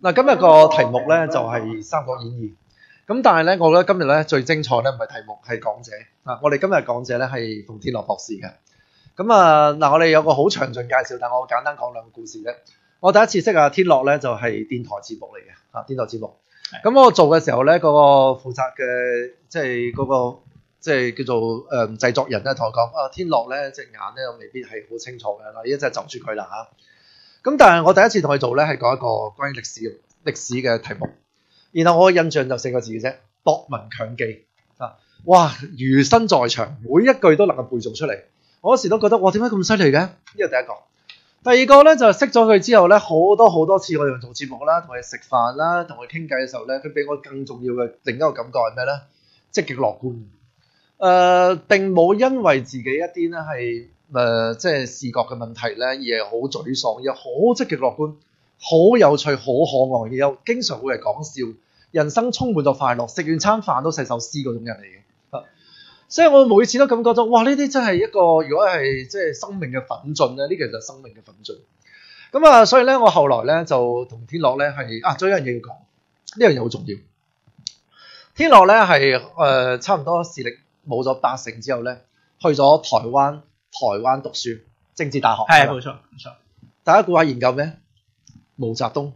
嗱，今日個題目咧就係《三國演義》。咁但係咧，我覺得今日咧最精彩咧唔係題目，係講者。我哋今日講者咧係馮天樂博士嘅。咁我哋有個好詳盡介紹，但我簡單講兩個故事啫。我第一次識阿天樂咧就係電台節目嚟嘅，電台節目。咁我做嘅時候咧，嗰個負責嘅即係嗰個即係叫做製作人咧，同我講天樂咧隻眼咧未必係好清楚嘅，嗱，依家真係就住佢啦嚇。咁但係我第一次同佢做咧係講一個關於歷史嘅題目，然後我嘅印象就4個字嘅啫，博聞強記啊！哇，如身在場，每一句都能夠背誦出嚟。我嗰時都覺得哇，點解咁犀利嘅？呢個第一個。第二個咧就識咗佢之後咧，好多次我哋做節目啦，同佢食飯啦，同佢傾偈嘅時候咧，佢俾我更重要嘅另一個感覺係咩咧？積極樂觀。並冇因為自己一啲咧係即係視覺嘅問題咧，而係好沮喪，又好積極樂觀，好有趣，好可愛，又經常會係講笑，人生充滿咗快樂，食完餐飯都寫首詩嗰種人嚟嘅。所以我每次都感覺到，哇！呢啲真係一個，如果係即係生命嘅奮進咧，呢個就係生命嘅奮進。咁所以咧，我後來咧就同天樂咧係仲有一樣嘢要講，呢樣嘢好重要。天樂咧係差唔多視力冇咗80%之後咧，去咗台灣讀書，政治大學。係冇錯。大家估下研究咩？毛澤東。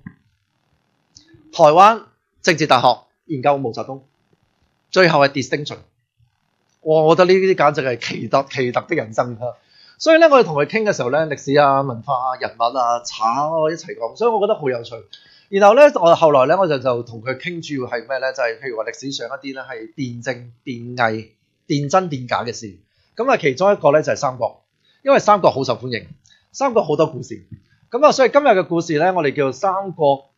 台灣政治大學研究毛澤東，最後係 distinction。我覺得呢啲簡直係奇特的人生。所以咧，我哋同佢傾嘅時候咧，歷史啊、文化啊、人物啊、茶一齊講，所以我覺得好有趣。然後咧，我後來咧，我就同佢傾，主要係咩咧？就係譬如話歷史上一啲咧係辯證、辯偽、辯真辯假嘅事。咁其中一個咧就係三國，因為三國好受歡迎，三國好多故事。所以今日嘅故事咧，我哋叫做三國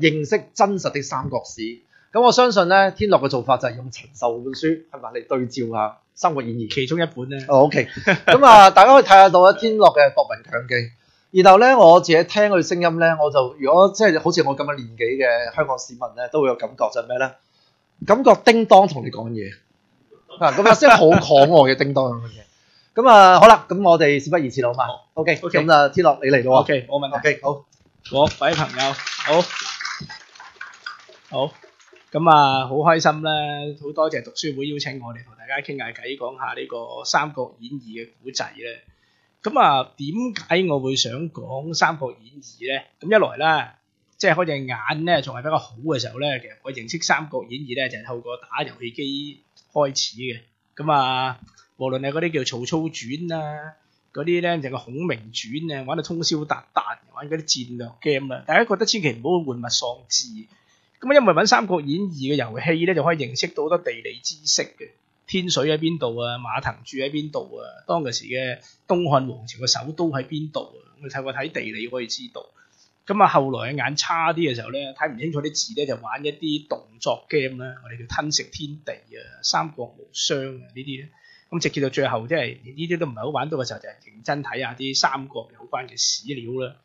認識真實的三國史。咁我相信咧，天樂嘅做法就係用陳壽本書係咪嚟對照下《三國演義》其中一本咧。OK。咁大家可以睇得到天樂嘅博聞強記。然後咧，我自己聽佢聲音咧，我就如果即係好似我咁嘅年紀嘅香港市民咧，都會有感覺就係咩咧？感覺叮當同你講嘢即係好可愛嘅叮當咁嘅嘢。好啦，咁我哋事不宜遲啦，好嘛？OK。咁天樂你嚟咯喎。OK， 我問。OK， 好。各位朋友，好。咁好開心咧，好多謝讀書會邀請我哋同大家傾下偈，講下呢個《三國演義》嘅古仔咧。咁點解我會想講《三國演義》咧？咁一來啦，即係開隻眼咧仲係比較好嘅時候咧，其實我認識《三國演義》咧就係透過打遊戲機開始嘅。咁無論係嗰啲叫《曹操傳》啊，嗰啲咧就係《孔明傳》啊，玩到通宵達旦，玩嗰啲戰略 game 啊，大家覺得千祈唔好玩物喪志。咁因為玩《三國演義》嘅遊戲咧，就可以認識到好多地理知識嘅，天水喺邊度啊，馬騰住喺邊度啊，當其時嘅東漢王朝嘅首都喺邊度啊，我哋透過睇地理可以知道。咁後來嘅眼差啲嘅時候咧，睇唔清楚啲字咧，就玩一啲動作 game 啦，我哋叫吞食天地啊、三國無雙啊呢啲咧。咁直至到最後，即係呢啲都唔係好玩到嘅時候，就係認真睇下啲三國有關嘅史料啦。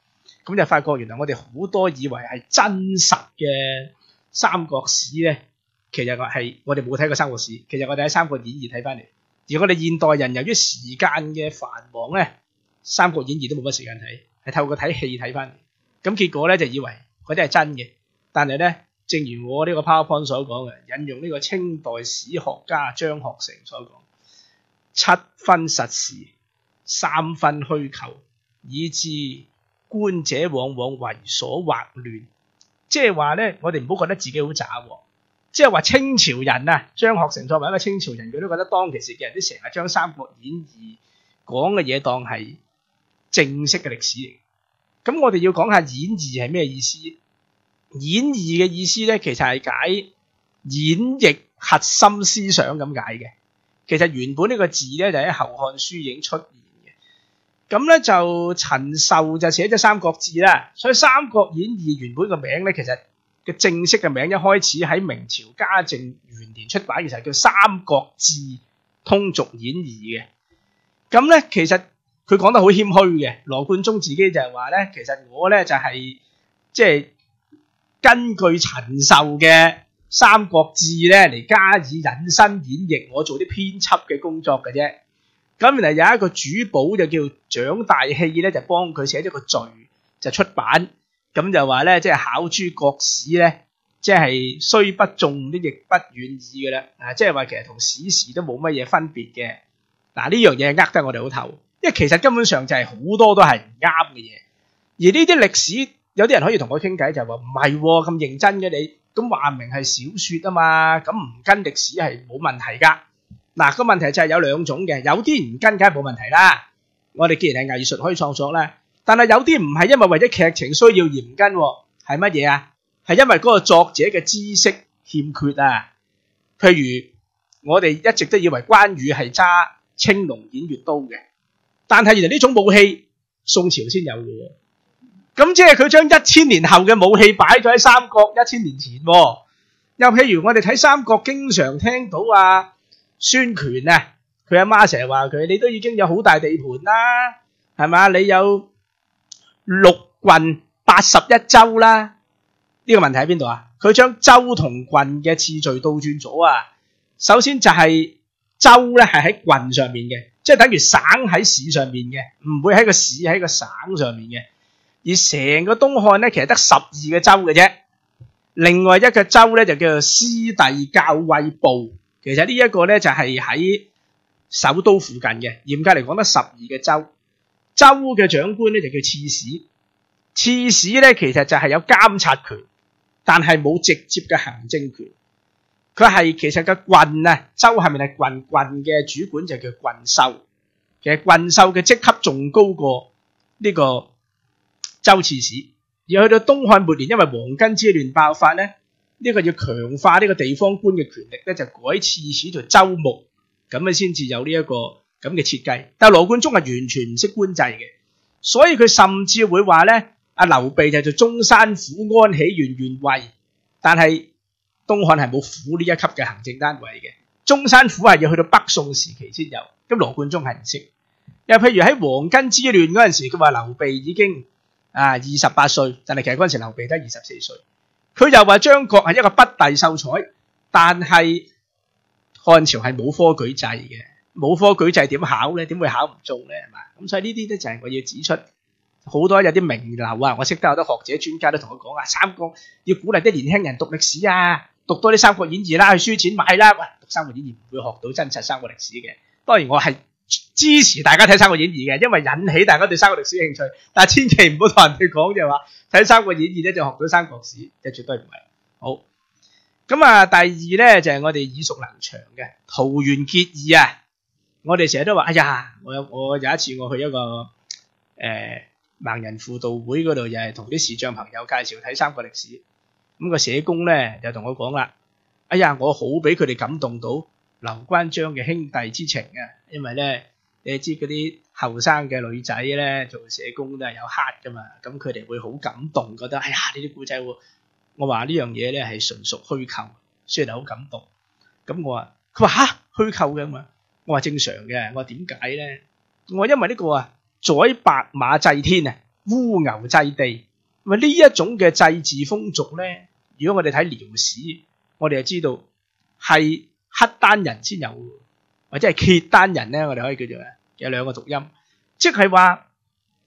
咁就發覺原來我哋好多以為係真實嘅三國史咧，其實係我哋冇睇過三國史，其實我哋喺《三國演義》睇翻嚟。而我哋現代人由於時間嘅繁忙咧，《三國演義》都冇乜時間睇，係透過睇戲睇翻嚟。咁結果咧就以為嗰啲係真嘅，但係咧，正如我呢個 PowerPoint 所講嘅，引用呢個清代史學家張學成所講，7分實時，3分虛構，以致觀者往往為所惑亂。即係話咧，我哋唔好覺得自己好渣喎。即係話清朝人啊，張學成作為一個清朝人，佢都覺得當其時嘅人都成日將《三國演義》講嘅嘢當係正式嘅歷史嚟。咁我哋要講下演義係咩意思？演義嘅意思咧，其實係解演繹核心思想咁解嘅。其實原本呢個字咧就喺《後漢書》已經出現嘅。咁咧就陳壽就寫咗《三國志》啦，所以《三國演義》原本個名咧，其實嘅正式嘅名一開始喺明朝嘉靖元年出版嘅時候叫《三國志通俗演義》嘅。咁咧其實佢講得好謙虛嘅，羅貫中自己就係話咧，其實我咧就係即係根據陳壽嘅《三國志》咧嚟加以引申演繹，我做啲編輯嘅工作嘅啫。咁原來有一個主簿就叫蔣大器咧，就幫佢寫咗個序就出版。咁就話咧，即係考諸國史咧，即係雖不中都亦不遠矣嘅啦。即係話其實同史事都冇乜嘢分別嘅。嗱，呢樣嘢係呃得我哋好頭，因為其實根本上就係好多都係唔啱嘅嘢。而呢啲歷史有啲人可以同我傾偈，就話唔係咁認真嘅你，咁話明係小説啊嘛，咁唔跟歷史係冇問題㗎。嗱，個問題就係有兩種嘅，有啲唔跟梗係冇問題啦。我哋既然係藝術可以創作啦，但係有啲唔係因為為咗劇情需要而唔跟，係乜嘢啊？係因為嗰個作者嘅知識欠缺啊。譬如我哋一直都以為關羽係揸青龍偃月刀嘅，但係原來呢種武器宋朝先有嘅喎。咁即係佢將1000年後嘅武器擺咗喺三國1000年前喎。又譬如我哋睇三國經常聽到啊，孫權啊，佢阿媽成日話佢，你都已經有好大地盤啦，係嘛？你有6郡81州啦。呢個問題喺邊度啊？佢將州同郡嘅次序倒轉咗啊！首先就係州咧係喺郡上面嘅，即係等於省喺市上面嘅，唔會喺個市喺個省上面嘅。而成個東漢咧，其實得12個州嘅啫。另外一個州咧就叫做師弟校尉部，其實呢一個咧就係喺首都附近嘅。嚴格嚟講得12個州，州嘅長官咧就叫刺史。刺史咧其實就係有監察權，但係冇直接嘅行政權。佢係其實個郡啊，州係咪係郡？郡嘅主管就叫郡守。其實郡守嘅職級仲高過呢個州刺史。而去到東漢末年，因為黃巾之亂爆發咧，呢個要強化呢個地方官嘅權力咧，就改刺史做州牧，咁啊先至有呢一個咁嘅設計。但係羅貫中係完全唔識官制嘅，所以佢甚至會話咧，阿劉備就做中山府安喜縣縣尉，但係東漢係冇府呢一級嘅行政單位嘅，中山府係要去到北宋時期先有。咁羅貫中係唔識。又譬如喺黃巾之亂嗰陣時，佢話劉備已經28歲，但係其實嗰陣時劉備得24歲。佢又話張角係一個不第秀才，但係漢朝係冇科舉制嘅，冇科舉制點考咧？點會考唔中咧？係嘛？咁所以呢啲咧就係我要指出，好多有啲名流啊，我識得好多學者專家都同我講啊，三國要鼓勵啲年輕人讀歷史啊，讀多啲《三國演義》啦，去書展買啦。喂，讀《三國演義》唔會學到真實三國歷史嘅。當然我係支持大家睇《三國演義》嘅，因為引起大家對三國歷史興趣。但係千祈唔好同人哋講就話睇《三國演義》咧就學到三國史，就絕對唔係。好，咁啊，第二咧就係我哋耳熟能詳嘅桃園結義啊。我哋成日都話，哎呀，我有一次我去一個盲人輔導會嗰度，又係同啲視障朋友介紹睇三國歷史。咁個社工咧就同我講啦，哎呀，我好俾佢哋感動到劉關張嘅兄弟之情啊！因為咧，你知嗰啲後生嘅女仔咧做社工都係有 heart 噶嘛，咁佢哋會好感動，覺得哎呀呢啲故仔喎。我話呢樣嘢咧係純屬虛構，雖然好感動。咁佢話吓虛構嘅嘛？我話正常嘅。我話點解咧？我話因為呢個宰白馬祭天啊，烏牛祭地。咁呢一種嘅祭祀風俗咧，如果我哋睇遼史，我哋就知道係黑丹人先有，或者係契丹人咧，我哋可以叫做有兩個讀音，即係話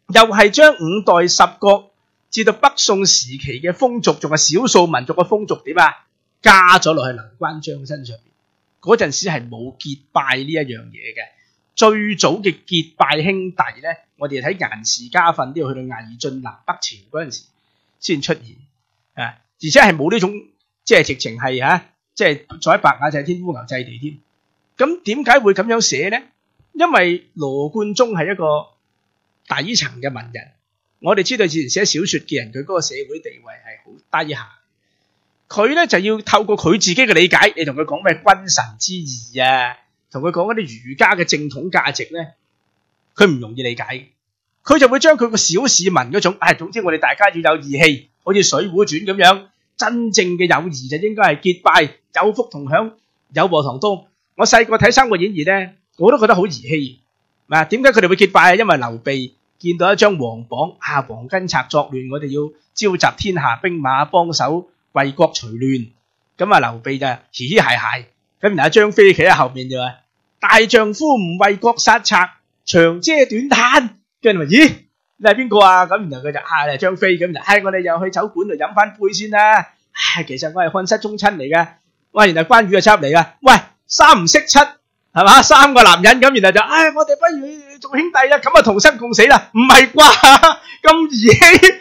又係將五代十國至到北宋時期嘅風俗，仲係少數民族嘅風俗點啊，加咗落去劉關張身上面。嗰陣時係冇結拜呢一樣嘢嘅，最早嘅結拜兄弟咧，我哋睇顏氏家訓都要去到魏晉南北朝嗰陣時先出現啊，而且係冇呢種即係直情係即係宰白馬祭天烏牛祭地添。咁點解會咁樣寫咧？因為羅貫中係一個底層嘅文人，我哋知道以前寫小說嘅人，佢嗰個社會地位係好低下。佢咧就要透過佢自己嘅理解，你同佢講咩君臣之義啊，同佢講嗰啲儒家嘅正統價值咧，佢唔容易理解。佢就會將佢個小市民嗰種，總之我哋大家要有義氣，好似《水滸傳》咁樣，真正嘅友誼就應該係結拜，有福同享，有禍同當。我細個睇《三國演義》咧，我都覺得好兒戲。點解佢哋會結拜啊？因為劉備見到一張黃榜，黃巾賊作亂，我哋要召集天下兵馬幫手為國除亂。咁劉備就嘻嘻嗨嗨，咁然後張飛企喺後面就話：大丈夫唔為國殺賊，長嗟短嘆。跟住話：咦，你係邊個啊？咁然後佢就你係張飛咁就，我哋又去酒館度飲翻杯先啦。其實我係漢室宗親嚟嘅。喂，然後關羽就出嚟噶，喂，三唔識七係嘛，三個男人咁，然後就我哋不如做兄弟啦，咁啊同生共死啦，唔係啩？咁兒戲，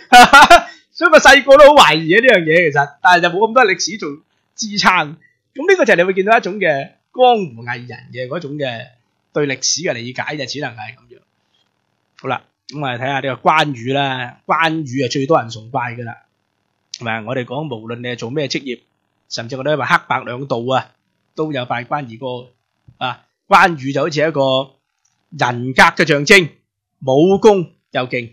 所以個細個都好懷疑呢樣嘢其實，但係就冇咁多歷史做支撐。咁呢個就係你會見到一種嘅江湖藝人嘅嗰種嘅對歷史嘅理解，就只能係咁樣。好啦，咁我哋睇下呢個關羽啦，關羽係最多人崇拜噶啦，係咪？我哋講無論你係做咩職業，甚至我哋話黑白兩道啊，都有拜關二哥啊。關羽就好似一個人格嘅象徵，武功又勁，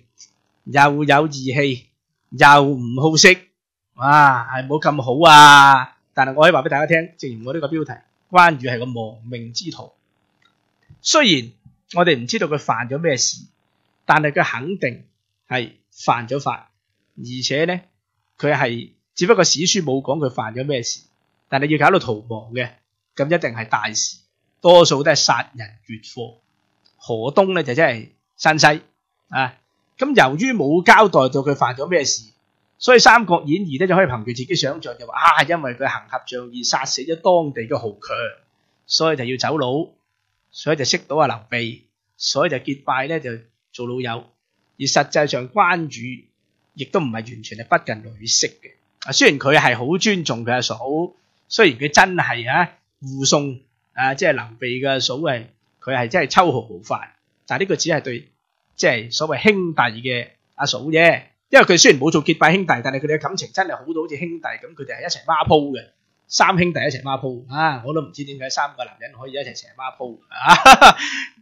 又有義氣，又唔好色，係冇咁好啊！但係我可以話俾大家聽，正如我呢個標題，關羽係個亡命之徒。雖然我哋唔知道佢犯咗咩事，但係佢肯定係犯咗法，而且咧佢係只不過史書冇講佢犯咗咩事，但係要搞到逃亡嘅，咁一定係大事，多數都係殺人越貨。河東咧就真係山西啊！咁由於冇交代到佢犯咗咩事，所以《三國演義》咧就可以憑住自己想象就話因為佢行俠仗義殺死咗當地嘅豪強，所以就要走佬，所以就識到劉備，所以就結拜咧就做老友。而實際上關羽亦都唔係完全係不近女色嘅。雖然佢係好尊重佢阿嫂，雖然佢真係護送即係劉備嘅阿嫂佢係真係秋毫無犯，但係呢個只係對即係所謂兄弟嘅阿嫂啫。因為佢雖然冇做結拜兄弟，但係佢哋嘅感情真係好到好似兄弟咁，佢哋係一齊孖鋪嘅，三兄弟一齊孖鋪我都唔知點解三個男人可以一齊成日孖鋪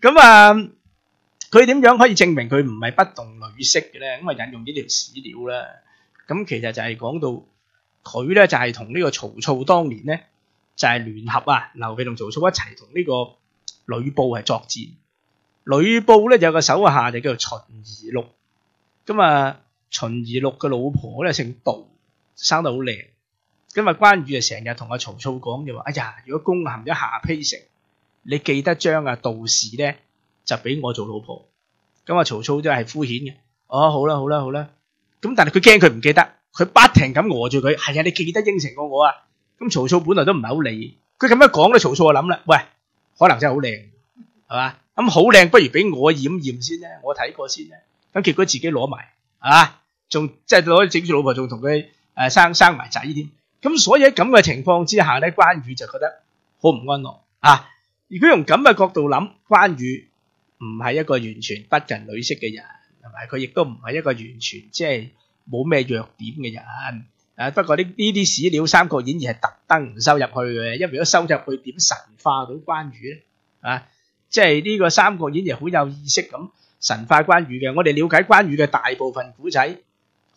咁佢點樣可以證明佢唔係不動女色嘅咧？咁引用呢條史料啦。咁其實就係講到佢咧就係同呢個曹操當年咧就係聯合劉備同曹操一齊同呢個呂布係作戰。呂布咧就有個手下就叫做秦宜祿，咁秦宜祿嘅老婆咧姓杜，生得好靚。咁關羽就成日同阿曹操講就話：如果攻陷咗下邳城，你記得將杜氏咧就俾我做老婆。咁曹操都係敷衍嘅，好啦。咁但係佢驚佢唔記得，佢不停咁餓住佢。你記得應承過我啊？咁曹操本來都唔係好理，佢咁樣講咧，曹操就諗啦，喂，可能真係好靚，係嘛？咁好靚，不如俾我驗先咧，我睇過先咧。咁結果自己攞埋，仲即係攞整住老婆，仲同佢生埋仔添。咁所以喺咁嘅情況之下咧，關羽就覺得好唔安樂。如果用咁嘅角度諗，關羽唔係一個完全不近女色嘅人，係咪？佢亦都唔係一個完全即係冇咩弱點嘅人。不過呢啲史料《三國演義》係特登唔收入去嘅，因為如果收入去點神化到關羽咧？即係呢個《三國演義》好有意識咁神化關羽嘅。我哋了解關羽嘅大部分古仔，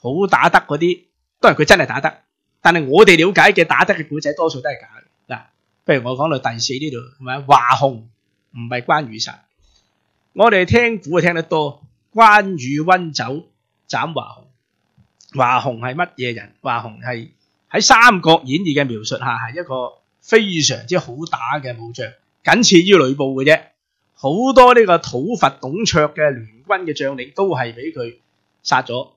好打得嗰啲都係佢真係打得，但係我哋了解嘅打得嘅古仔多數都係假嘅。譬如我講到第4呢度，係咪華雄唔係關羽殺？我哋聽古聽得多，關羽溫酒斬華雄。華雄係乜嘢人？華雄係喺《三國演義》嘅描述下係一個非常之好打嘅武將，僅次於呂布嘅啫。好多呢個討伐董卓嘅聯軍嘅將領都係俾佢殺咗。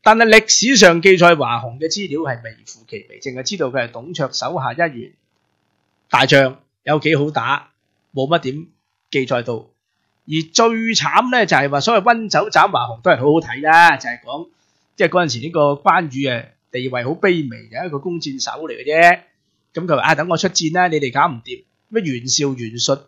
但係歷史上記載華雄嘅資料係微乎其微，淨係知道佢係董卓手下一員大將，有幾好打，冇乜點記載到。而最慘咧就係話所謂溫酒斬華雄都係好好睇啦，就係講即係嗰陣時呢個關羽地位好卑微，就係一個弓箭手嚟嘅啫。咁佢話等我出戰啦，你哋搞唔掂，咩袁紹袁術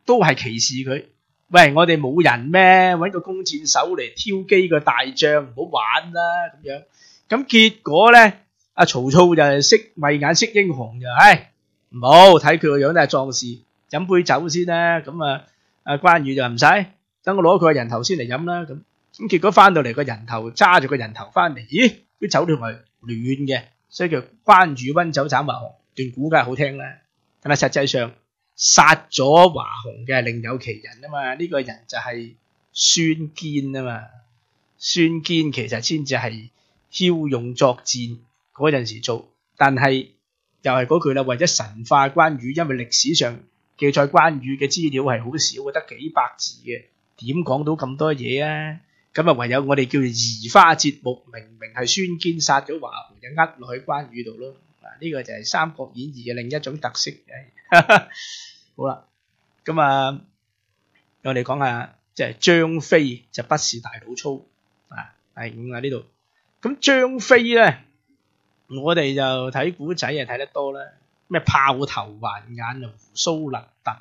都係歧視佢。喂，我哋冇人咩？搵個弓箭手嚟挑機個大將，唔好玩啦咁樣。咁結果咧，曹操就識慧眼識英雄，就唔好睇佢個樣都係壯士，飲杯酒先啦。咁關羽就唔使，等我攞佢個人頭先嚟飲啦。咁結果翻到嚟個人頭揸住個人頭翻嚟，咦？啲酒同係暖嘅，所以叫關羽溫酒斬華雄。段古梗係好聽啦，但係實際上殺咗華雄嘅另有其人啊嘛。呢個人就係孫堅啊嘛。孫堅其實先至係驍勇作戰嗰陣時做，但係又係嗰句啦，為咗神化關羽，因為歷史上記載關羽嘅資料係好少，得幾百字嘅，點講到咁多嘢啊？咁咁啊唯有我哋叫做移花接木，明明係孫堅殺咗華雄，就呃落去關羽度咯。嗱，呢個就係《三國演義》嘅另一種特色。好啦，咁啊，我哋講下即係張飛就不是大老粗啊，係咁啊呢度。咁張飛咧，我哋就睇古仔啊睇得多啦，咩豹頭環眼啊，胡鬚立突，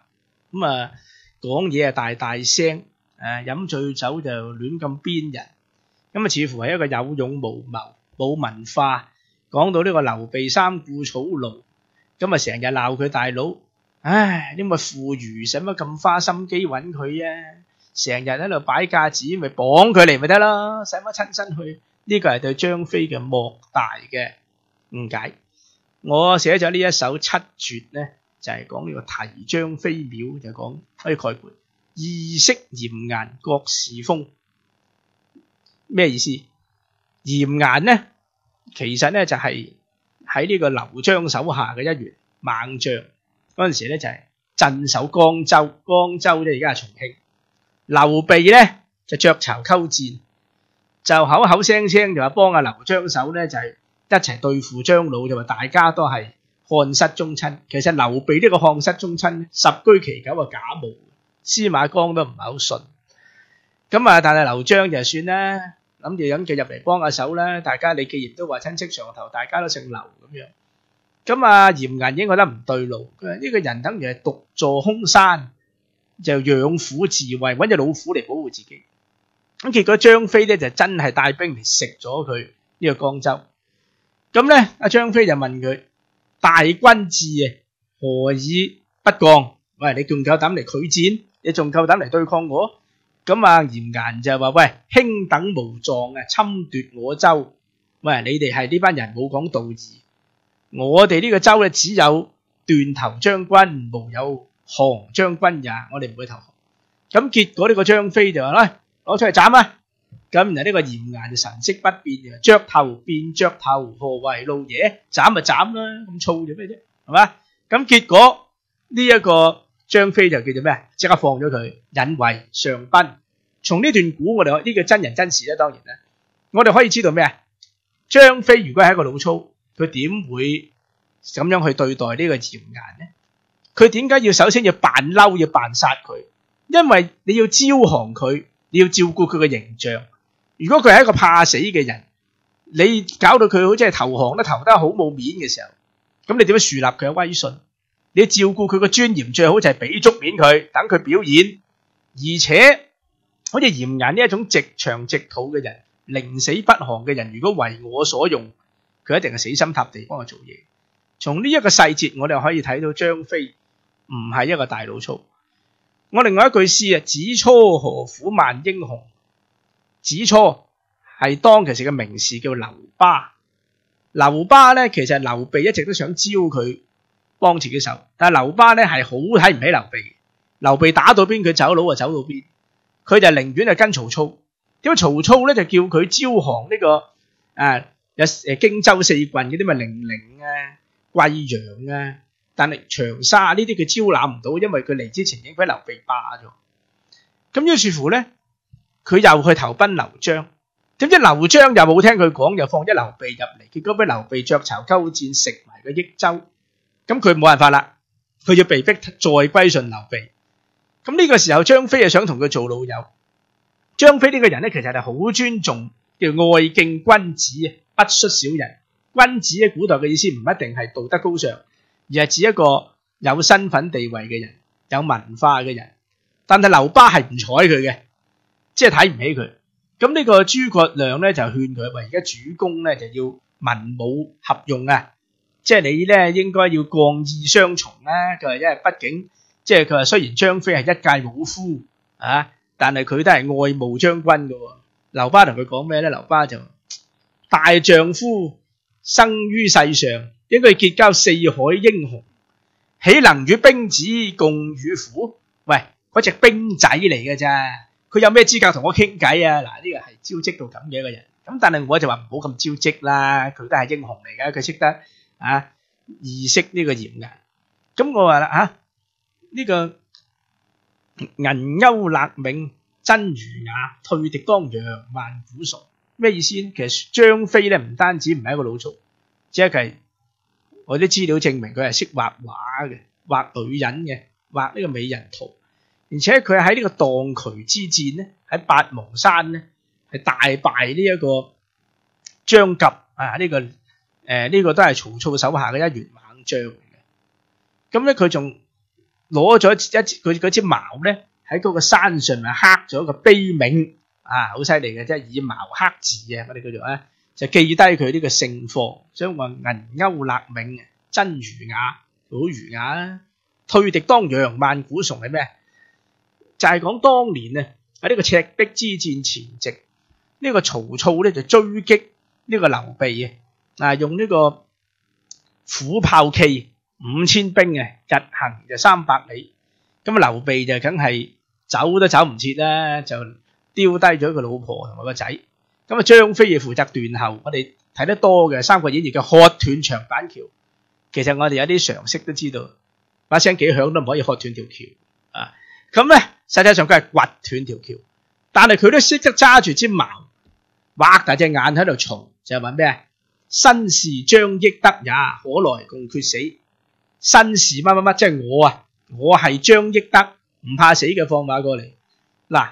咁啊講嘢啊大大聲，飲醉酒就亂咁鞭人，咁啊似乎係一個有勇無謀、冇文化。講到呢個劉備三顧草廬，咁啊成日鬧佢大佬，唉，呢個婦孺使乜咁花心機揾佢啊？成日喺度擺架子，咪綁佢嚟咪得咯，使乜親身去？呢個係對張飛嘅莫大嘅誤解。我寫咗呢一首七絕咧，就係講呢個題張飛廟，就講可以概括意識嚴顏國士風。咩意思？嚴顏咧，其實咧就係喺呢個劉璋手下嘅一員猛將，嗰陣時咧就係鎮守江州，江州咧而家係重慶。劉備咧就雀巢鳩戰，就口口聲聲就話幫阿劉璋手咧，就係一齊對付張魯，就話大家都係漢室宗親。其實劉備呢個漢室宗親十居其九係假冒，司馬光都唔係好信。咁啊，但係劉璋就算啦，諗住引佢入嚟幫下手啦。大家你既然都話親戚上頭，大家都姓劉咁樣。咁啊，嚴顏已經覺得唔對路，佢話呢個人等於係獨坐空山，就養虎自衛，揾隻老虎嚟保護自己。咁結果張飛咧就真係帶兵嚟食咗佢呢個江州。咁咧，阿張飛就問佢：大軍至啊，何以不降？喂，你仲夠膽嚟拒戰？你仲夠膽嚟對抗我？咁啊，嚴顏就話：喂，卿等無狀啊，侵奪我州。喂，你哋係呢班人冇講道義。我哋呢個州咧只有斷頭將軍，無有降將軍也。我哋唔會投降。咁結果呢個張飛就話：喂，攞出嚟斬啊！咁然後呢個嚴顏就神色不變嘅，雀頭便雀頭，何為路野？斬就斬啦，咁燥做咩啫？係嘛？咁結果呢一個張飛就叫做咩？即刻放咗佢，引為上賓。從呢段古我哋呢個真人真事咧，當然咧，我哋可以知道咩啊？張飛如果係一個老粗，佢點會咁樣去對待呢個嚴顏咧？佢點解要首先要扮嬲，要扮殺佢？因為你要招降佢，你要照顧佢嘅形象。如果佢係一個怕死嘅人，你搞到佢好似係投降都投得好冇面嘅時候，咁你點樣樹立佢嘅威信？你要照顧佢嘅尊嚴，最好就係俾足面佢，等佢表演。而且好似嚴顏呢一種直腸直肚嘅人，寧死不降嘅人，如果為我所用，佢一定係死心塌地幫我做嘢。從呢一個細節，我哋可以睇到張飛唔係一個大老粗。我另外一句詩啊，子初何苦萬英雄。子初係當其時嘅名士叫劉巴。劉巴咧，其實劉備一直都想招佢幫自己手，但係劉巴咧係好睇唔起劉備。劉備打到邊佢走佬就走到邊，佢就寧願係跟曹操。點解曹操咧就叫佢招降呢個有荊州四郡嗰啲咪零陵啊、貴陽啊，但係長沙呢啲佢招攬唔到，因為佢嚟之前已經俾劉備霸咗。咁於是乎咧，佢又去投奔劉璋，點知劉璋又冇聽佢講，又放咗劉備入嚟，結果俾劉備雀巢鳩戰，食埋個益州。咁佢冇辦法啦，佢要被逼再歸順劉備。咁呢個時候張飛就想同佢做老友。張飛呢個人咧，其實係好尊重，叫愛敬君子啊，不恤小人。君子喺古代嘅意思唔一定係道德高尚，而係指一個有身份地位嘅人，有文化嘅人。但係劉巴係唔睬佢嘅，即係睇唔起佢。咁呢個諸葛亮咧就勸佢話：而家主公咧就要文武合用啊，即係你咧應該要降意雙重啦。佢話因為畢竟即係佢話雖然張飛係一介武夫啊，但係佢都係愛慕將軍嘅。劉巴同佢講咩咧？劉巴就大丈夫生於世上，應該結交四海英雄，豈能與兵子共與虎？喂，嗰隻兵仔嚟嘅咋，佢有咩資格同我傾偈啊？嗱，呢個係招積到咁嘅一個人。咁但係我就話唔好咁招積啦，佢都係英雄嚟嘅，佢識得意識呢個嚴顏。咁我話啦呢個銀甌勒銘真如也，退敵當陽，萬古崇。咩意思呢？其實張飛咧唔單止唔係一個老粗，只係我啲資料證明佢係識畫畫嘅，畫女人嘅，畫呢個美人圖。而且佢喺呢個蕩渠之戰咧，喺八芒山咧係大敗呢一個張郃啊！呢個都係曹操手下嘅一員猛將嚟嘅。咁咧佢仲攞咗佢嗰支矛咧喺嗰個山上面刻咗個碑銘啊，好犀利嘅，即係以矛刻字啊！我哋叫做咧就記低佢呢個勝貨，所以話銀鈎勒銘，真如也，好儒雅啦。退敵當陽，萬古崇係咩？就係講當年啊喺呢個赤壁之戰前夕，呢個曹操咧就追擊呢個劉備啊，用呢個虎豹騎5000兵啊，日行就300里。咁啊劉備就梗係走都走唔切啦，就丟低咗佢老婆同埋個仔。咁啊張飛就負責斷後。我哋睇得多嘅《三國演義》嘅喝斷長板橋，其實我哋有啲常識都知道，把聲幾響都唔可以喝斷條橋啊。咁咧實際上佢係掘斷條橋，但係佢都識得揸住支矛，擘大隻眼喺度嘈，就係話咩？身是將益得也，可來共決死。身是乜乜乜，即係我啊，我係將益得，唔怕死嘅放馬過嚟。嗱，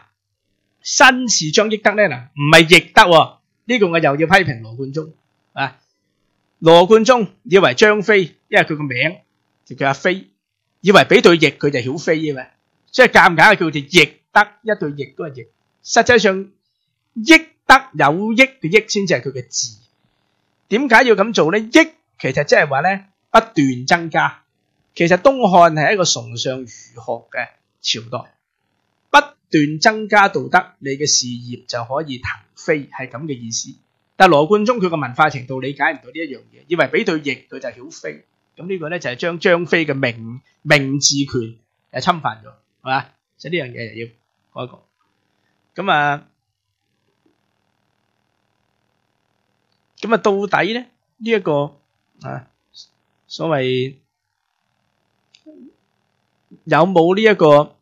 身是將益得咧，嗱唔係翼德喎，呢個我又要批評羅貫中啊。羅貫中以為張飛，因為佢個名就叫阿飛，以為俾對翼佢就曉飛啊嘛，所以夾硬係叫做翼德，一對翼都係翼。實際上益德有益嘅益先至係佢嘅字。點解要咁做咧？益其實即係話咧不斷增加。其實東漢係一個崇尚儒學嘅朝代，不斷增加道德，你嘅事業就可以騰飛，係咁嘅意思。但係羅貫中佢個文化程度理解唔到呢一樣嘢，以為俾對翼佢就曉飛。咁呢個咧就係將張飛嘅名字權侵犯咗，係嘛？所以呢樣嘢又要改一改。咁啊到底咧呢一個所謂有冇呢一個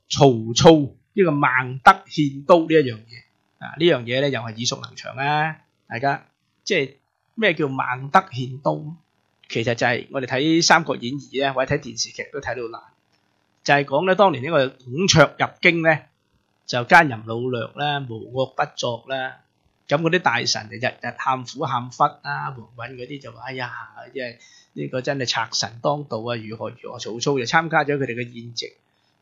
曹操呢個孟德獻刀呢一樣嘢啊？呢樣嘢咧又係耳熟能詳啊！大家即係咩叫孟德獻刀？其實就係我哋睇《三國演義》咧，或者睇電視劇都睇到爛，就係講咧當年呢個董卓入京咧，就奸淫擄掠啦，無惡不作啦。咁嗰啲大臣就日日喊苦喊忽啦，王允嗰啲就話：哎呀，即係呢個真係賊神當道啊！如何如何？曹操就參加咗佢哋嘅宴席，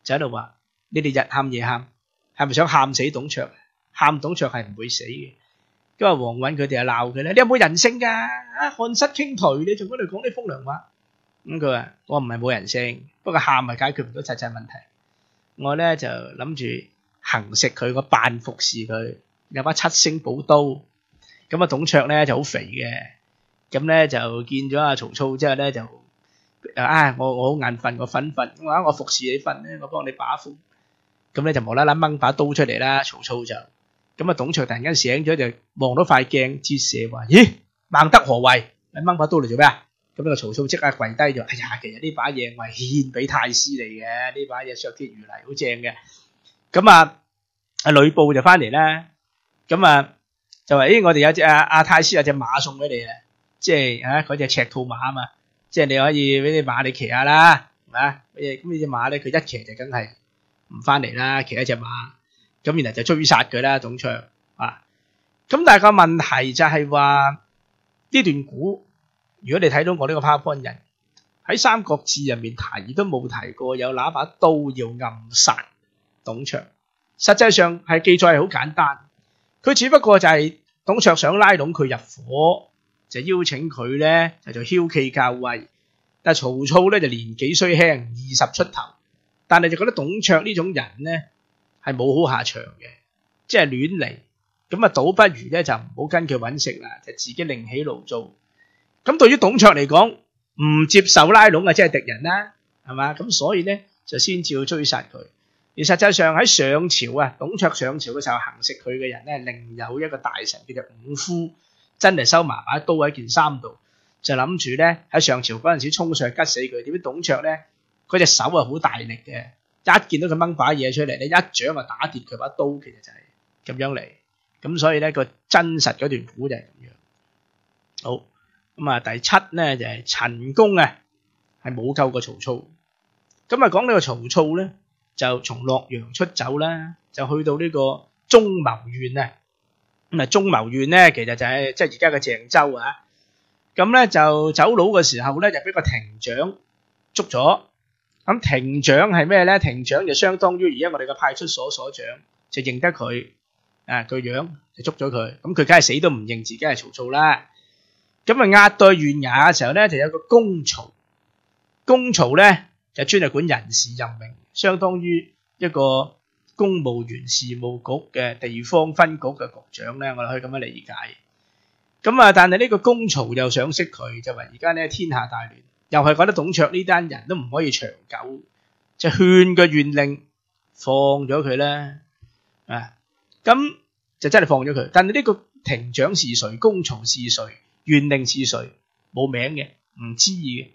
就喺度話：你哋日喊夜喊，係咪想喊死董卓？喊董卓係唔會死嘅。咁啊，王允佢哋就鬧佢咧：你有冇人性㗎？漢室傾頹，你仲喺度講啲風涼話？咁佢話：我唔係冇人性，不過喊係解決唔到實際問題。我咧就諗住行食佢，我扮服侍佢。有把7星寶刀，咁啊董卓咧就好肥嘅，咁咧就見咗阿曹操之後咧就我好眼瞓，我瞓，我服侍你瞓咧，我幫你把風，咁咧就無啦啦掹把刀出嚟啦，曹操就，咁啊董卓突然間醒咗就望到塊鏡折射話：咦，孟德何為？你掹把刀嚟做咩啊？咁呢個曹操即刻跪低咗：哎呀，其實呢把嘢我係獻俾太師嚟嘅，呢把嘢削鐵如泥，好正嘅。咁阿呂布就翻嚟啦。咁就話：我哋有隻太師有隻馬送俾你啊！即係嗰隻赤兔馬啊嘛，即係你可以俾啲馬你騎下啦，係嘛？咁呢隻馬咧，佢一騎就梗係唔翻嚟啦，騎一隻馬，咁然後就追殺佢啦，董卓啊！咁但係個問題就係話呢段古，如果你睇到我呢個 PowerPoint 人喺《三國志》入面提都冇提過有拿把刀要暗殺董卓，實際上係記載係好簡單。佢只不過就係董卓想拉攏佢入伙，就邀請佢咧就做驍騎校尉。但係曹操咧就年紀雖輕，20出頭，但係就覺得董卓呢種人咧係冇好下場嘅，即係亂嚟。咁倒不如咧就唔好跟佢揾食啦，就自己另起爐灶。咁對於董卓嚟講，唔接受拉攏啊，即係敵人啦，係嘛？咁所以咧就先至要追殺佢。而實際上喺上朝董卓上朝嘅時候行食佢嘅人咧，另有一個大臣叫做伍夫，真係收埋把刀喺件衫度，就諗住咧喺上朝嗰陣時衝上去吉死佢。點知董卓咧嗰隻手好大力嘅，一見到佢掹把嘢出嚟咧，一掌就打跌佢把刀，其實就係咁樣嚟。咁所以咧個真實嗰段古就係咁樣。好，咁啊第七咧就係陳宮啊，係冇救過曹操。咁啊講呢個曹操咧，就從洛陽出走啦，就去到呢個中牟縣啊。咁啊中牟縣咧，其實就係即係而家嘅鄭州啊。咁咧就走佬嘅時候咧，就俾個亭長捉咗。咁亭長係咩咧？亭長就相當於而家我哋嘅派出所所長，就認得佢個樣，就捉咗佢。咁佢梗係死都唔認自己係曹操啦。咁啊押到縣衙嘅時候咧，就有個公曹。公曹咧就專係管人事任命，相當於一個公務員事務局嘅地方分局嘅局長咧，我哋可以咁樣理解。咁啊，但係呢個公曹又想識佢，就話而家咧天下大亂，又係覺得董卓呢單人都唔可以長久，就勸個縣令放咗佢啦。咁就真係放咗佢。但係呢個亭長是誰，公曹是誰，縣令是誰，冇名嘅，唔知嘅。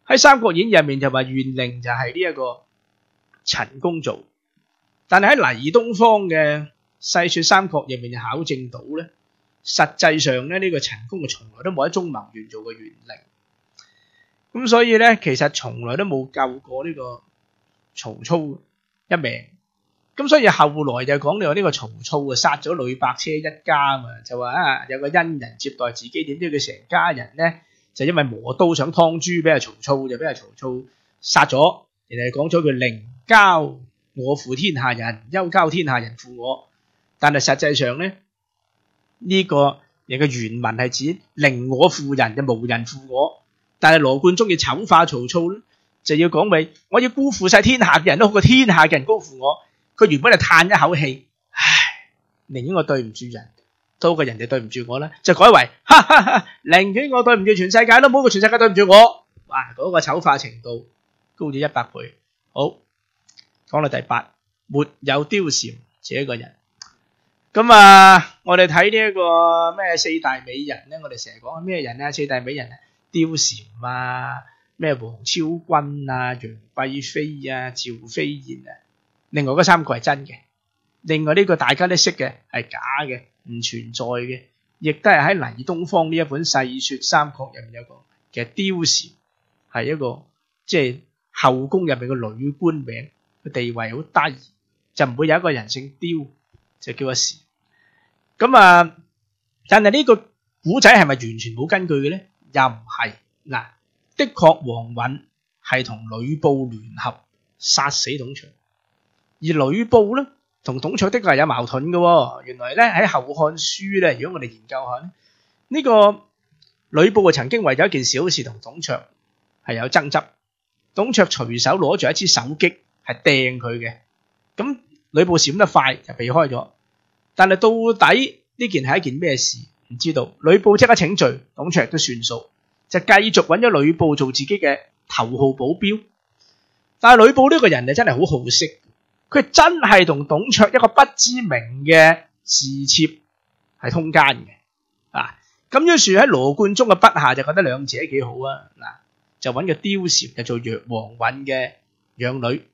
喺《三國演義》入面就話縣令就係呢一個陳宮做，但係喺黎東方嘅《細說三國》入面就考證到咧，實際上咧呢個陳宮從來都冇喺中牟縣做過縣令，咁所以咧其實從來都冇救過呢個曹操一命。咁所以後來就講到呢個曹操啊殺咗呂伯奢一家嘛，就話有個恩人接待自己，點知佢成家人咧就因為磨刀想劏豬，俾阿曹操就俾阿曹操殺咗。人哋講咗句寧交我負天下人，憂交天下人負我。但係實際上咧呢個人嘅原文係指寧我負人，就無人負我。但係羅貫中要醜化曹操咧，就要講為我要辜負晒天下嘅人都好過天下嘅人辜負我。佢原本係嘆一口氣，唉，寧願我對唔住人，多過人哋對唔住我啦，就改為哈哈哈，寧願我對唔住全世界都冇過全世界對唔住我。哇，嗰個醜化程度高咗100倍。好，講到第8，沒有貂蟬這個人。咁啊，我哋睇呢一個咩四大美人咧，我哋成日講咩人啊？四大美人啊，貂蟬啊，咩王昭君啊、楊貴妃啊、趙飛燕啊。另外嗰3個係真嘅，另外呢個大家都識嘅係假嘅，唔存在嘅，亦都係喺黎東方呢一本《細說三國》入面有講。其實貂蟬係一個即係後宮入面嘅女官名，個地位好低，就唔會有一個人姓貂就叫阿蟬。咁啊，但係呢個古仔係咪完全冇根據嘅咧？又唔係。嗱，的確王允係同呂布聯合殺死董卓。而呂布咧同董卓的確係有矛盾嘅喎。原來咧喺《後漢書》咧，如果我哋研究下咧，呢個呂布曾經為咗一件小事同董卓係有爭執。董卓隨手攞住一支手擊係掟佢嘅，咁呂布閃得快就避開咗。但係到底呢件係一件咩事唔知道。呂布即刻請罪，董卓都算數，就繼續揾咗呂布做自己嘅頭號保鏢。但係呂布呢個人真係好好色。佢真係同董卓一個不知名嘅侍妾係通姦嘅。咁於是喺羅貫中嘅筆下就覺得兩者幾好啊。就揾個貂蟬就做王允嘅養女。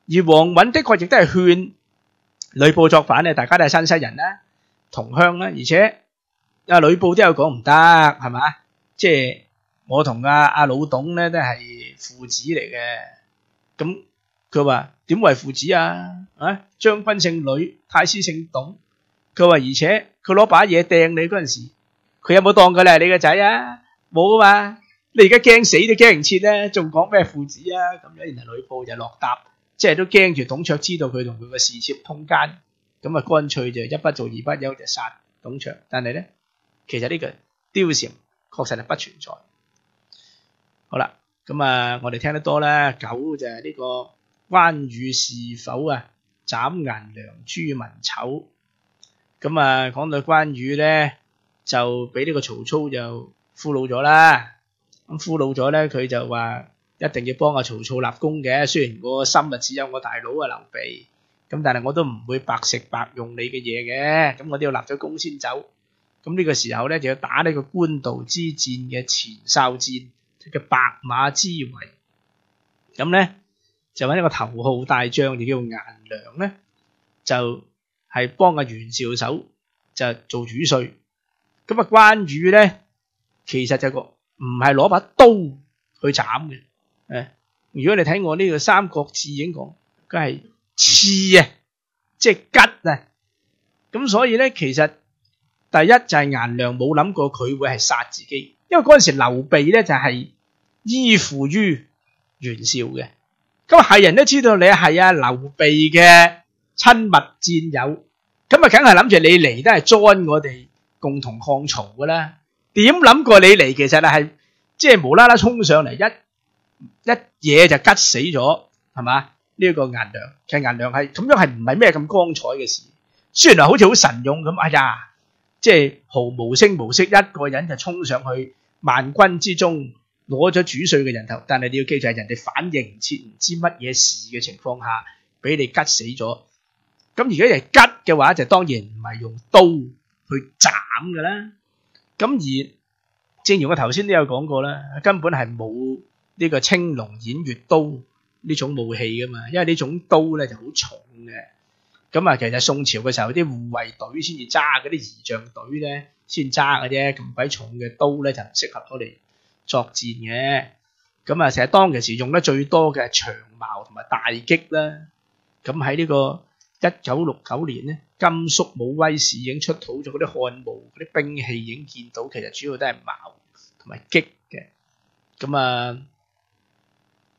而王允的確亦都係勸呂布作反咧，大家都係山西人啦，同鄉啦，而且阿呂布都有講唔得，係嘛？即係我同阿老董咧都係父子嚟嘅。咁佢話點為父子啊？將軍姓呂，太師姓董。佢話而且佢攞把嘢掟你嗰陣時，佢有冇當佢係你個仔啊？冇啊嘛！你而家驚死都驚唔切咧，仲講咩父子啊？咁樣，然後呂布就落答，即係都驚住董卓知道佢同佢個侍妾通姦，咁啊乾脆就一不做二不休就殺董卓。但係咧，其實呢個貂蟬確實係不存在。好啦，咁啊，我哋聽得多啦。9就係呢個關羽是否斬顏良誅文醜。咁啊，講到關羽咧，就俾呢個曹操就俘虜咗啦。咁俘虜咗咧，佢就話一定要幫阿曹操立功嘅。雖然我個心啊只有我大佬啊劉備，咁但係我都唔會白食白用你嘅嘢嘅。咁我都要立咗功先走。咁呢個時候咧，就要打呢個官渡之戰嘅前哨戰，叫白馬之圍。咁咧就揾一個頭號大將，就叫顏良咧，就係幫阿袁紹手就做主帥。咁啊，關羽咧其實就唔係攞把刀去斬嘅。如果你睇我呢個《三國志》已經講，佢係刺啊，即係吉啊。咁所以咧，其實第一就係顏良冇諗過佢會係殺自己，因為嗰陣時劉備咧就係依附於袁紹嘅。咁係人都知道你係劉備嘅親密戰友，咁啊梗係諗住你嚟都係 join 我哋共同抗曹噶啦。點諗過你嚟其實係即係無啦啦衝上嚟一嘢就吉死咗，係嘛？呢個顏良，其實顏良係咁樣係唔係咩咁光彩嘅事？雖然好似好神勇咁，哎呀，即係毫無聲無息一個人就衝上去萬軍之中攞咗主帥嘅人頭，但係你要記住係人哋反應唔切，唔知乜嘢事嘅情況下俾你吉死咗。咁如果係吉嘅話，就當然唔係用刀去斬㗎啦。咁而正如我頭先都有講過啦，根本係冇呢個青龍偃月刀呢種武器㗎嘛，因為呢種刀咧就好重嘅。咁啊，其實宋朝嘅時候啲護衛隊先至揸，嗰啲儀仗隊咧先揸嘅啫，咁鬼重嘅刀咧就唔適合我哋作戰嘅。咁啊，成日當其時用得最多嘅長矛同埋大戟啦。咁喺呢個1969年咧，甘肅武威市已經出土咗嗰啲漢墓嗰啲兵器，已經見到其實主要都係矛同埋戟嘅。咁啊，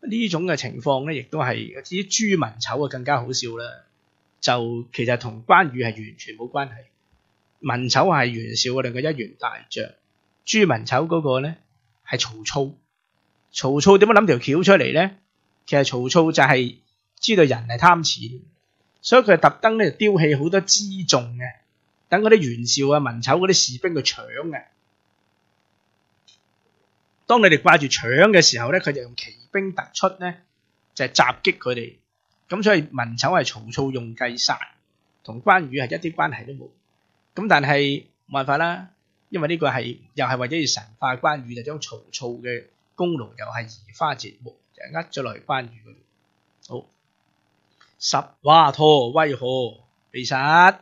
呢種嘅情況咧，亦都係至於朱文醜啊更加好笑啦。就其實同關羽係完全冇關係，文醜係袁紹嘅兩個一員大將，朱文醜嗰個咧係曹操。曹操點樣諗條橋出嚟咧？其實曹操就係知道人係貪錢，所以佢特登咧丟棄好多輜重嘅，等嗰啲袁紹啊、文醜嗰啲士兵去搶嘅。當你哋掛住搶嘅時候咧，佢就用奇兵突出咧，就係襲擊佢哋。咁所以文醜係曹操用計殺，同關羽係一啲關係都冇。咁但係冇辦法啦，因為呢個係又係為咗要神化關羽，就將曹操嘅功勞又係移花接木，就呃咗落去關羽嗰度。好，十華佗為何被殺？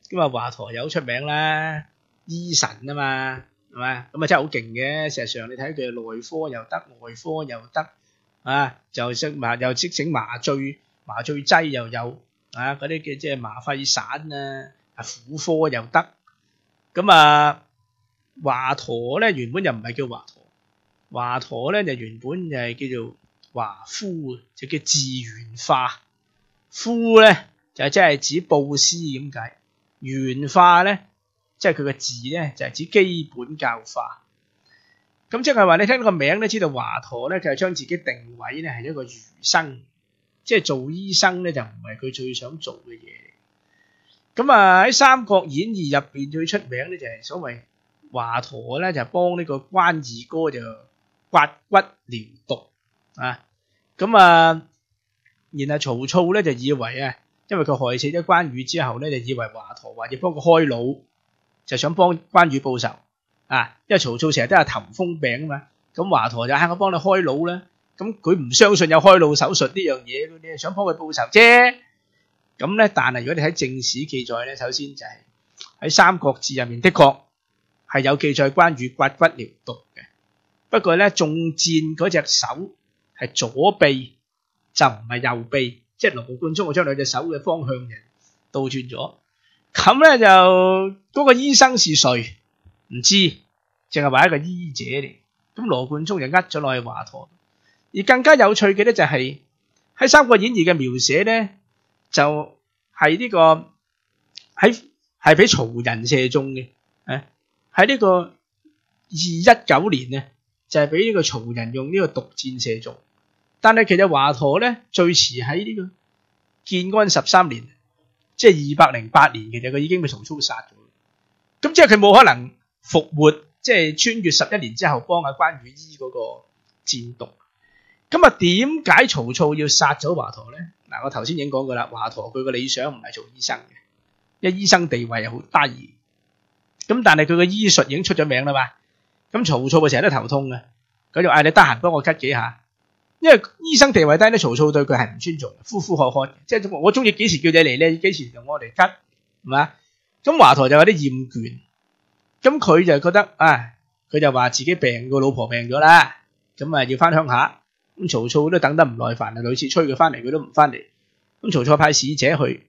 咁啊，華佗有出名啦，醫神啊嘛，係嘛？咁啊真係好勁嘅。事實上你睇佢內科又得，外科又得。就識又識整麻醉劑又有嗰啲嘅即係麻沸散啊，婦科又得。咁啊，華佗咧原本又唔係叫華佗，華佗咧就原本就係叫做華夫，就叫自元化。夫咧就即係指布施咁解，元化咧即係佢個字咧就係指基本教化。咁即係話你聽到個名咧，知道華佗咧，佢係將自己定位咧係一個儒生，即係做醫生咧就唔係佢最想做嘅嘢。咁啊喺《三國演義》入邊最出名咧就係所謂華佗咧就幫呢個關二哥就刮骨療毒啊。咁啊，然後曹操咧就以為啊，因為佢害死咗關羽之後咧，就以為華佗話要幫佢開腦，就想幫關羽報仇。因為曹操成日都有頭風病啊嘛，咁華佗就我幫你開腦啦，咁佢唔相信有開腦手術呢樣嘢，你係想幫佢報仇啫。咁咧，但係如果你睇正史記載咧，首先就係喺《三國志》入面的確係有記載關羽刮骨療毒嘅，不過咧中箭嗰隻手係左臂就唔係右臂，即係羅貫中將兩隻手嘅方向就倒轉咗。咁咧就嗰個醫生是誰？唔知，淨係話一個醫者嚟。咁羅貫中就呃咗落去華佗。而更加有趣嘅咧就係喺《三國演義》嘅描寫咧，就係呢個係俾曹仁射中嘅。喺呢個219年咧，就係俾呢個曹仁用呢個毒箭射中。但係其實華佗咧最遲喺呢個建安13年，即係208年，其實佢已經被曹操殺咗。咁即係佢冇可能復活，即係穿越11年之後幫阿關羽醫嗰個箭毒。咁啊，點解曹操要殺咗華佗咧？嗱，我頭先已經講過啦，華佗佢個理想唔係做醫生嘅，因為醫生地位又好低。咁但係佢個醫術已經出咗名啦嘛。咁曹操咪成日都頭痛嘅，佢就嗌你得閒幫我吉幾下。因為醫生地位低咧，曹操對佢係唔尊重，呼呼喝喝嘅，即係我中意幾時叫你嚟咧，幾時同我嚟吉，係嘛？咁華佗就有啲厭倦，咁佢就覺得佢就話自己病，個老婆病咗啦，咁要翻鄉下。咁曹操都等得唔耐煩，類似催佢翻嚟，佢都唔翻嚟。咁曹操派使者去，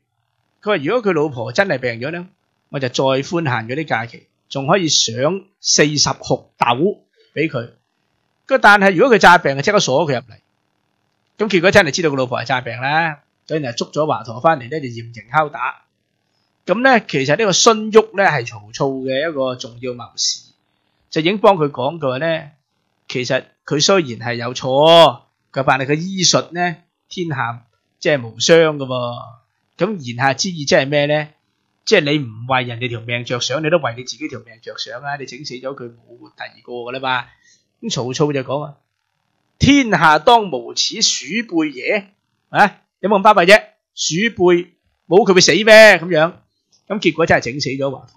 佢話如果佢老婆真係病咗咧，我就再寬限嗰啲假期，仲可以賞40斛豆俾佢。但係如果佢詐病，就即刻鎖佢入嚟。咁結果真係知道個老婆係詐病啦，所以就捉咗華佗翻嚟咧，就嚴刑拷打。咁咧，其實呢個荀彧咧係曹操嘅一個重要謀士，就已經幫佢講過咧，其實佢雖然係有錯，但係佢醫術咧天下即係無雙噶喎。咁言下之意即係咩咧？即係你唔為人哋條命着想，你都為你自己條命着想啊！你整死咗佢冇第二個噶啦嘛。咁曹操就講啊，天下當無此鼠輩也，有冇咁巴閉啫？鼠輩冇佢會死咩？咁樣，咁結果真係整死咗華佗。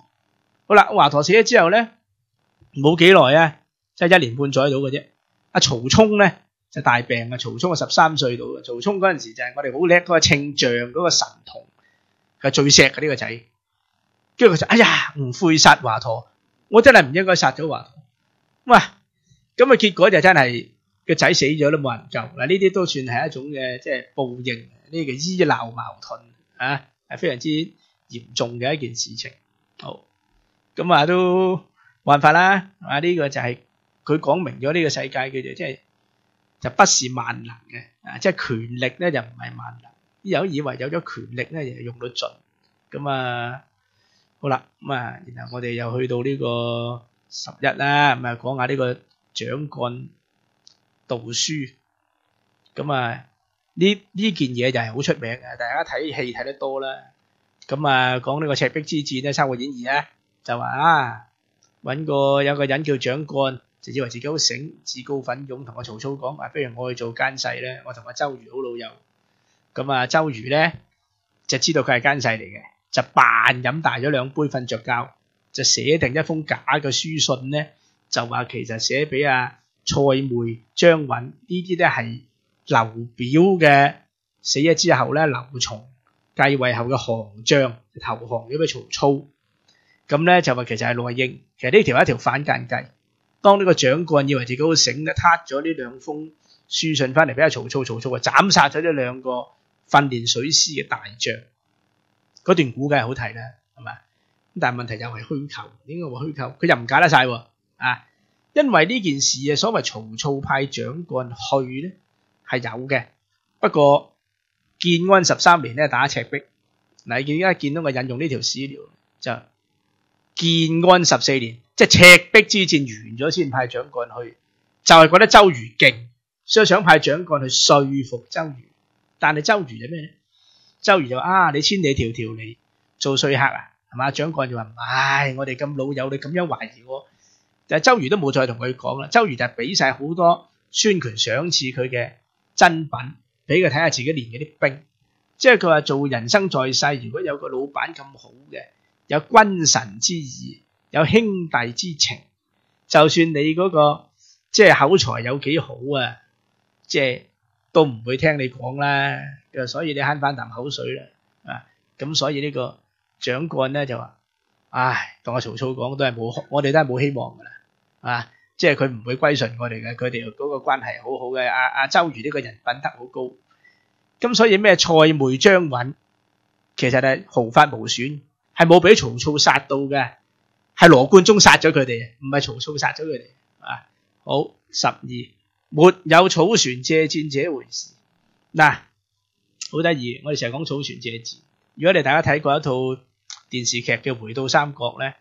好啦，華佗死咗之後咧，冇幾耐啊，即係1年半載到嘅啫。阿曹沖咧就大病啊，曹沖係13歲到嘅。曹沖嗰陣時就係我哋好叻嗰個稱象嗰個神童，係最錫嘅呢個仔。跟住佢就哎呀，唔悔殺華佗，我真係唔應該殺咗華佗。哇！咁結果就真係個仔死咗都冇人救。嗱，呢啲都算係一種嘅即係報應，呢個醫鬧矛盾係非常之嚴重嘅一件事情。好，咁都冇辦法啦。呢個就係佢講明咗呢個世界叫做即係就不是萬能嘅，即係權力咧就唔係萬能。有以為有咗權力咧就用到盡。咁好啦，然後我哋又去到呢個11啦，講下呢個蔣幹盜書。咁呢件嘢就係好出名嘅，大家睇戲睇得多啦。講呢個赤壁之戰咧，《三國演義》咧就話有個人叫蔣幹，就以為自己好醒，自告奮勇同個曹操講話，不如我去做奸細咧，我同阿周瑜好老友。周瑜咧就知道佢係奸細嚟嘅，就扮飲大咗2杯瞓着覺，就寫定一封假嘅書信咧，就話其實寫俾蔡瑁、張允呢啲咧係劉表嘅死咗之後咧，劉琮繼位後嘅降將投降咗俾曹操。咁咧就話其實係內應，其實呢條係一條反間計。當呢個蔣幹以為自己好醒咧，撻咗呢2封書信翻嚟俾阿曹操，曹操就斬殺咗呢2個訓練水師嘅大將。嗰段估計係好睇啦，係嘛？但係問題又係虛構，點解話虛構？佢又唔解得晒喎，因為呢件事所謂曹操派蔣幹去咧係有嘅，不過建安13年咧打赤壁。嗱，你而家見到我引用呢條史料，就建安14年，即係赤壁之戰完咗先派蔣幹去，就係覺得周瑜勁，所以想派蔣幹去說服周瑜。但係周瑜係咩咧？周瑜就你千里迢迢嚟做說客係嘛？蔣幹就話唔係，我哋咁老友，你咁樣懷疑我。但係周瑜都冇再同佢講啦。周瑜就係俾晒好多孫權賞賜佢嘅珍品，俾佢睇下自己練嗰啲兵。即係佢話做人生在世，如果有個老闆咁好嘅，有君臣之義，有兄弟之情，就算你嗰個即係口才有幾好即係都唔會聽你講啦。所以你慳翻啖口水啦。咁所以呢個蔣幹咧就話，同阿曹操講都係冇，我哋都係冇希望噶啦。即係佢唔會歸順我哋嘅，佢哋嗰個關係好好嘅。阿周瑜呢個人品德好高。咁所以咩蔡瑁、張允其實係毫髮無損，係冇俾曹操殺到嘅，係羅貫中殺咗佢哋，唔係曹操殺咗佢哋。好，12沒有草船借箭這回事。好得意，我哋成日講草船借箭。如果你大家睇過一套電視劇叫《回到三國》咧，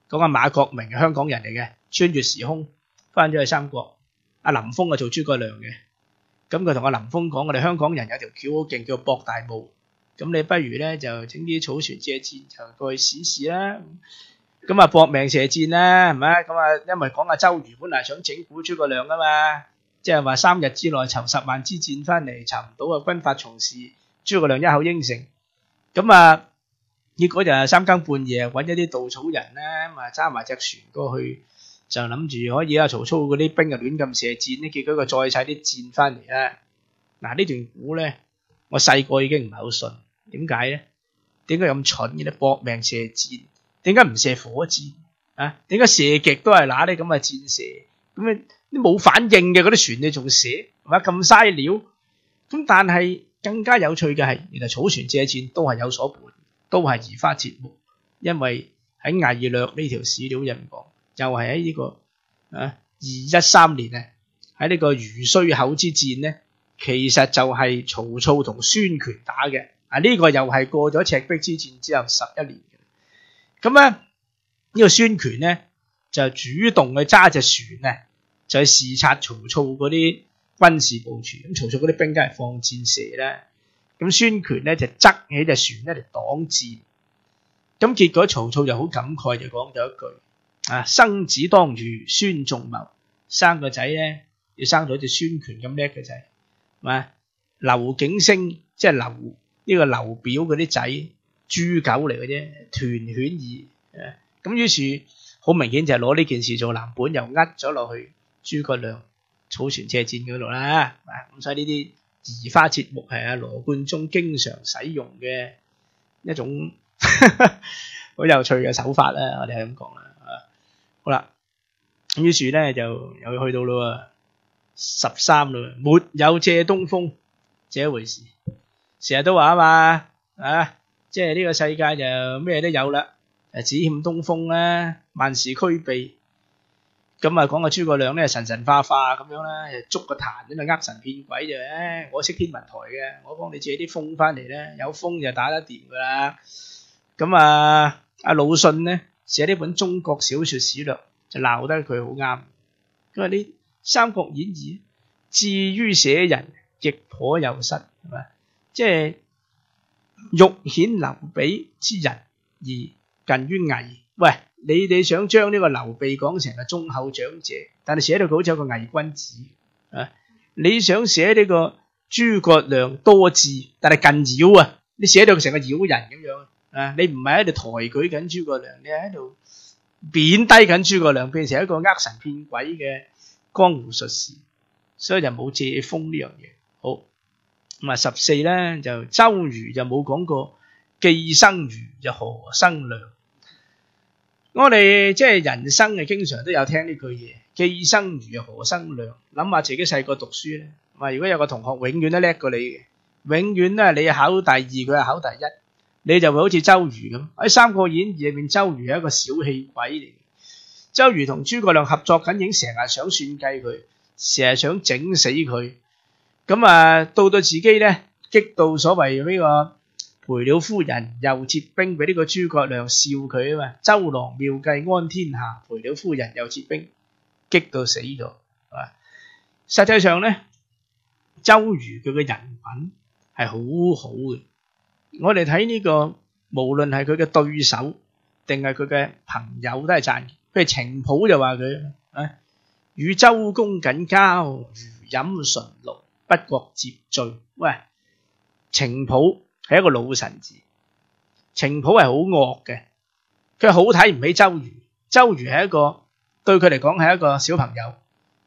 講阿馬國明係香港人嚟嘅，穿越時空翻咗去三國。阿林峰做諸葛亮嘅。咁佢同阿林峰講，我哋香港人有條橋好勁，叫博大霧。咁你不如咧就整啲草船借箭，就過去試試啦。咁搏命射箭啦，係咪？咁因為講阿周瑜本來想整蠱諸葛亮啊嘛，即係話3日之內籌10萬支箭翻嚟，籌唔到軍法從事。諸葛亮一口應承。咁結果就3更半夜揾一啲稻草人咧，揸埋隻船過去，就諗住可以曹操嗰啲兵啊亂咁射箭咧，結果佢再砌啲箭翻嚟啦。嗱呢段古咧，我細個已經唔係好信，點解咧？點解咁蠢嘅咧？搏命射箭，點解唔射火箭啊？點解射極都係拿啲咁嘅箭射？咁樣啲冇反應嘅嗰啲船你仲射，係咪咁嘥料？咁但係更加有趣嘅係，原來草船借箭都係有所本，都係移花接木，因為喺魏略呢條史料入面講，又係喺呢個213年啊，喺呢個魚須口之戰咧，其實就係曹操同孫權打嘅。呢個又係過咗赤壁之戰之後11年嘅。咁咧呢個孫權咧就主動去揸隻船咧，就去視察曹操嗰啲軍事部署。咁曹操嗰啲兵梗係放箭射啦，咁孫權咧就側起隻船咧嚟擋箭。咁結果曹操就好感慨，就講咗一句生子當如孫仲謀，生個仔咧要生到好似孫權咁叻嘅仔，係嘛？劉景升即係呢個劉表嗰啲仔，豬狗嚟嘅啫，豚犬耳。咁於是好明顯就係攞呢件事做藍本，又呃咗落去諸葛亮草船借箭嗰度啦。咁所以呢啲移花接木係羅貫中經常使用嘅一種好有趣嘅手法啦，我哋係咁講啦。好啦，咁於是咧就又去到咯13咯，沒有借東風這一回事。成日都話啊嘛，即係呢個世界就咩都有啦，只欠東風啦，萬事俱備。咁講個諸葛亮咧神神化化咁樣啦，捉個壇喺度呃神騙鬼就我識天文台嘅，我幫你借啲風翻嚟咧，有風就打得掂噶啦。咁阿魯迅咧寫呢本《中國小說史略》就鬧得佢好啱。佢話你《三國演義》至於寫人亦頗有失，係咪？即係欲顯劉備之人而近於魏。喂，你哋想將呢個劉備講成係忠厚長者，但係寫到佢好似有個偽君子啊！你想寫呢個諸葛亮多智，但係近妖啊！你寫到佢成個妖人咁樣啊！你唔係喺度抬舉緊諸葛亮，你係喺度貶低緊諸葛亮，變成一個呃神騙鬼嘅江湖術士，所以就冇借風呢樣嘢。好。咁14咧就周瑜就冇講過既生瑜就何生亮。我哋即係人生嘅經常都有聽呢句嘢，既生瑜就何生亮。諗下自己細個讀書咧，如果有個同學永遠都叻過你嘅，永遠咧你考第二佢係考第一，你就會好似周瑜咁。喺《三國演義》入面，周瑜係一個小氣鬼嚟。周瑜同諸葛亮合作緊，已經成日想算計佢，成日想整死佢。咁到自己咧激到所謂呢個賠了夫人又折兵，俾呢個諸葛亮笑佢啊嘛。周郎妙計安天下，賠了夫人又折兵，激到死咗，係嘛？實際上咧，周瑜佢嘅人品係好好嘅。我哋睇呢個，無論係佢嘅對手定係佢嘅朋友都係讚。譬如程普就話佢與周公瑾交，如飲純露，不覺接醉。喂，程普係一個老臣子，程普係好惡嘅，佢好睇唔起周瑜。周瑜係一個對佢嚟講係一個小朋友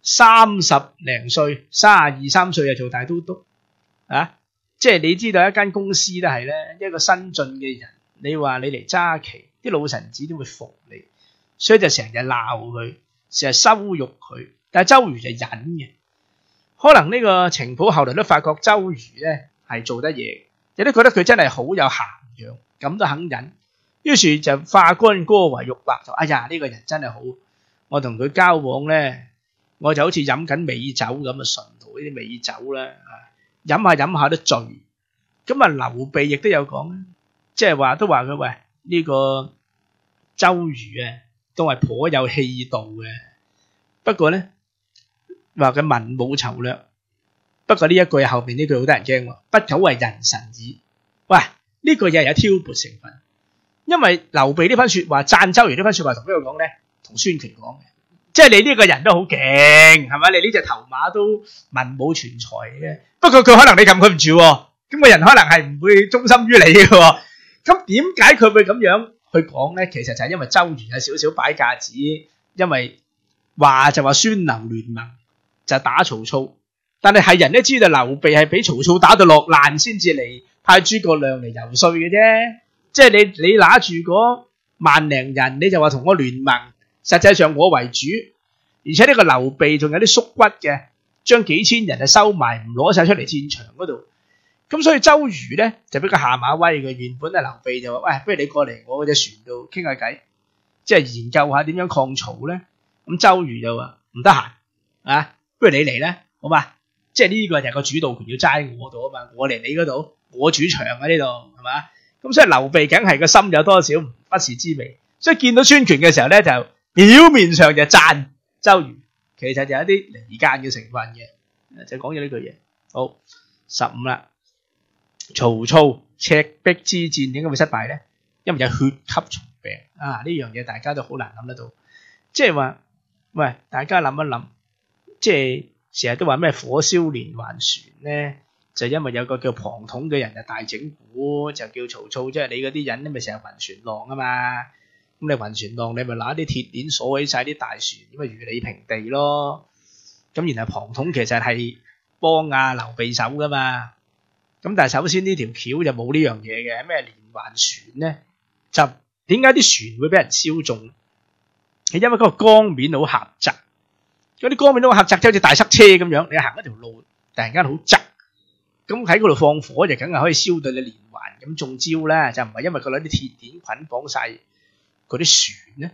，30零歲，32、3歲就做大都督啊！即係你知道一間公司都係咧，一個新進嘅人，你話你嚟揸旗，啲老臣子都會服你，所以就成日鬧佢，成日羞辱佢。但係周瑜就忍嘅。可能呢個程普後來都發覺周瑜咧係做得嘢，亦都覺得佢真係好有涵養，咁都肯忍。於是就化干戈為玉帛，就哎呀呢個人真係好，我同佢交往咧，我就好似飲緊美酒咁啊，純露呢啲美酒啦，飲下飲下都醉。咁劉備亦都有講，即係話都話佢喂呢個周瑜啊，都係頗有氣度嘅。不過咧話佢文武籌略，不過呢一句後邊呢句好得人驚喎，不久為人臣矣。喂，呢句嘢係有挑撥成分，因為劉備呢番說話讚周瑜呢番說話同邊個講咧？同孫權講嘅，即係你呢個人都好勁，係咪？你呢隻頭馬都文武全才嘅，不過佢可能你撳佢唔住，咁個人可能係唔會忠心於你嘅。咁點解佢會咁樣去講咧？其實就係因為周瑜有少少擺架子，因為話就話孫劉聯盟就打曹操，但係人都知道劉備係俾曹操打到落難先至嚟派諸葛亮嚟游說嘅啫。即係你拿住嗰萬零人，你就話同我聯盟，實際上我為主，而且呢個劉備仲有啲縮骨嘅，將幾千人就收埋，唔攞晒出嚟戰場嗰度。咁所以周瑜咧就比較下馬威嘅。原本啊劉備就話：喂，不如你過嚟我隻船度傾下偈，即係研究下點樣抗曹咧。咁周瑜就話唔得閒啊，不如你嚟咧，好嘛？即係呢個就係個主導權要齋我度啊嘛，我嚟你嗰度，我主場啊呢度，係嘛？咁所以劉備梗係個心有多少不是滋味，所以見到孫權嘅時候咧，就表面上就讚周瑜，其實就有一啲離間嘅成分嘅，就講咗呢句嘢。好，15啦，曹操赤壁之戰點解會失敗咧？因為有血吸蟲病啊！呢樣嘢大家都好難諗得到，即係話，喂，大家諗一諗，即係成日都話咩火燒連環船咧？就因為有個叫龐統嘅人就大整蠱，就叫曹操，即係你嗰啲人，你咪成日暈船浪啊嘛。咁你暈船浪，你咪拿啲鐵鏈鎖起晒啲大船，咁咪如履平地咯。咁然後龐統其實係幫阿劉備手噶嘛。咁但係首先呢條橋就冇呢樣嘢嘅，咩連環船咧？就點解啲船會俾人燒中？係因為嗰個江面好狹窄，嗰啲江面都好狹窄，即係好似大塞車咁樣，你行一條路突然間好窄。咁喺嗰度放火就梗係可以燒到你連環咁中招啦，就唔係因為佢攞啲鐵鏈捆綁晒嗰啲船咧。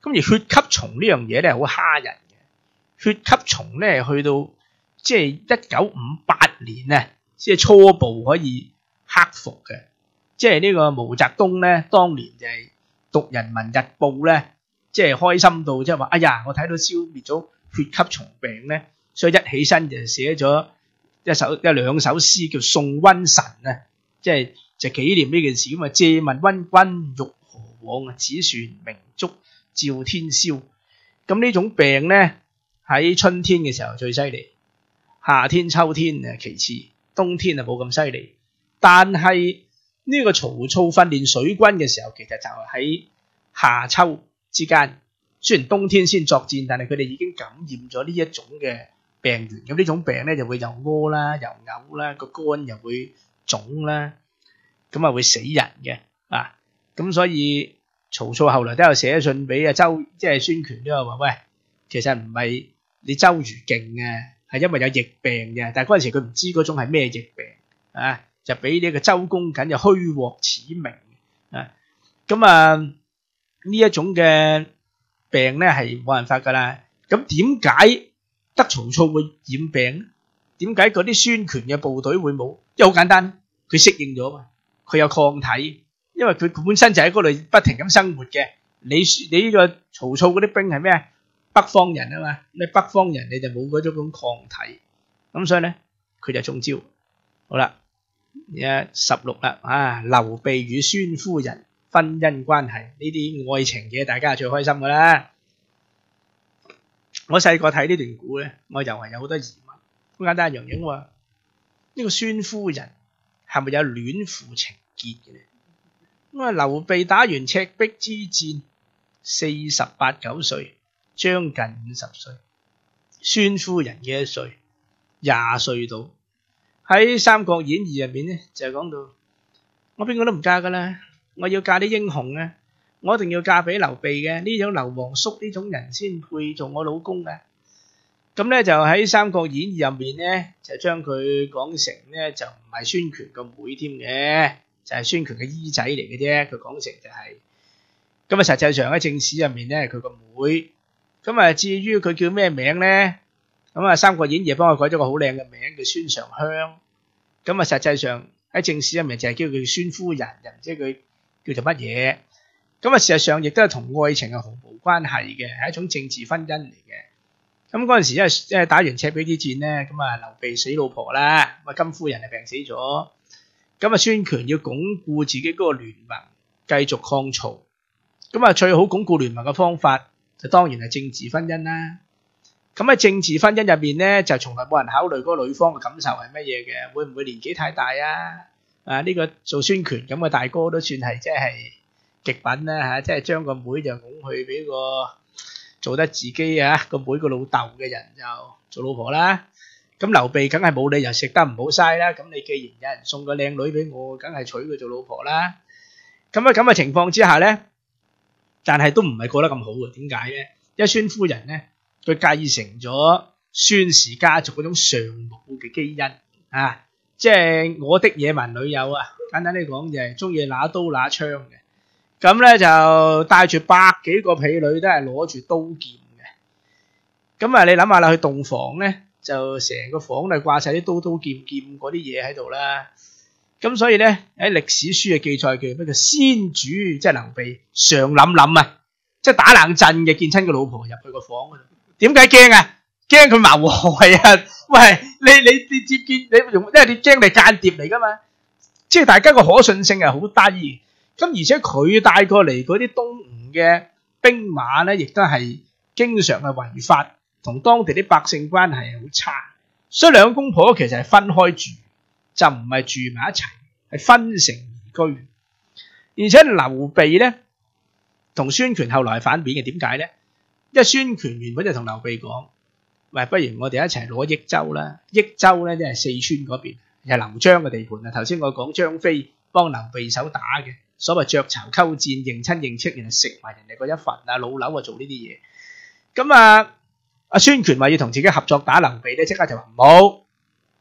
咁而血吸蟲呢樣嘢咧好蝦人嘅，血吸蟲咧去到即係1958年啊，先係初步可以克服嘅。即係呢個毛澤東咧，當年就係讀《人民日報》咧，即係開心到即係話：哎呀，我睇到消滅咗血吸蟲病咧，所以一起身就寫咗兩首詩叫《送瘟神》啊，即係就紀念呢件事咁啊。借問瘟君欲何往啊？只傳明燭照天宵。咁呢種病咧喺春天嘅時候最犀利，夏天秋天啊其次，冬天啊冇咁犀利。但係呢個曹操訓練水軍嘅時候，其實就係喺夏秋之間。雖然冬天先作戰，但係佢哋已經感染咗呢一種嘅病原。咁呢種病咧就會又屙啦，又嘔啦，個肝又會腫啦，咁啊會死人嘅啊。咁所以曹操後來都有寫信俾即係孫權，都有話：喂，其實唔係你周瑜勁嘅，係因為有疫病嘅。但係嗰陣時佢唔知嗰種係咩疫病啊。就俾呢個周公瑾就虛獲此名啊！咁啊呢一種嘅病咧係冇辦法噶啦。咁點解得曹操會染病咧？點解嗰啲孫權嘅部隊會冇？因為好簡單，佢適應咗嘛，佢有抗體，因為佢本身就喺嗰度不停咁生活嘅。你呢個曹操嗰啲兵係咩？北方人啊嘛，你北方人你就冇嗰種抗體，咁所以咧佢就中招。好啦。16啦啊！劉備與孫夫人婚姻關係，呢啲愛情嘢大家係最開心噶啦。我細個睇呢段故咧，我又係有好多疑問。好簡單一樣嘢，我話呢個孫夫人係咪有戀父情結嘅咧？咁啊，劉備打完赤壁之戰，48、9歲，將近50歲。孫夫人幾多歲？20歲到。喺《三國演義》入面咧，就係講到我邊個都唔嫁噶啦，我要嫁啲英雄啊，我一定要嫁俾劉備嘅呢種劉皇叔呢種人先配做我老公嘅。咁咧就喺《三國演義》入面咧，就將佢講成咧就唔係孫權個妹添嘅，就係孫權嘅姨仔嚟嘅啫。佢講成就係咁啊，實際上喺正史入面咧，佢個妹。咁啊，至於佢叫咩名咧？咁啊，《三國演義》幫佢改咗個好靚嘅名叫孫尚香。咁啊，實際上喺正史入面就係叫佢孫夫人，又唔知佢叫做乜嘢。咁啊，事實上亦都係同愛情係毫無關係嘅，係一種政治婚姻嚟嘅。咁嗰陣時因為打完赤壁之戰咧，咁啊劉備死老婆啦，咁啊金夫人係病死咗。咁啊孫權要鞏固自己嗰個聯盟，繼續抗曹。咁啊最好鞏固聯盟嘅方法就當然係政治婚姻啦。咁喺政治婚姻入面咧，就從來冇人考慮嗰個女方嘅感受係乜嘢嘅，會唔會年紀太大啊？呢個做孫權咁嘅大哥都算係即係極品啦嚇，即係將個妹就拱去俾個做得自己個妹個老豆嘅人就做老婆啦。咁劉備梗係冇理由食得唔好嘥啦。咁你既然有人送個靚女俾我，梗係娶佢做老婆啦。咁嘅情況之下咧，但係都唔係過得咁好嘅。點解咧？因為孫夫人咧，佢繼承咗孫氏家族嗰種尚武嘅基因啊，即係我的野蠻女友啊。簡單啲講就係中意拿刀拿槍嘅。咁咧就帶住百幾個婢女都係攞住刀劍嘅。咁你諗下啦，去洞房咧就成個房都掛晒啲刀劍嗰啲嘢喺度啦。咁所以咧喺歷史書嘅記載叫咩叫先主，即係劉備常諗啊，即係打冷震嘅，見親個老婆入去個房嗰度。點解驚啊？驚佢謀害啊！喂，你接見你用，因為你驚你間諜嚟噶嘛，即係大家個可信性係好低。咁而且佢帶過嚟嗰啲東吳嘅兵馬咧，亦都係經常係違法，同當地啲百姓關係係好差，所以兩公婆其實係分開住，就唔係住埋一齊，係分城而居。而且劉備咧同孫權後來係反面嘅，點解咧？因為孫權原本就同劉備講，喂，不如我哋一齊攞益州啦。益州咧即係四川嗰邊，係劉璋嘅地盤啊。頭先我講張飛幫劉備手打嘅。所謂鵲巢鳩戰，認親認戚，人哋食埋人哋嗰一份啊，老劉啊做呢啲嘢。咁孫權話要同自己合作打劉備咧，即刻就話唔好，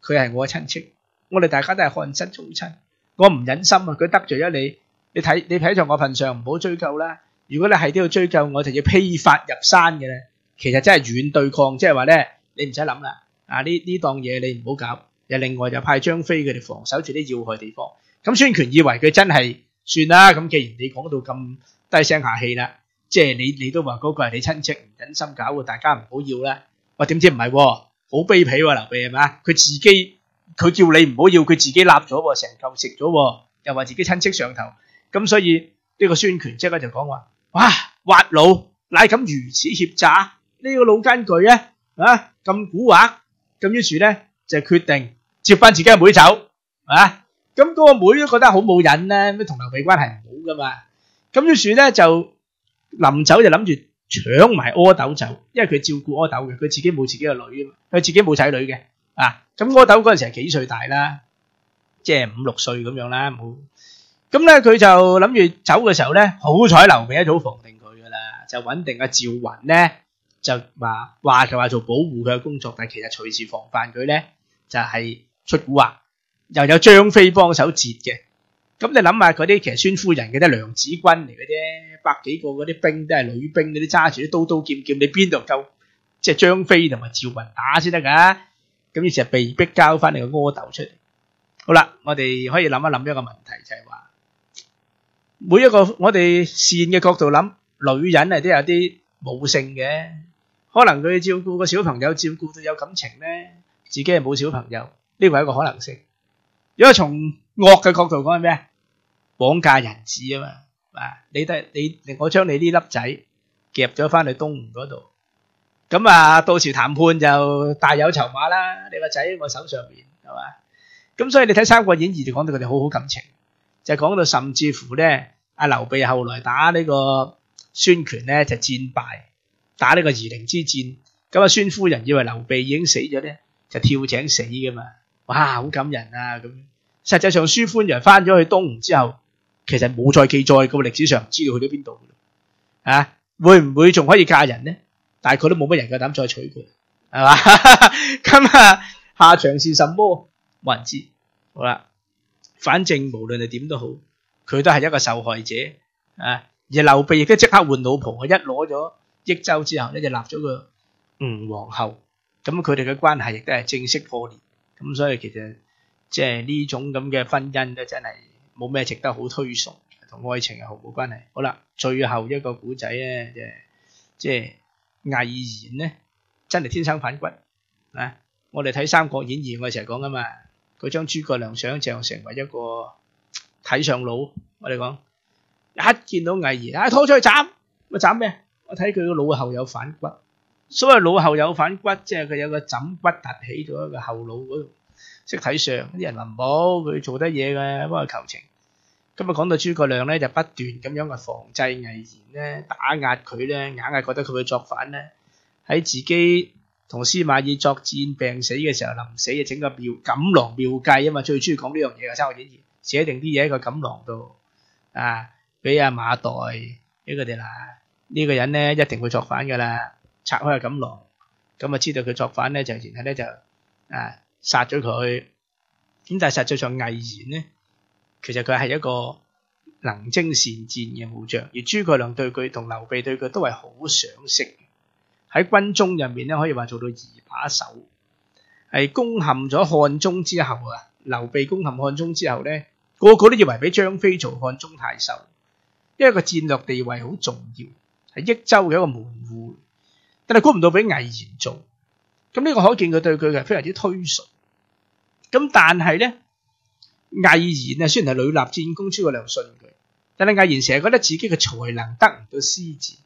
佢係我嘅親戚，我哋大家都係漢室宗親，我唔忍心啊，佢得罪咗你，你睇在我份上，唔好追究啦。如果你係都要追究，我就要披發入山嘅咧。其實真係軟對抗，即係話咧，你唔使諗啦，呢檔嘢你唔好搞。又另外就派張飛佢哋防守住啲要害地方。咁孫權以為佢真係。算啦，咁既然你講到咁低聲下氣啦，即係你都話嗰個係你親戚，唔忍心搞喎，大家唔好要啦。我點知唔係喎，好卑鄙喎，劉備係嘛？佢叫你唔好要，佢自己立咗喎，成嚿食咗喎，又話自己親戚上頭，咁所以呢個孫權即刻就講話：哇，滑佬乃敢如此脅詐，呢個老奸巨啊，咁蠱惑，咁於是咧就決定接翻自己嘅妹走，咁嗰個妹都覺得好冇癮咧，咩同劉備關係唔好噶嘛。咁於是咧就臨走就諗住搶埋阿斗走，因為佢照顧阿斗嘅，佢自己冇自己嘅女啊嘛，佢自己冇仔女嘅。咁阿斗嗰陣時係幾歲大啦？即係5、6歲咁樣啦，冇。咁咧佢就諗住走嘅時候咧，好彩劉備一早防定佢噶啦，就穩定阿趙雲咧，就話做保護佢嘅工作，但係其實隨時防範佢咧就係出蠱惑。又有張飛幫手截嘅，咁你諗下嗰啲其實孫夫人嘅都係娘子軍嚟嘅啫，百幾個嗰啲兵都係女兵，嗰啲揸住啲刀劍，你邊度夠即係張飛同埋趙雲打先得噶？咁於是就被逼交翻嚟個阿斗出嚟。好啦，我哋可以諗一諗一個問題，就係話每一個我哋善嘅角度諗，女人都有啲母性嘅，可能佢照顧個小朋友照顧到有感情咧，自己係冇小朋友，呢個係一個可能性。如果從惡嘅角度講係咩？綁架人質啊嘛，我將你呢粒仔夾咗翻去東吳嗰度，咁到時談判就大有籌碼啦。你個仔喺我手上面係嘛？咁所以你睇《三國演義》就講到佢哋好好感情，就講到甚至乎咧，阿劉備後來打呢個孫權咧就戰敗，打呢個夷陵之戰，咁孫夫人以為劉備已經死咗咧，就跳井死噶嘛。哇，好感人啊！咁實際上孫夫人翻咗去東吳之後，其實冇再記載，個歷史上唔知道去咗邊度會唔會仲可以嫁人呢？大概都冇乜人夠膽再娶佢，係嘛？咁下場是什麼？冇人知。好啦，反正無論係點都好，佢都係一個受害者而劉備亦都即刻換老婆，一攞咗益州之後咧，就立咗個吳皇后，咁佢哋嘅關係亦都係正式破裂。咁所以其實即係呢種咁嘅婚姻咧，真係冇咩值得好推崇，同愛情係毫無關係。好啦，最後一個古仔咧，即係魏延咧，真係天生反骨我哋睇《三國演義》，我哋成日講噶嘛，佢將諸葛亮想象成為一個睇上佬。我哋講一見到魏延，拖出去斬，咪斬咩？我睇佢個腦後有反骨。所謂腦後有反骨，即係佢有個枕骨凸起咗一個後腦嗰度，識睇相。啲人話唔好，佢做得嘢嘅，幫佢求情。咁啊講到諸葛亮咧就不斷咁樣嘅防制魏延咧，打壓佢咧，硬係覺得佢會作反咧。喺自己同司馬懿作戰病死嘅時候，臨死就整個錦囊妙計啊嘛，最中意講呢樣嘢嘅《三國演義》，寫定啲嘢喺個錦囊度啊，俾阿馬岱俾佢哋啦。呢個人咧一定會作反噶啦，拆開個錦囊，咁啊知道佢作反咧，就然後咧就殺咗佢。咁但係實際上魏延咧，其實佢係一個能征善戰嘅武將，而諸葛亮對佢同劉備對佢都係好賞識。喺軍中入面咧，可以話做到二把手。係攻陷咗漢中之後啊，劉備攻陷漢中之後咧，個個都以為俾張飛做漢中太守，因為個戰略地位好重要，係益州嘅一個門戶。但係估唔到俾魏延做，咁呢個可見佢對佢係非常之推崇。咁但係咧，魏延啊雖然係屢立戰功，諸葛亮信佢，但係魏延成日覺得自己嘅才能得唔到施展。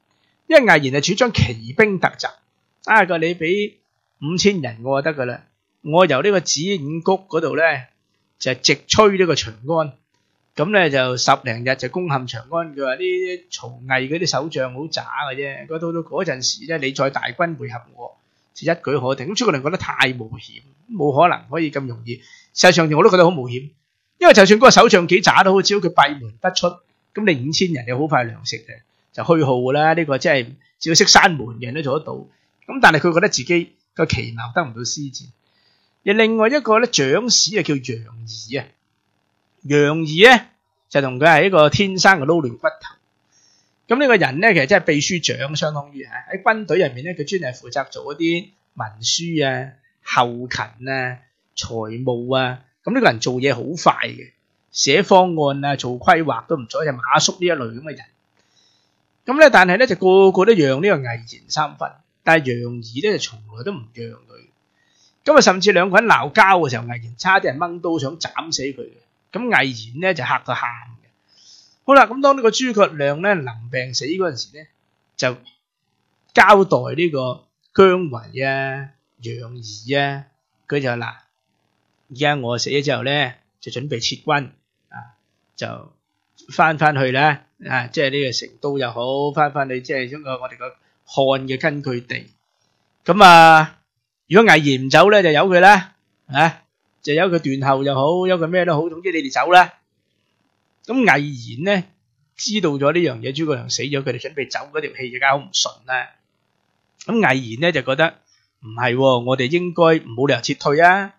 因為魏延係主張奇兵突襲，你俾5000人我就得噶啦，我由呢個子午谷嗰度咧就直吹呢個長安，咁咧就10零日就攻陷長安。佢話呢啲曹魏嗰啲守將好渣嘅啫，到嗰陣時咧你再大軍會合我，就一舉可定。咁諸葛亮覺得太冒險，冇可能可以咁容易。實際上我都覺得好冒險，因為就算嗰個守將幾渣都好，只要佢閉門不出，咁你5000人有好快糧食嘅。就虛耗㗎啦，呢個即係只要識閂門嘅人都做得到。咁但係佢覺得自己個奇謀得唔到施展。而另外一個咧長史啊叫楊儀啊，楊儀咧就同佢係一個天生嘅撈亂骨頭。咁呢個人咧其實真係秘書長，相當於喺軍隊入面咧，佢專係負責做一啲文書啊、後勤啊、財務啊。咁呢個人做嘢好快嘅，寫方案啊、做規劃都唔錯，就馬謖呢一類咁嘅人。咁咧，但係咧就個個都讓呢個魏延3分，但係楊儀咧就從來都唔讓佢。咁啊，甚至兩個人鬧交嘅時候，魏延差啲人掹刀想斬死佢嘅。咁魏延咧就嚇到喊嘅。好啦，咁當呢個諸葛亮咧臨病死嗰陣時咧，就交代呢個姜維啊、楊儀啊，佢就嗱，而家我死咗之後咧，就準備撤軍就翻去咧。即係呢個成都又好，翻去即係一個我哋個漢嘅根據地。咁如果魏延唔走咧，就由佢啦，就由佢斷後又好，由佢咩都好，總之你哋走啦。咁魏延咧知道咗呢樣嘢，諸葛亮死咗，佢哋準備走嗰條氣就梗係好唔順啦。咁魏延咧就覺得唔係，我哋應該冇理由撤退啊。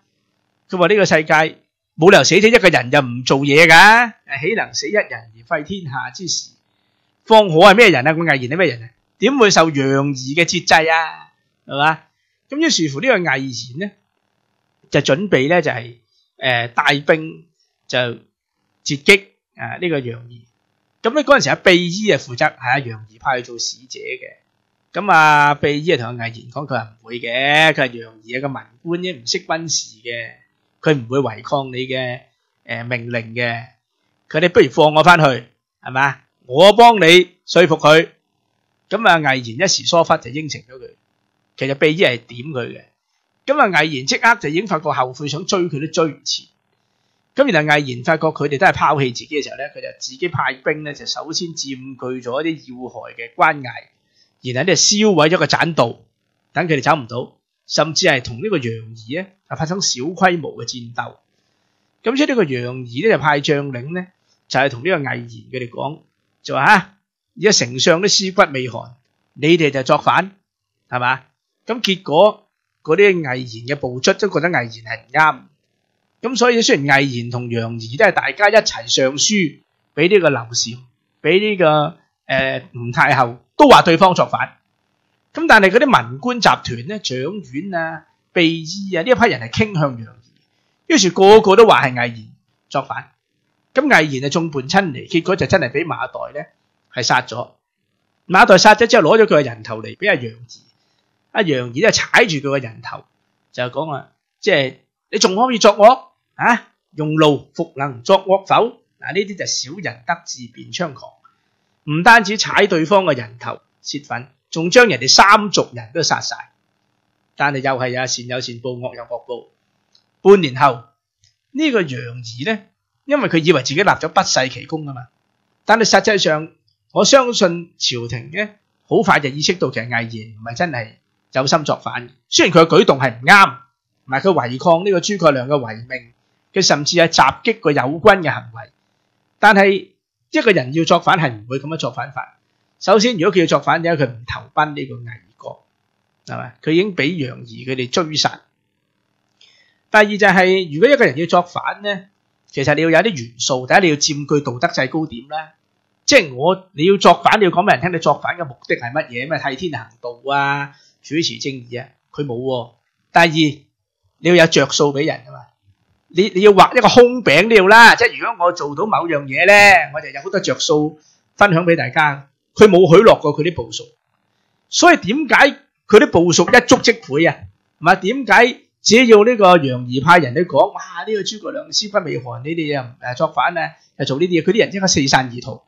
佢話呢個世界冇理由死咗一個人就唔做嘢噶，豈能死一人而廢天下之事？方可係咩人啊？咁魏延係咩人啊？點會受楊儀嘅節制啊？係嘛？咁於是乎呢個魏延咧就準備咧就係帶兵就截擊呢個楊儀。咁咧嗰陣時阿費禕負責係阿楊儀派去做使者嘅。咁費禕同阿魏延講，佢話唔會嘅，佢話楊儀係個文官啫，唔識軍事嘅。佢唔會違抗你嘅命令嘅，佢哋不如放我翻去，係嘛？我幫你說服佢。咁魏延一時疏忽就應承咗佢。其實費禕係點佢嘅。咁魏延即刻就已經發覺後悔，想追佢都追唔切。咁然後魏延發覺佢哋都係拋棄自己嘅時候咧，佢就自己派兵咧，就首先佔據咗一啲要害嘅關隘，然後咧燒毀咗個棧道，等佢哋走唔到。甚至係同呢個楊儀咧發生小規模嘅戰鬥。咁所以呢個楊儀咧就派將領咧就係同呢個魏延佢哋講，就話而家丞相都屍骨未寒，你哋就作反，係嘛？咁結果嗰啲魏延嘅部卒都覺得魏延係唔啱。咁所以雖然魏延同楊儀都係大家一齊上書俾呢個劉禪，俾呢個吳太后，都話對方作反。咁但係嗰啲文官集團咧，蔣琬啊、費禕啊呢一批人係傾向楊儀，於是個個都話係魏延作反。咁魏延就眾叛親離，結果就真係俾馬岱咧係殺咗。馬岱殺咗之後，攞咗佢嘅人頭嚟俾阿楊儀。阿楊儀咧踩住佢嘅人頭，就講話，即係你仲可以作惡用怒復能作惡否？呢啲就小人得志便猖狂，唔單止踩對方嘅人頭泄憤，仲將人哋3族人都殺晒。但係又係善有善報，惡有惡報。半年後呢個楊儀咧，呢因為佢以為自己立咗不世奇功啊嘛。但係實際上，我相信朝廷咧好快就意識到其實魏延唔係真係有心作反。雖然佢嘅舉動係唔啱，同埋佢違抗呢個諸葛亮嘅遺命，佢甚至係襲擊個友軍嘅行為。但係一個人要作反係唔會咁樣作反法。首先，如果佢要作反，因為佢唔投奔呢個魏國，係咪？佢已經俾楊儀佢哋追殺。第二就係，如果一個人要作反咧，其實你要有啲元素。第一，你要佔據道德制高點啦。即係你要作反，你要講俾人聽，你作反嘅目的係乜嘢？咩替天行道啊，主持正義啊？佢冇喎。第二，你要有着數俾人㗎嘛。你要畫一個空餅都要啦。即係如果我做到某樣嘢咧，我就有好多着數分享俾大家。佢冇許諾過佢啲部屬，所以點解佢啲部屬一觸即潰啊？係嘛？點解只要呢個楊儀派人去講，哇！呢個諸葛亮屍骨未寒，你哋又作反啊，又做呢啲嘢，佢啲人即刻四散而逃。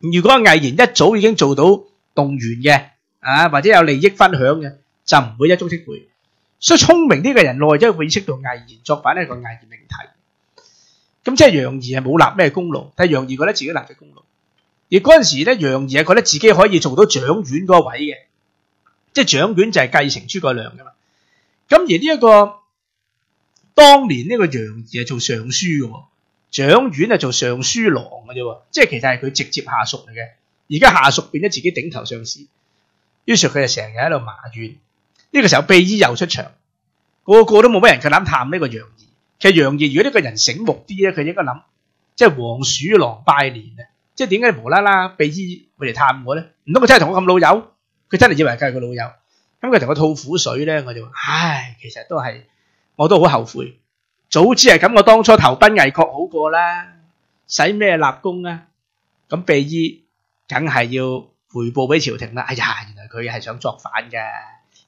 如果魏延一早已經做到動員嘅或者有利益分享嘅，就唔會一觸即潰。所以聰明呢個人耐咗會意識到魏延作反係個魏延命題。咁即係楊儀係冇立咩功勞，但係楊儀覺得自己立嘅功勞。而嗰陣時咧，楊儀係覺得自己可以做到掌院嗰位嘅，即係掌院就係繼承諸葛亮噶嘛。咁而呢一個當年呢個楊儀係做尚書嘅，掌院係做尚書郎嘅啫，即係其實係佢直接下屬嚟嘅。而家下屬變咗自己頂頭上司，於是佢就成日喺度埋怨。呢個時候秘醫又出場，個個都冇乜人夠膽探呢個楊儀。其實楊儀如果呢個人醒目啲咧，佢應該諗，即係黃鼠狼拜年啊！即係點解無啦啦秘醫會嚟探我咧？唔通佢真係同我咁老友？佢真係以為佢係個老友，咁佢同我吐苦水咧，我就話：唉，其實都係，我都好後悔，早知係咁，我當初投奔魏國好過啦，使咩立功啊？咁秘醫梗係要回報俾朝廷啦。哎呀，原來佢係想作反嘅，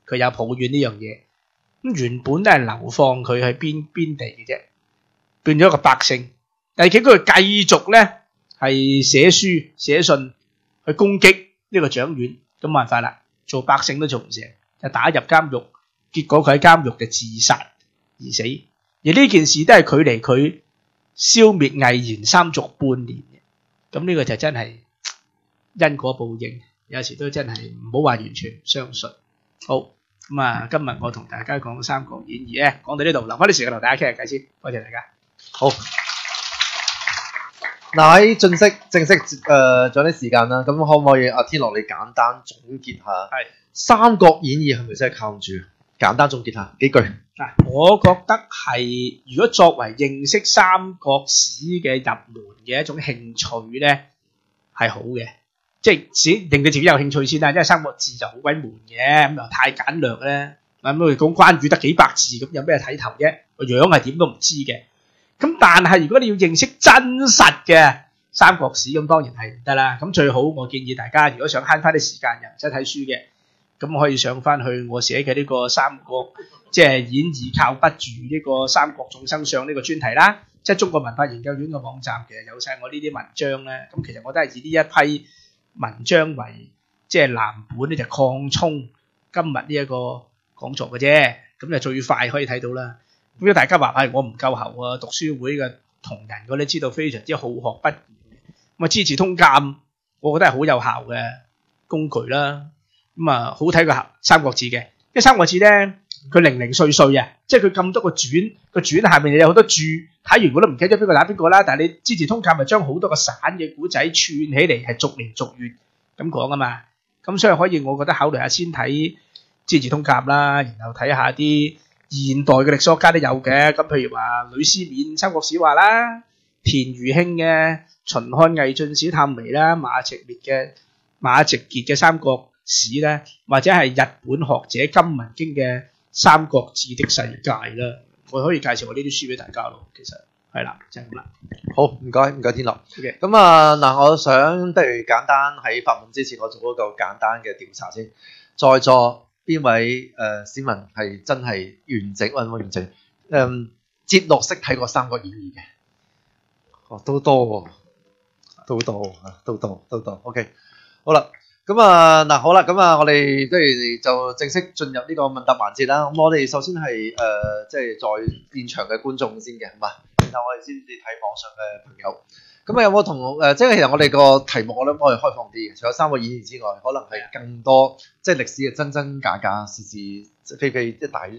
佢有抱怨呢樣嘢。咁原本都係流放佢去邊地嘅啫，變咗一個百姓，但係佢繼續咧。係寫書寫信去攻擊呢個掌院，咁冇辦法啦，做百姓都做唔成，就打入監獄，結果佢喺監獄就自殺而死。而呢件事都係距離佢消滅魏延三族半年嘅，咁呢個就真係因果報應，有時都真係唔好話完全唔相信。好，咁啊，今日我同大家講《三國演義》咧，講到呢度，留翻啲時間同大家傾下偈先，多謝大家。好。嗱，喺正式仲有啲時間啦，咁可唔可以阿天樂你簡單總結下《三國演義》係咪真係靠住？簡單總結下幾句。嗱，我覺得係如果作為認識三國史嘅入門嘅一種興趣咧，係好嘅，即係先令到自己有興趣先啦。因為《三國志》就好鬼悶嘅，咁又太簡略咧，咁佢講關羽得幾百字，咁有咩睇頭啫？個樣係點都唔知嘅。咁但係如果你要認識真實嘅三國史，咁當然係唔得啦。咁最好我建議大家，如果想慳翻啲時間又唔使睇書嘅，咁可以上翻去我寫嘅呢個三國即係演義靠不住呢個三國眾生相呢個專題啦，即係中國文化研究院嘅網站，其實有晒我呢啲文章咧。咁其實我都係以呢一批文章為即係藍本咧，就擴充今日呢一個講座嘅啫。咁就最快可以睇到啦。咁如果大家話係我唔夠喉啊，讀書會嘅同仁我都知道非常之好學不倦。咁啊，資治通鑑，我覺得係好有效嘅工具啦。咁啊，好睇過《三國志》嘅，因為《三國志》咧，佢零零碎碎啊，即係佢咁多個傳，個傳下面有好多注，睇完我都唔記得咗邊個打邊個啦。但係你資治通鑑咪將好多個散嘅古仔串起嚟，係逐年逐月咁講啊嘛。咁所以可以，我覺得考慮下先睇資治通鑑啦，然後睇下啲現代嘅歷史學家都有嘅。咁譬如話呂思勉《三國史話》啦，田餘興嘅《秦漢魏晉史探微》啦，馬直傑嘅《三國史》咧，或者係日本學者金文京嘅《三國志的世界》啦，我可以介紹我呢啲書俾大家咯。其實係啦，就係咁啦。好，唔該天樂。Okay. 咁啊嗱，我想不如簡單喺發問之前，我做一個簡單嘅調查先。在座邊位市民係真係完整或者完整節錄式睇過《三國演義》嘅？哦，都多喎，都多。OK， 好啦。咁啊嗱，好啦，咁啊，我哋不如就正式進入呢個問答環節啦。咁我哋首先係即係在現場嘅觀眾先嘅，係嘛？後我哋先至睇網上嘅朋友。咁有冇同即係其實我哋個題目我諗可以開放啲嘅，除咗《三國演義》之外，可能係更多即係歷史嘅真真假假、是是非非一大串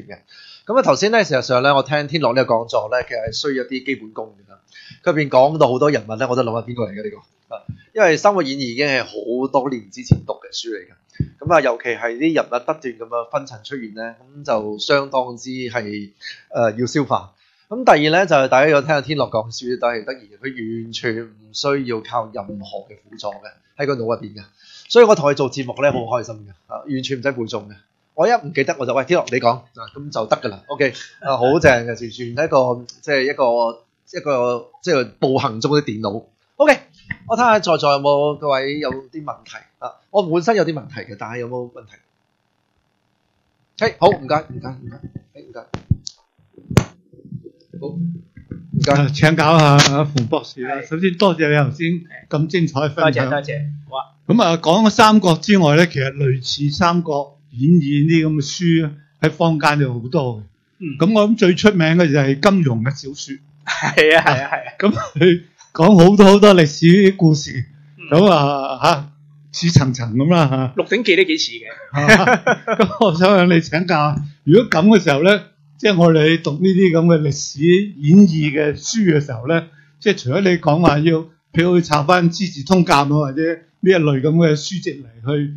嘅。咁啊頭先咧，事實上咧，我聽天樂呢個講座咧，其實係需要一啲基本功嘅。佢入邊講到好多人物咧，我都諗下邊個嚟嘅呢個啊？因為《三國演義》已經係好多年之前讀嘅書嚟嘅。咁啊，尤其係啲人物不斷咁樣分層出現咧，咁就相當之係要消化。咁第二咧就係大家有聽阿天樂講書都係得意嘅，佢完全唔需要靠任何嘅輔助嘅喺個腦入邊嘅，所以我同佢做節目咧好開心嘅，完全唔使背誦嘅。我一唔記得我就喂天樂你講，咁就得㗎啦。OK，好正嘅，完全係一個即係步行中啲電腦。OK， 我睇下在座有冇各位有啲問題啊？我本身有啲問題嘅，但係有冇問題？好，唔該。好，唔該。請教下馮博士啦。首先多謝你頭先咁精彩嘅分享。多謝。好啊。咁啊，講咗三國之外咧，其實類似《三國演義》呢啲咁嘅書咧，喺坊間有好多嘅。咁我諗最出名嘅就係金庸嘅小說。係啊。咁佢講好多歷史故事，咁似層層咁啦嚇。鹿鼎記都幾似嘅。咁我想向你請教，如果咁嘅時候咧，即係我哋讀呢啲咁嘅歷史演義嘅書嘅時候咧，即係除咗你講話要譬如去查翻《資治通鑑》或者呢一類咁嘅書籍嚟去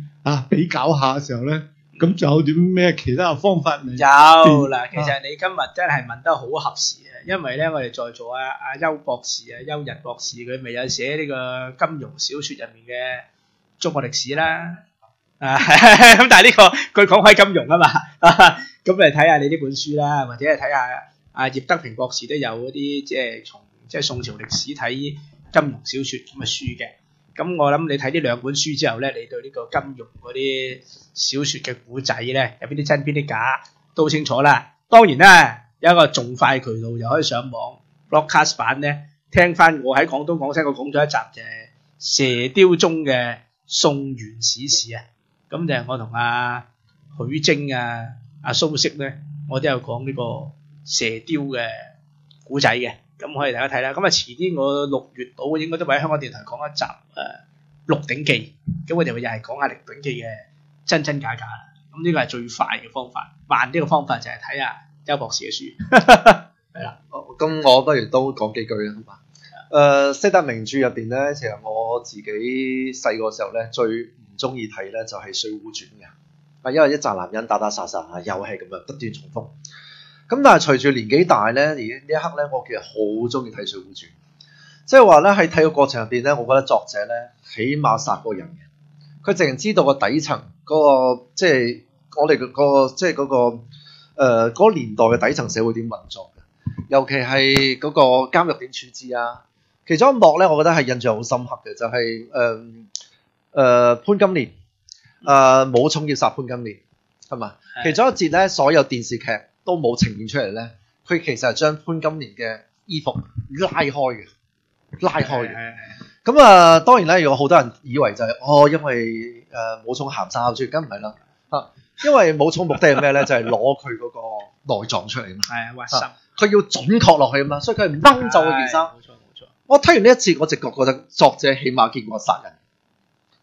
比較下嘅時候咧，咁仲有啲咩其他嘅方法嚟？有嗱，其實你今日真係問得好合時啊，因為咧我哋在座阿邱博士邱日博士佢咪有寫呢個金庸小說入面嘅中國歷史啦，咁但係呢個佢講開金庸啊嘛，咁嚟睇下你呢本書啦，或者係睇下阿葉德平博士都有嗰啲即係從宋朝歷史睇金庸小說咁嘅書嘅。咁我諗你睇呢兩本書之後咧，你對呢個金庸嗰啲小說嘅古仔咧，有邊啲真邊啲假都清楚啦。當然啦，有一個仲快渠道就可以上網 broadcast 版咧，聽翻我喺廣東廣西我講咗一集就係《射雕中嘅宋元史事》啊。咁就係我同阿許晶阿蘇軾咧，我都有講呢個射雕嘅古仔嘅。咁可以大家睇啦。咁遲啲我6月到應該都會喺香港電台講一集鹿鼎記。咁我哋又係講下鹿鼎記嘅真真假假。咁呢個係最快嘅方法。慢啲嘅方法就係睇下邱博士嘅書。係啦。咁我不如都講幾句啦，好嘛？四大名著入邊咧，其實我自己細個時候咧最唔中意睇咧就係《水滸傳》嘅。因為一紮男人打打殺殺又係咁樣不斷重複。咁但係隨住年紀大咧，而呢一刻咧，我其實好中意睇《水滸傳》，即係話咧喺睇嘅過程入邊咧，我覺得作者咧起碼殺過人嘅，佢淨係知道個底層嗰個即係我哋個即係嗰個嗰個年代嘅底層社會點運作嘅，尤其係嗰個監獄點處置啊。其中一幕咧，我覺得係印象好深刻嘅，就係潘金蓮武松要殺潘金蓮係嘛？其中一節咧，所有電視劇都冇呈現出嚟咧，佢其實係將潘金蓮嘅衣服拉開嘅。咁當然咧，有好多人以為就係因為武松鹹衫住，梗唔係啦因為武松目的係咩咧？就係攞佢嗰個內臟出嚟嘛。係啊，挖心。佢要準確落去啊嘛，所以佢係唔掹走嗰件衫。冇錯。我睇完呢一節，我直覺覺得作者起碼見過殺人。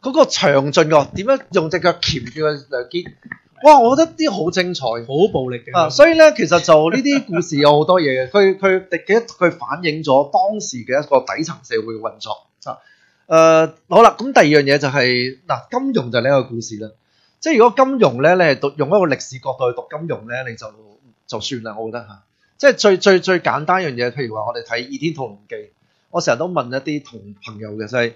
嗰個詳盡嘅點樣用隻腳鉗住個梁肩。哇！我覺得啲好精彩，好暴力嘅。所以咧，其實就呢啲故事有好多嘢嘅。佢反映咗當時嘅一個底層社會嘅運作。好啦，咁第二樣嘢就係金庸就係呢個故事啦。即係如果金庸咧，你係用一個歷史角度去讀金庸咧，你就算啦。我覺得即係最簡單一樣嘢，譬如話我哋睇《倚天屠龍記》，我成日都問一啲同朋友嘅，就係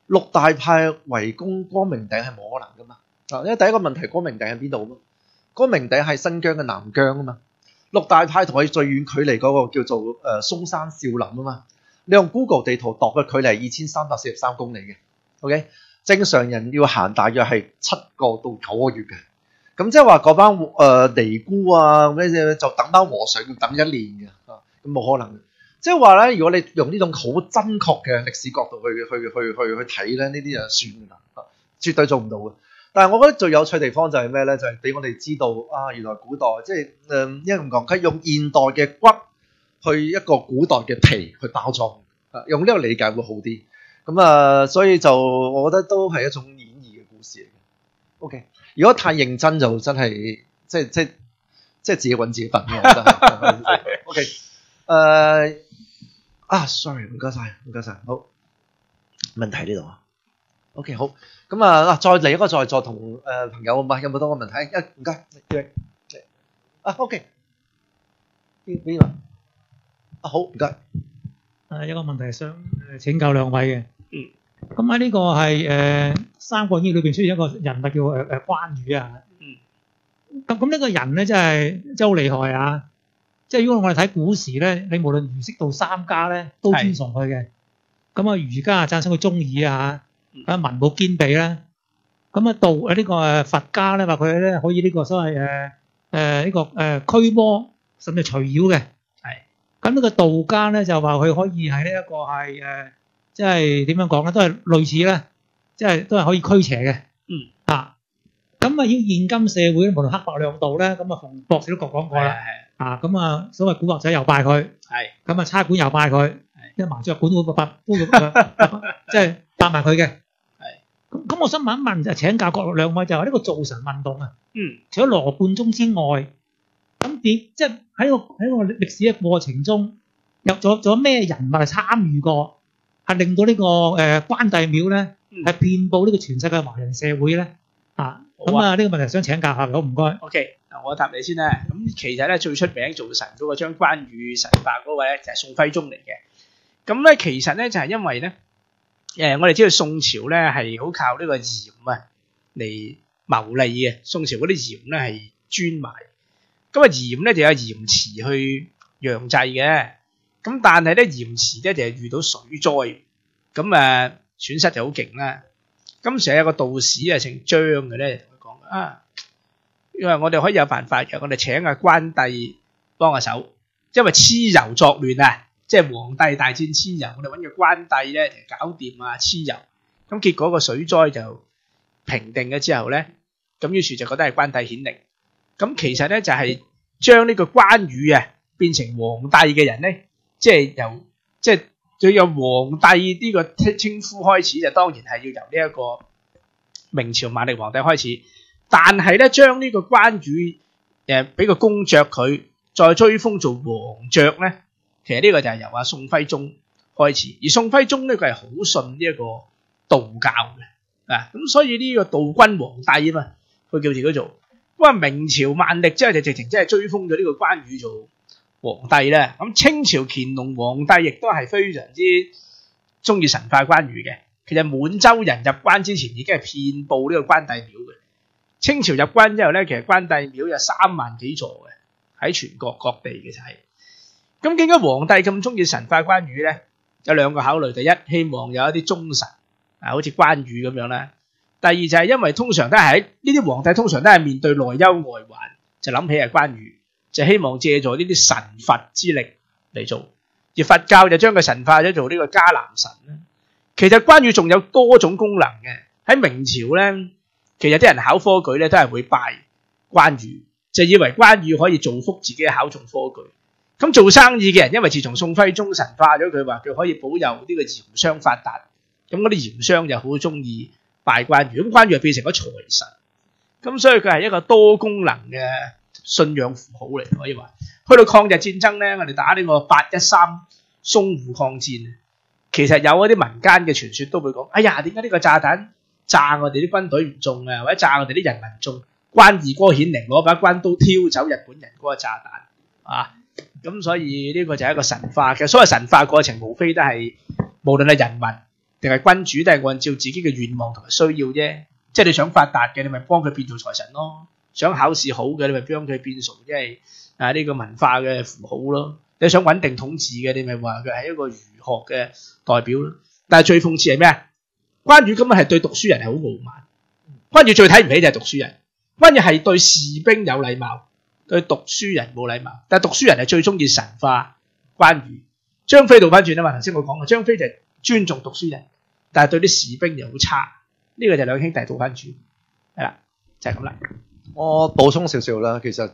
六大派圍攻光明頂係冇可能噶嘛。因為第一個問題，光明頂喺邊度啊嘛？光明頂係新疆嘅南疆啊嘛。六大派同佢最遠距離嗰個叫做嵩山少林啊嘛。你用 Google 地圖度嘅距離係2343公里嘅。OK， 正常人要行大約係7個到9個月嘅。咁即係話嗰班尼姑啊咩就等班和尚要等1年嘅。咁冇可能。即係話咧，如果你用呢種好真確嘅歷史角度去睇咧，呢啲就算啦，絕對做唔到嘅。但係我覺得最有趣的地方就係咩咧？就係俾我哋知道原來古代即係應該咁講，佢用現代嘅骨去一個古代嘅皮去包裝，用呢個理解會好啲。咁啊，所以就我覺得都係一種演繹嘅故事嚟嘅。OK， 如果太認真就真係即係自己揾自己笨，我覺得係。OK， sorry， 唔該晒，好，問題呢度啊。OK， 好，咁啊，再嚟一個在座同朋友嘛，有冇多個問題？唔該，OK， 邊個？好，唔該。有個問題想請教兩位嘅。咁喺呢個係《三國演義》裏邊出現一個人物叫關羽啊。咁呢個人咧真係好厲害啊！即係如果我哋睇古時咧，你無論儒釋道三家咧都尊崇佢嘅。咁啊，儒家啊讚賞佢忠義啊，文武兼備啦。咁啊道呢個佛家咧話佢咧可以呢個所謂呢個驅魔甚至除妖嘅。咁呢個道家咧就話佢可以係呢一個係即係點樣講咧，都係類似咧，即係都係可以驅邪嘅。咁啊，要現今社會無論黑白兩道咧，咁啊，馮博士都講過啦。咁啊，所謂古惑仔又拜佢，咁啊，差館又拜佢，一麻雀館都即係拜埋佢嘅。咁我想問一問，就請教各兩位，就係呢個造神運動啊。除咗羅貫中之外，咁點即係喺個歷史嘅過程中，有咗咩人物係參與過，係令到呢個關帝廟咧係遍佈呢個全世界華人社會咧？咁啊，呢個問題想請教下，好唔該。OK， 我答你先啦。咁其實咧最出名造神嗰個將關羽神化嗰位咧就係宋徽宗嚟嘅。咁咧其實咧就係因為咧我哋知道宋朝咧係好靠呢個鹽啊嚟牟利嘅。宋朝嗰啲鹽咧係專賣。咁啊鹽咧就有鹽池去釀製嘅。咁但係咧鹽池咧就係遇到水災，咁損失就好勁啦。咁成日有個道士啊姓張嘅咧。因為我哋可以有辦法嘅，我哋請阿關帝幫下手，因為蚩尤作亂啊，即係黃帝大戰蚩尤，我哋揾個關帝咧就搞掂啊蚩尤，咁結果個水災就平定咗之後咧，咁於是就覺得係關帝顯靈，咁其實咧就係將呢個關羽啊變成皇帝嘅人咧，即係最有皇帝呢個稱呼開始，就當然係要由呢一個明朝萬曆皇帝開始。但係咧，將呢個關羽俾個公爵佢，再追封做皇爵咧，其實呢個就係由阿宋徽宗開始。而宋徽宗咧，佢係好信呢一個道教嘅，咁所以呢個道君皇帝啊嘛，佢叫自己做。咁啊，明朝萬曆之後就直情真係追封咗呢個關羽做皇帝咧。咁清朝乾隆皇帝亦都係非常之中意神化關羽嘅。其實滿洲人入關之前已經係遍佈呢個關帝廟嘅。清朝入關之後咧，其實關帝廟有3萬幾座嘅，喺全國各地嘅就係。咁點解皇帝咁中意神化關羽咧？有兩個考慮，第一希望有一啲忠臣好似關羽咁樣啦。第二就係因為通常都係喺呢啲皇帝通常都係面對內憂外患，就諗起係關羽，就希望借助呢啲神佛之力嚟做。而佛教就將佢神化咗做呢個迦南神啦。其實關羽仲有多種功能嘅，喺明朝咧。其實啲人考科舉咧都係會拜關羽，就以為關羽可以造福自己考中科舉。咁做生意嘅人因為自從宋徽宗神化咗佢，話佢可以保佑呢個鹽商發達，咁嗰啲鹽商就好中意拜關羽，咁關羽就變成咗財神。咁所以佢係一個多功能嘅信仰符號嚟，可以話。去到抗日戰爭咧，我哋打呢個813淞滬抗戰，其實有一啲民間嘅傳說都會講：哎呀，點解呢個炸彈炸我哋啲軍隊唔中啊，或者炸我哋啲人民中？關二哥顯靈攞把關刀挑走日本人嗰個炸彈啊！咁所以呢個就係一個神化嘅。所謂神化過程，無非都係無論係人民定係君主，都係按照自己嘅願望同埋需要啫。即係你想發達嘅，你咪幫佢變做財神咯；想考試好嘅，你咪幫佢變做即係呢個文化嘅符號咯。你想穩定統治嘅，你咪話佢係一個儒學嘅代表咯。但係最諷刺係咩啊？關羽根本係對讀書人係好傲慢，關羽最睇唔起就係讀書人。關羽係對士兵有禮貌，對讀書人冇禮貌。但係讀書人係最中意神化關羽。張飛倒翻轉啊嘛，頭先我講過，張飛就係尊重讀書人，但係對啲士兵又好差。呢個就兩兄弟倒翻轉，係啦，就係咁啦。我補充少少啦，其實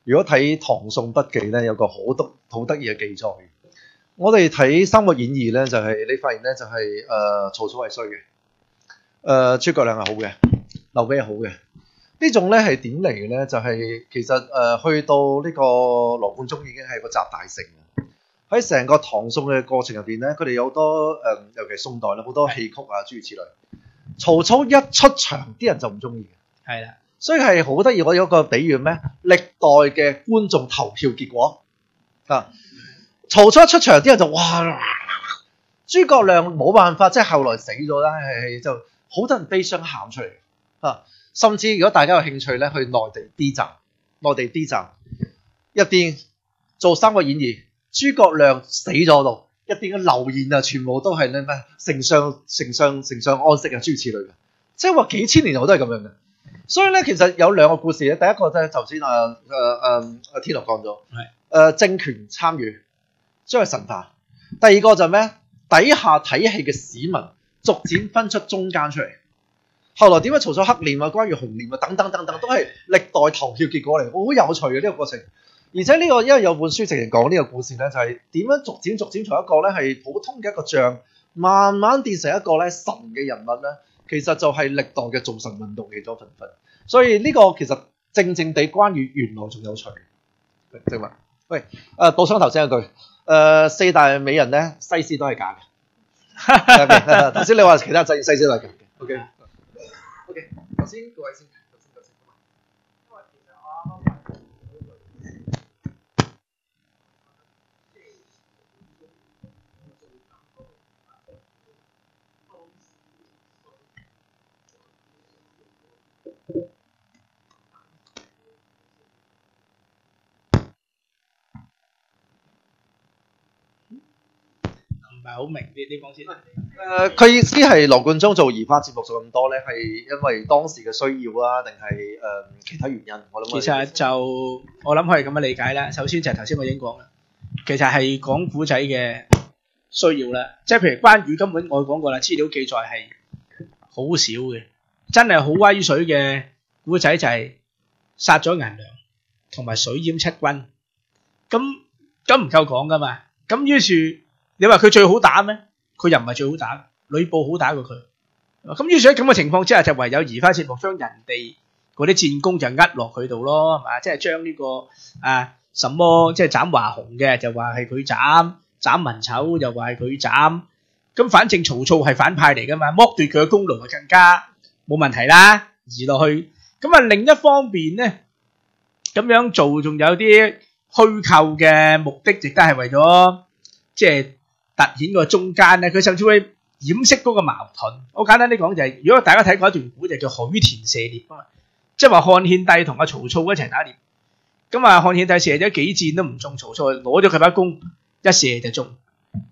如果睇唐宋筆記咧，有個好得意嘅記載。我哋睇《三國演義》咧，就係、你發現咧，就係、曹操係衰嘅，諸葛亮係好嘅，劉備係好嘅。呢種咧係點嚟嘅咧？就係、其實去到呢個羅貫中已經係個集大成。喺成個唐宋嘅過程入邊咧，佢哋有好多尤其宋代啦，好多戲曲啊諸如此類。曹操一出場，啲人就唔中意嘅。係啦，所以係好得意。我有個比喻咩？歷代嘅觀眾投票結果啊，曹操一出場，啲人就哇！諸葛亮冇辦法，即係後來死咗啦，係就好多人悲傷喊出嚟啊！甚至如果大家有興趣咧，去內地 D 站入邊做《三國演義》，諸葛亮死咗度，入邊嘅留言啊，全部都係咧咩丞相安息啊，諸如此類嘅，即係話幾千年後都係咁樣嘅。所以咧，其實有兩個故事咧。第一個咧，頭先天樂講咗，政權參與將佢神化。第二個就係咩？底下睇戲嘅市民逐漸分出中間出嚟。後來點解曹操黑臉啊、關羽紅臉啊等等，都係歷代投票結果嚟，好有趣嘅呢個過程。而且呢個因為有本書直情講呢個故事咧，就係點樣逐漸從一個咧係普通嘅一個將，慢慢變成一個咧神嘅人物咧。其實就係歷代嘅造神運動起咗份分，所以呢個其實正地關羽原來仲有趣。正話，喂，補充頭先一句，四大美人咧，西施都係假嘅。頭先你話其他西施都係假嘅。OK，頭先各位先，因為其實我唔係好明啲講先。佢意思係羅貫中做移花節目做咁多咧，係因為當時嘅需要啊，定係其他原因？我諗其實就我諗可以咁樣理解啦。首先就係頭先我已經講啦，其實係講古仔嘅需要啦。即係譬如關羽根本我講過啦，資料記載係好少嘅，真係好威水嘅古仔就係殺咗顏良同埋水淹七軍，咁唔夠講噶嘛。咁於是你話佢最好打咩？佢又唔係最好打，呂布好打過佢。咁於是喺咁嘅情況之下，就唯有移花接木，將人哋嗰啲戰功就呃落佢度咯，係嘛？即係將呢個什麼即係斬華雄嘅，就話係佢斬文醜又話係佢斬。咁反正曹操係反派嚟噶嘛，剝奪佢嘅功勞就更加冇問題啦，移落去。咁另一方面咧，咁樣做仲有啲虛構嘅目的，亦都係為咗即係突顯個中間咧，佢甚至會掩飾嗰個矛盾。好簡單啲講就係，如果大家睇過一段古就叫許田射獵啊嘛，即係話漢獻帝同阿曹操一齊打獵，咁漢獻帝射咗幾箭都唔中，曹操攞咗佢把弓一射就中。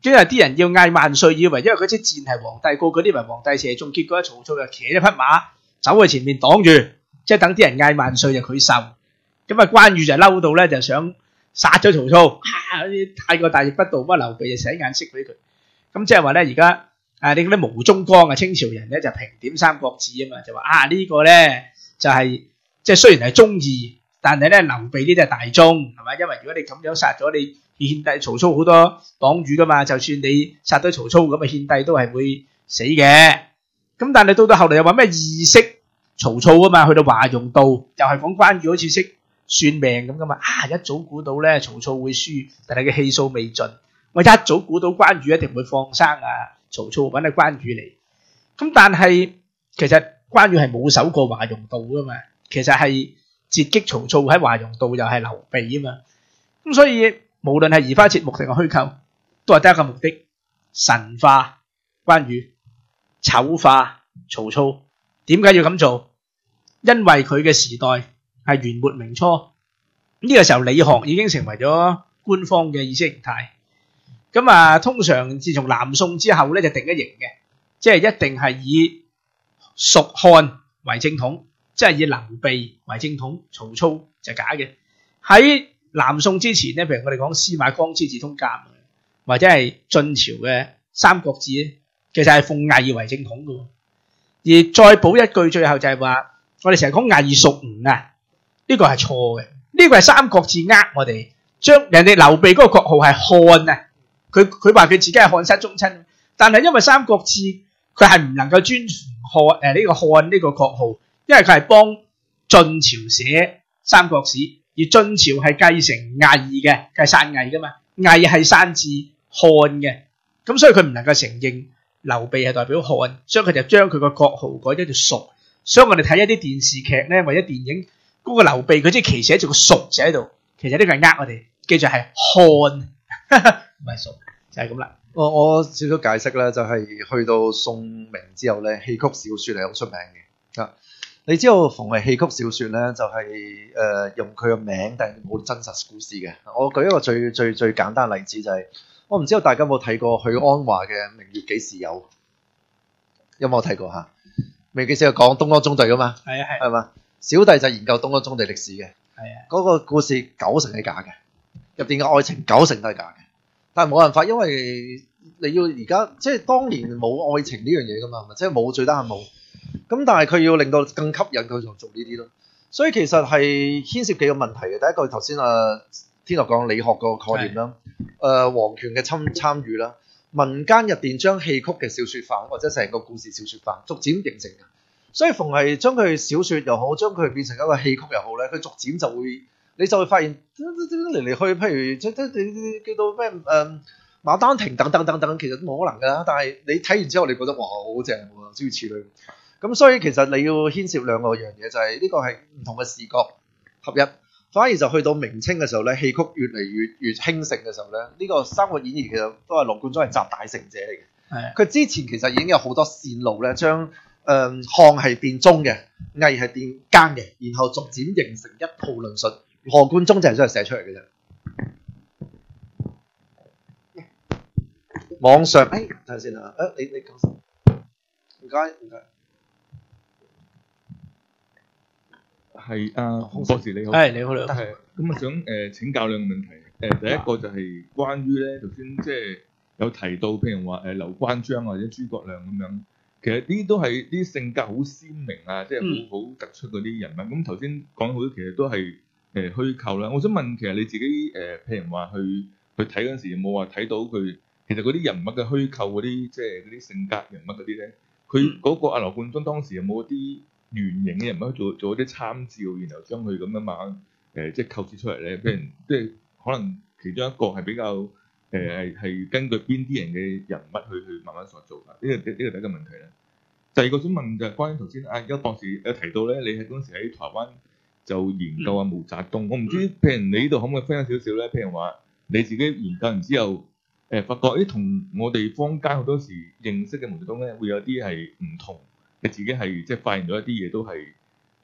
跟住啲人要嗌萬歲，以為因為嗰支箭係皇帝，個個以為皇帝射中，結果曹操就騎咗匹馬走去前面擋住，即係等啲人嗌萬歲就佢受。咁關羽就嬲到咧，就想殺咗曹操，太過大逆不道，咁劉備就使眼色俾佢。咁即係話咧，而家你嗰啲毛宗崗清朝人咧就評點《三國志》啊嘛，就話呢個咧就係即係雖然係忠義，但係咧劉備呢啲係大忠，係咪？因為如果你咁樣殺咗你獻帝曹操好多黨羽噶嘛，就算你殺咗曹操咁獻帝都係會死嘅。咁但係到後嚟又話咩義釋曹操啊嘛，去到華容道又係講關羽好似識算命咁噶嘛，一早估到咧曹操會輸，但係佢氣數未盡，我一早估到關羽一定會放生曹操，揾阿關羽嚟。咁但係其實關羽係冇守過華容道噶嘛，其實係截擊曹操喺華容道又係劉備啊嘛。咁所以無論係移花接木定係虛構，都係得一個目的，神化關羽，醜化曹操。點解要咁做？因為佢嘅時代係元末明初，呢個時候理學已經成為咗官方嘅意識形態。咁通常自從南宋之後咧就定咗型嘅，即係一定係以蜀漢為正統，即係以劉備為正統，曹操就假嘅。喺南宋之前咧，譬如我哋講司馬光之治通鑑，或者係晉朝嘅三國志咧，其實係奉魏為正統嘅。而再補一句，最後就係話我哋成日講魏蜀吳呢個係錯嘅。呢呢個係三國志呃我哋，將人哋劉備嗰個國號係漢啊，佢話佢自己係漢室宗親，但係因為三國志佢係唔能夠遵從漢呢個漢呢個國號，因為佢係幫晉朝寫三國史，而晉朝係繼承魏嘅，佢係篡魏噶嘛，魏係篡自漢嘅，咁所以佢唔能夠承認劉備係代表漢，所以佢就將佢個國號改咗做蜀。所以我哋睇一啲電視劇咧或者電影，嗰個劉備佢即係旗寫住個蜀字喺度，其實呢個係呃我哋，記住係漢唔係蜀，就係咁啦。我少少解釋咧，就係去到宋明之後咧，戲曲小說係好出名嘅啊。你知道逢係戲曲小說咧，就係用佢個名，但係冇真實故事嘅。我舉一個最簡單嘅例子就係，我唔知道大家有冇睇過許鞍華嘅《明月幾時有》，有冇睇過嚇？明月幾時有講東江中隊噶嘛？係啊係。係嘛？小弟就研究東江中隊歷史嘅。係啊。嗰個故事90%係假嘅，入邊嘅愛情90%都係假嘅。但係冇辦法，因為你要而家即係當年冇愛情呢樣嘢噶嘛，即係冇最得係冇。咁但係佢要令到更吸引，佢就做呢啲咯。所以其實係牽涉幾個問題嘅。第一個頭先天樂講理學個概念啦，皇權嘅參與啦，民間入邊將戲曲嘅小説化，或者成個故事小説化，逐漸形成嘅。所以逢係將佢小説又好，將佢變成一個戲曲又好咧，佢逐漸就會，你就會發現嚟嚟去，譬如即叫到咩牡丹亭等等，其實都冇可能㗎。但係你睇完之後，你覺得哇好正喎，諸如此類。咁所以其實你要牽涉兩個樣嘢，就係呢個係唔同嘅視覺合一。反而就去到明清嘅時候咧，戲曲越嚟越興盛嘅時候咧，呢個《三國演義》其實都係羅貫中係集大成者嚟嘅。佢之前其實已經有好多線路咧，將漢係變忠嘅，魏係變奸嘅，然後逐漸形成一套論述。羅貫中就係真係寫出嚟嘅啫。網上睇下先啊，你講先，唔該。係洪博士你好，係你好。係咁啊，想請教兩個問題。第一個就係關於咧，頭先即係有提到，譬如話劉關張或者諸葛亮咁樣，其實呢啲都係啲性格好鮮明啊，即係好突出嗰啲人物。咁頭先講好多其實都係虛構啦。我想問，其實你自己譬如話去睇嗰陣時，有冇話睇到佢其實嗰啲人物嘅虛構嗰啲，即係嗰啲性格人物嗰啲咧？佢嗰個阿羅貫中當時有冇啲原型嘅人物做一啲參照，然後將佢咁樣慢慢即係構思出嚟咧？譬如即係可能其中一個係比較係根據邊啲人嘅人物去慢慢塑造㗎？呢個第一個問題咧。第二個想問就係關於頭先邱博士有提到咧，你喺嗰陣時喺台灣就研究毛澤東。我唔知譬如你呢度可唔可以分享少少咧？譬如話你自己研究完之後，發覺同我哋坊間好多時認識嘅毛澤東咧，會有啲係唔同。你自己係即係發現到一啲嘢都係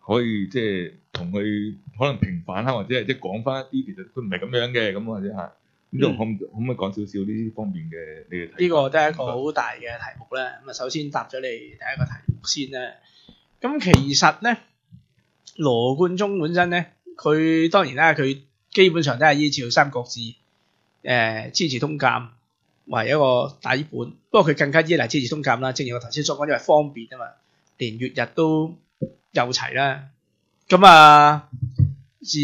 可以即係同佢可能平反下，或者係即係講翻一啲其實佢唔係咁樣嘅咁或者嚇咁，可唔可以講少少呢方面嘅你嘅睇法？呢個都係一個好大嘅題目咧。咁啊，首先答咗你第一個題目先啦。咁其實咧，羅貫中本身咧，佢當然啦，佢基本上都係依照《三國志》《資治通鑑》為一個底本，不過佢更加依賴《資治通鑑》啦。正如我頭先所講，因為方便啊嘛。連月日都有齊啦，咁而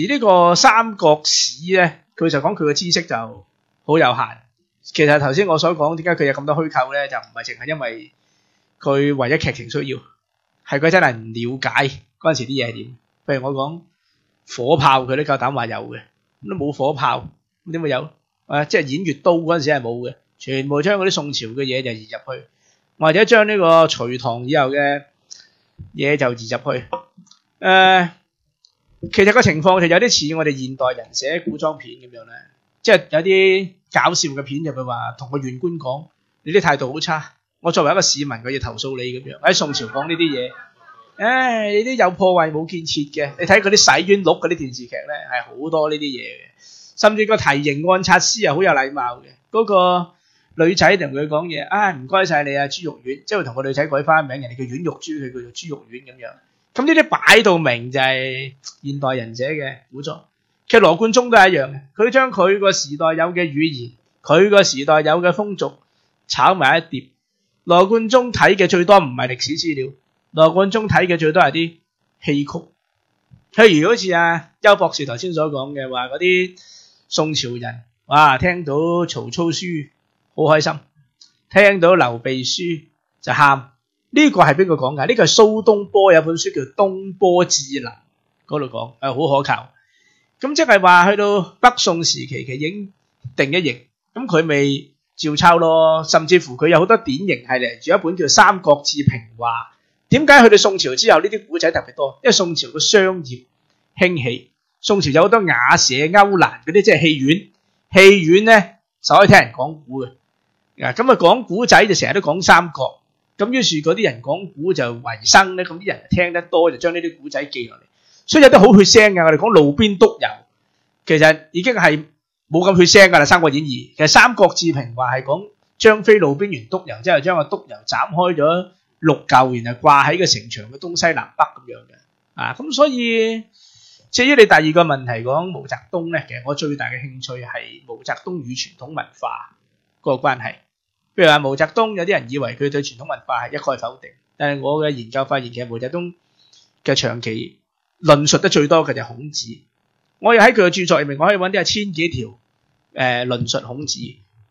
呢個三國史咧，佢就講佢嘅知識就好有限。其實頭先我所講點解佢有咁多虛構咧，就唔係淨係因為佢唯一劇情需要，係佢真係唔了解嗰陣時啲嘢係點。譬如我講火炮，佢都夠膽話有嘅，都冇火炮，咁點會有？即係演閱刀嗰陣時係冇嘅，全部將嗰啲宋朝嘅嘢就移入去，或者將呢個隋唐以後嘅嘢就移入去。其實個情況就有啲似我哋現代人寫古裝片咁樣咧，即係有啲搞笑嘅片就會話同個縣官講，你啲態度好差，我作為一個市民我要投訴你咁樣。喺宋朝講呢啲嘢，你啲有破壞冇建設嘅。你睇嗰啲洗冤錄嗰啲電視劇咧，係好多呢啲嘢嘅，甚至個提刑按察司係好有禮貌嘅。嗰個女仔同佢講嘢，唔該晒你啊，豬肉丸，即係同個女仔改翻名，人哋叫丸肉豬，佢叫做豬肉丸咁樣。咁呢啲擺到明就係現代人寫嘅古作。其實羅貫中都係一樣嘅，佢將佢個時代有嘅語言，佢個時代有嘅風俗炒埋一碟。羅貫中睇嘅最多唔係歷史資料，羅貫中睇嘅最多係啲戲曲。譬如好似邱博士頭先所講嘅話，嗰啲宋朝人，哇，聽到曹操書好開心，聽到劉備書就喊。呢個係邊個講㗎？呢個係蘇東坡有本書叫《東坡志林》嗰度講，好可靠。咁即係話去到北宋時期，其實已經定一型，咁佢咪照抄咯。甚至乎佢有好多典型係嚟自一本叫《三國志平話》。點解去到宋朝之後呢啲古仔特別多？因為宋朝嘅商業興起，宋朝有好多雅舍、歐蘭嗰啲即係戲院，戲院咧就可以聽人講古嘅。咁講古仔就成日都講三國。咁於是嗰啲人講古就維生咧，咁啲人聽得多就將呢啲古仔記落嚟，所以有啲好血腥嘅。我哋講路邊督郵，其實已經係冇咁血腥㗎啦。《三國演義》其實《三國志平話》係講張飛路邊緣督郵，即係將個督郵斬開咗6嚿，然後掛喺個城牆嘅東西南北咁樣嘅。咁所以至於你第二個問題講毛澤東咧，其實我最大嘅興趣係毛澤東與傳統文化嗰個關係。譬如話毛澤東，有啲人以為佢對傳統文化係一概否定，但係我嘅研究發現，其實毛澤東嘅長期論述得最多嘅就係孔子。我又喺佢嘅著作入面，我可以揾啲1000幾條論述孔子，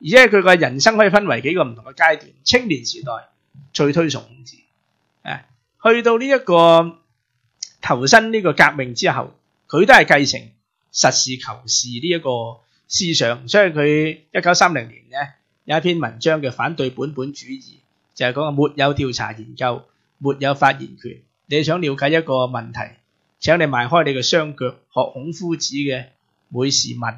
而且佢嘅人生可以分為幾個唔同嘅階段。青年時代最推崇孔子，去到呢一個投身呢個革命之後，佢都係繼承實事求是呢一個思想，所以佢1930年咧，有一篇文章嘅反對本本主義，就係講沒有調查研究，沒有發言權。你想了解一個問題，請你邁開你嘅雙腳，學孔夫子嘅每事問。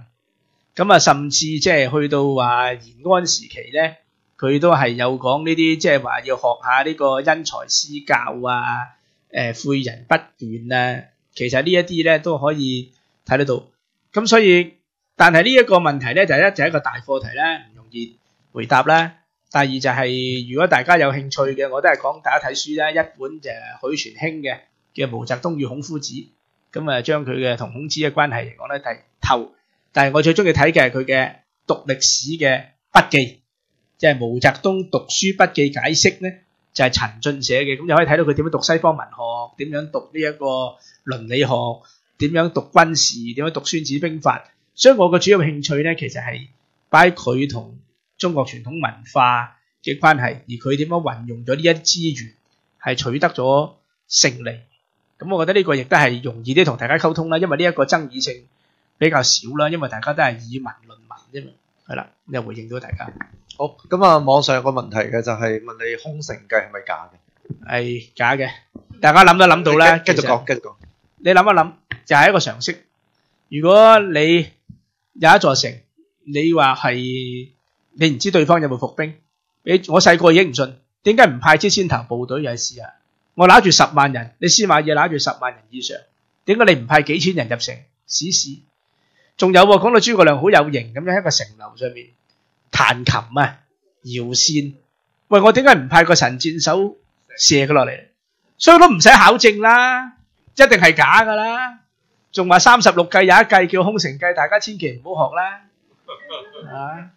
咁甚至即係去到話延安時期咧，佢都係有講呢啲，即係話要學下呢個因材施教啊，誨人不倦啊。其實呢一啲咧都可以睇得到。咁所以，但係呢一個問題咧，就係一個大課題咧，唔容易回答啦。第二就係如果大家有興趣嘅，我都係講大家睇書啦。一本就係許傳興嘅叫《毛澤東與孔夫子》，咁將佢嘅同孔子嘅關係嚟講咧睇透。但係我最中意睇嘅係佢嘅讀歷史嘅筆記，即係毛澤東讀書筆記解釋咧，就係陳進寫嘅。咁就可以睇到佢點樣讀西方文學，點樣讀呢一個倫理學，點樣讀軍事，點樣讀孫子兵法。所以我嘅主要興趣咧，其實係擺喺佢同中國傳統文化嘅關係，而佢點樣運用咗呢一資源，係取得咗勝利。咁我覺得呢個亦都係容易啲同大家溝通啦，因為呢一個爭議性比較少啦，因為大家都係以文論文啫嘛。係啦，你又回應到大家。好，咁網上有個問題嘅就係問你空城計係咪假嘅？係假嘅，大家諗都諗到啦。繼續講，繼續講。你諗一諗，就係一個常識。如果你有一座城，你話係你唔知對方有冇伏兵，我細個已經唔信，點解唔派支先頭部隊又試下？我揦住10萬人，你司馬懿揦住10萬人以上，點解你唔派幾千人入城試試？仲有講到諸葛亮好有型咁樣喺個城樓上面彈琴啊、搖扇，喂，我點解唔派個神箭手射佢落嚟？所以都唔使考證啦，一定係假噶啦。仲話36計有一計叫空城計，大家千祈唔好學啦。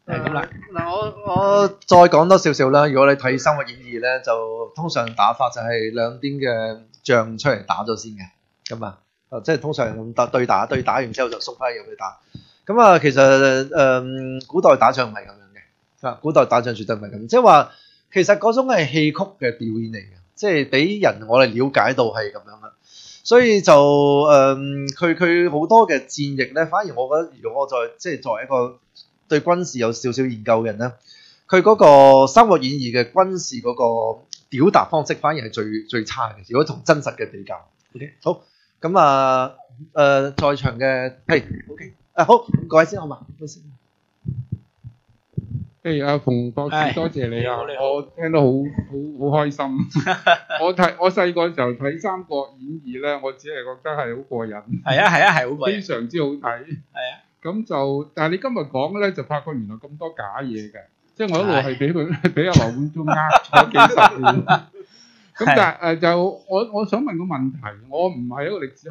係咁啦。嗱，我再講多少少啦。如果你睇《三國演義》咧，就通常打法就係兩邊嘅將出嚟打咗先嘅，咁即係通常對打完之後就縮翻入去打。咁其實古代打仗唔係咁樣嘅，古代打仗絕對唔係咁，即係話其實嗰種係戲曲嘅表演嚟嘅，即係俾人我哋了解到係咁樣啦。所以就佢好多嘅戰役咧，反而我覺得如果我即係作為一個對軍事有少少研究嘅人咧，佢嗰個《三國演義》嘅軍事嗰個表達方式反而係最差嘅。如果同真實嘅比較 ，OK 好，咁在場嘅係 OK 好，各位先好嘛？阿馮博士，多謝你啊！我聽得好開心。我細個時候睇《三國演義》咧，我只係覺得係好過癮。係啊，係好過癮，非常之好睇。係啊。咁就，但係你今日講嘅咧，就發覺原來咁多假嘢嘅，即係我一路係俾阿羅冠聰呃咗幾十年。咁但係就我想問個問題，我唔係一個歷史學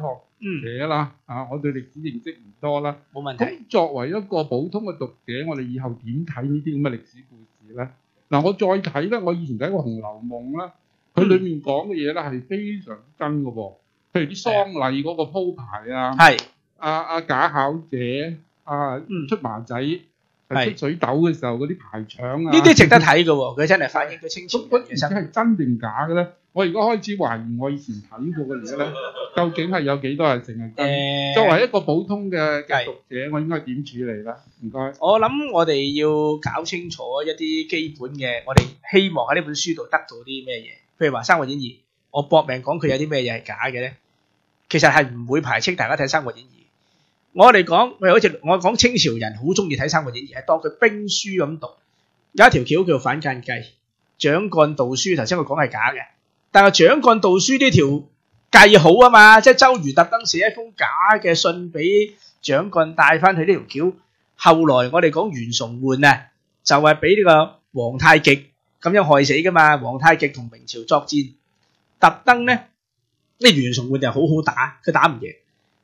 者啦，我對歷史認識唔多啦。冇問題。咁作為一個普通嘅讀者，我哋以後點睇呢啲咁嘅歷史故事咧？嗱，我再睇咧，我以前睇過《紅樓夢》啦，佢裏面講嘅嘢咧係非常之真嘅喎。譬如啲喪禮嗰個鋪排啊，係假考者出麻仔出水痘嘅時候嗰啲排場啊，呢啲值得睇嘅喎，佢真係反映咗清朝人嘅生活。係真定假嘅咧？我而家開始懷疑我以前睇過嘅嘢咧，究竟係有幾多係成係真？作為一個普通嘅讀者，我應該點處理咧？唔該。我諗我哋要搞清楚一啲基本嘅，我哋希望喺呢本書度得到啲咩嘢。譬如話《三國演義》，我搏命講佢有啲咩嘢係假嘅咧，其實係唔會排斥大家睇《三國演義》。我哋講，譬如好似我講清朝人好中意睇《三國演義》，係當佢兵書咁讀。有一條橋叫做反間計，蔣幹盜書，頭先我講係假嘅。但係蔣幹盜書呢條計好啊嘛，即係周瑜特登寫一封假嘅信俾蔣幹帶翻去呢條橋。後來我哋講袁崇煥啊，就係俾呢個皇太極咁樣害死噶嘛。皇太極同明朝作戰，特登咧，呢袁崇煥就好好打，佢打唔贏。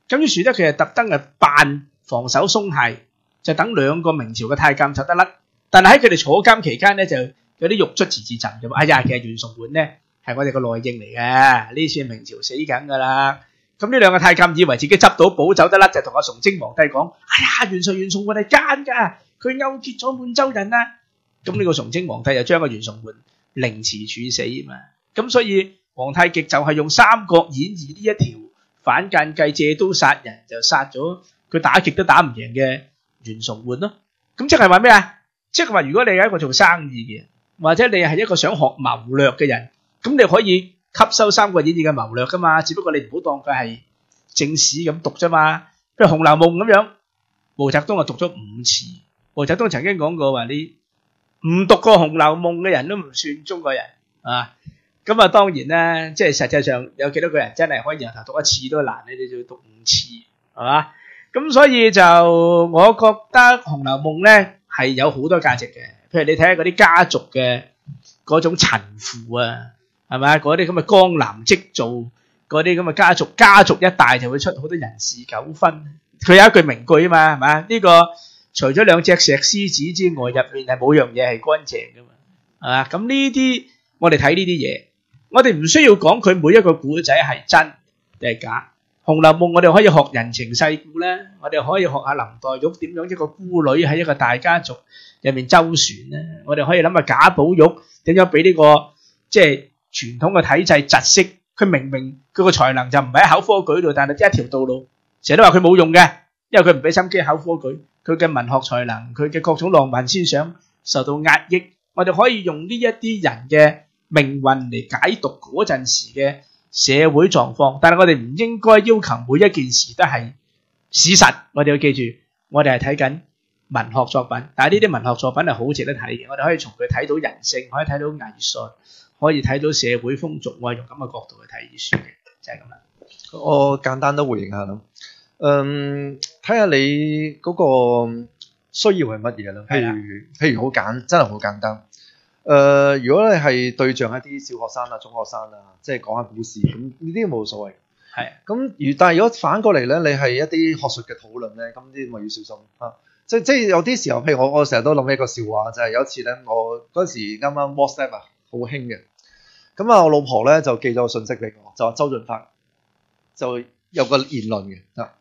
咁於是咧，佢係特登扮防守鬆懈，就等兩個明朝嘅太監走得甩。但係喺佢哋坐監期間咧，就有啲獄卒自陣咁。哎呀，其實袁崇煥咧係我哋個內應嚟嘅，呢次明朝死緊㗎啦。咁呢兩個太監以為自己執到寶走得甩，就同阿崇禎皇帝講：哎呀，袁崇煥係奸㗎，佢勾結咗滿洲人啊！咁呢個崇禎皇帝就將個袁崇煥凌遲處死啊嘛。咁所以皇太極就係用《三國演義》呢一條反間計借刀殺人，就殺咗佢打極都打唔贏嘅袁崇煥咯。咁即係話咩啊？即係話如果你係一個做生意嘅，或者你係一個想學謀略嘅人，咁你可以吸收《三國演義》嘅謀略噶嘛。只不過你唔好當佢係正史咁讀啫嘛。譬如《紅樓夢》咁樣，毛澤東啊讀咗5次。毛澤東曾經講過話：你唔讀過《紅樓夢》嘅人都唔算中國人啊。咁啊，當然啦，即係實際上有幾多個人真係可以由頭讀一次都難，你哋就要讀5次，係嘛？咁所以就我覺得《紅樓夢》咧係有好多價值嘅。譬如你睇下嗰啲家族嘅嗰種陳腐啊，係咪？嗰啲咁嘅江南織造，嗰啲咁嘅家族一大就會出好多人事糾紛。佢有一句名句啊嘛，係嘛？呢個除咗兩隻石獅子之外，入面係冇樣嘢係乾淨噶嘛，係嘛？咁呢啲我哋睇呢啲嘢。我哋唔需要講佢每一個古仔係真定係假。《紅樓夢》我哋可以學人情世故咧，我哋可以學下林黛玉點樣一個孤女喺一個大家族入面周旋咧。我哋可以諗下賈寶玉點樣俾呢個即係傳統嘅體制窒息。佢明明佢個才能就唔喺考科舉度，但係一條道路成日都話佢冇用嘅，因為佢唔俾心機考科舉。佢嘅文學才能，佢嘅各種浪漫思想受到壓抑。我哋可以用呢一啲人嘅命運嚟解讀嗰陣時嘅社會狀況，但係我哋唔應該要求每一件事都係史實。我哋要記住，我哋係睇緊文學作品，但係呢啲文學作品係好值得睇嘅。我哋可以從佢睇到人性，可以睇到藝術，可以睇到社會風俗。我係用咁嘅角度去睇呢書嘅，就係咁啦。我簡單都回應下啦。睇下你嗰個需要係乜嘢啦？譬如真係好簡單。如果你係對象一啲小學生啊、中學生啊，即係講下故事，咁呢啲冇所謂。係。咁但係如果反過嚟咧，你係一啲學術嘅討論咧，咁呢啲咪要小心啊！即係有啲時候，譬如我成日都諗起一個笑話，就係有一次咧，我嗰陣時啱啱 WhatsApp 啊，好興嘅。咁啊，我老婆咧就寄咗個信息俾我，就話周潤發就有個言論嘅啊。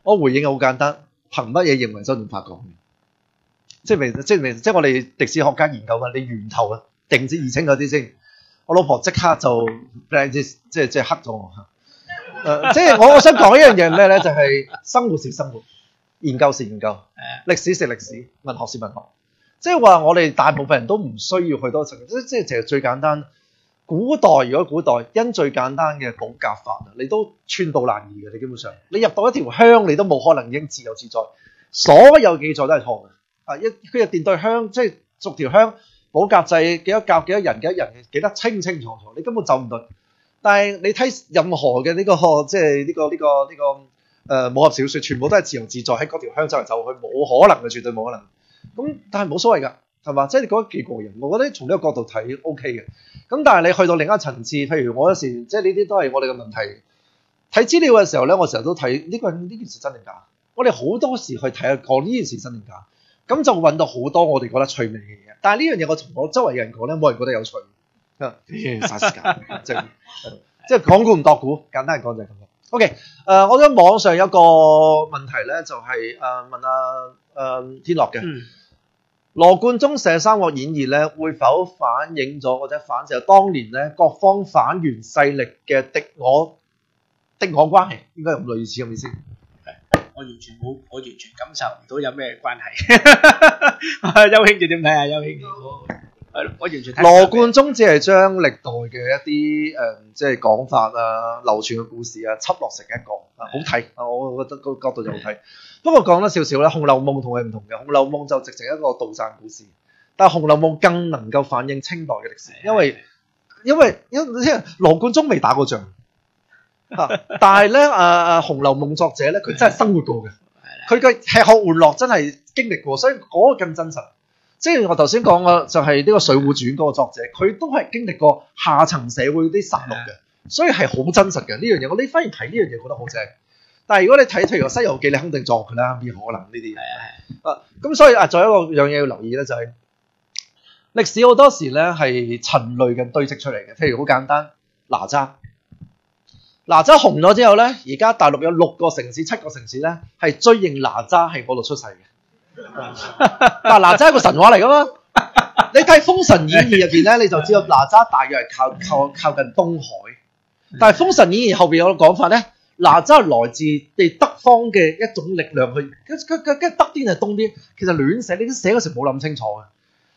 我回應好簡單，憑乜嘢認為周潤發講嘅？即係我哋歷史學家研究緊你源頭啊，定之以清嗰啲先。我老婆即刻就即係黑咗我嚇。即係我想講一樣嘢係咩咧？就係生活是生活，研究是研究，歷史是歷史，文學是文學。即係話我哋大部分人都唔需要去多層，即係其實最簡單。如果古代因最簡單嘅保甲法你都寸步難移嘅。你基本上你入到一條鄉，你都冇可能已經自由自在。所有記載都係錯嘅。佢入邊對鄉，即係逐條鄉保甲制幾多甲幾多人幾多人記得清清楚楚，你根本走唔到。但係你睇任何嘅呢個即係呢個武俠小說，全部都係自由自在喺嗰條鄉走嚟走去，冇可能嘅，絕對冇可能。咁但係冇所謂㗎，係嘛？即係你覺得幾過癮，我覺得從呢個角度睇 OK 嘅。咁但係你去到另一個層次，譬如我有時即係呢啲都係我哋嘅問題。睇資料嘅時候咧，我成日都睇呢件事真定假。我哋好多時去睇下講呢件事真定假。咁就揾到好多我哋覺得趣味嘅嘢，但係呢樣嘢我同我周圍嘅人講咧，冇人覺得有趣。嘥時間，即係講古唔度古，簡單嚟講就係咁樣。OK， 我覺得網上有個問題咧，就係問天樂嘅。羅貫中寫《三國演義》咧，會否反映咗或者反射當年咧各方反袁勢力嘅敵我關係？應該有類似咁意思。我完全感受唔到有咩關係。邱兄，你點睇啊？邱兄，係咯，我完全睇。羅貫中只係將歷代嘅一啲即係講法啊、流傳嘅故事啊，輯落成一個好睇。我覺得個角度就好睇。不過講得少少咧，《紅樓夢》同佢唔同嘅，《紅樓夢》就直情一個杜撰故事，但係《紅樓夢》更能夠反映清代嘅歷史，因為羅貫中未打過仗。但係咧，《紅樓夢》作者咧，佢真係生活過嘅，佢嘅吃喝玩樂真係經歷過，所以嗰個更真實。即係我頭先講嘅就係呢個《水滸傳》嗰個作者，佢都係經歷過下層社會啲殺戮嘅，所以係好真實嘅呢樣嘢。你反而睇呢樣嘢覺得好正，但係如果你睇譬如《西遊記》，你肯定作佢啦，邊可能呢啲？咁所以仲有一樣嘢要留意咧，就係歷史好多時咧係陳類嘅堆積出嚟嘅。譬如好簡單，哪吒紅咗之後咧，而家大陸有7個城市咧係追認哪吒係嗰度出世嘅。但係哪吒係個神話嚟噶嘛？你睇《封神演義》入邊咧，你就知道哪吒大約係靠近東海。但係《封神演義》後邊有個講法咧，哪吒來自地北方嘅一種力量去，佢北邊定係東邊，其實亂寫，你寫嗰時冇諗清楚嘅。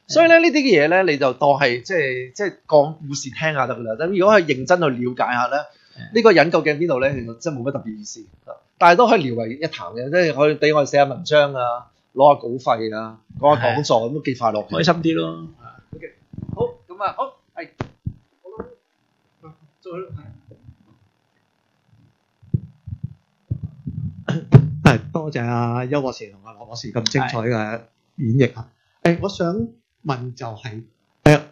所以咧呢啲嘅嘢咧，你就當係即係講故事聽下得噶啦。咁如果係認真去了解下咧，呢個人究竟邊度咧，其實真係冇乜特別意思。但係都可以聊為一談嘅，即係可以俾我哋寫下文章啊。攞下稿費啊，講下講座咁都幾快樂，開心啲咯。OK， 好咁啊，好係，多謝阿邱博士同阿羅博士咁精彩嘅演繹啊！我想問就係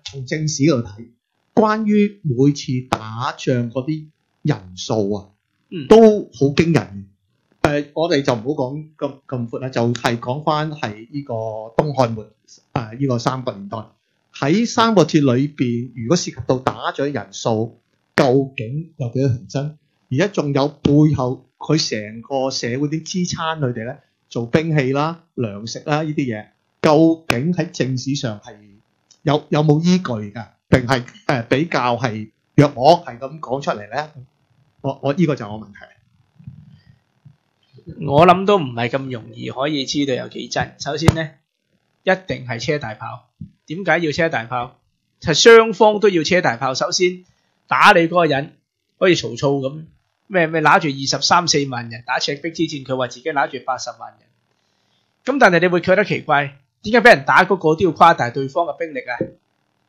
從正史嗰度睇，關於每次打仗嗰啲人數啊，都好驚人。我哋就唔好講咁闊啦，就係講翻係呢個東漢末呢個三國年代喺三國志裏邊，如果涉及到打仗人數，究竟有幾多成真？而家仲有背後佢成個社會點支撐佢哋咧，做兵器啦、糧食啦呢啲嘢，究竟喺正史上係有冇依據㗎？定係比較係若我係咁講出嚟咧？我呢個就係我問題。我諗都唔係咁容易可以知道有幾真。首先咧，一定係車大炮。點解要車大炮？係雙方都要車大炮。首先打你嗰個人，好似曹操咁，咩拿住23、4萬人打赤壁之戰，佢話自己拿住80萬人。咁但係你會覺得奇怪，點解俾人打嗰個都要誇大對方嘅兵力啊？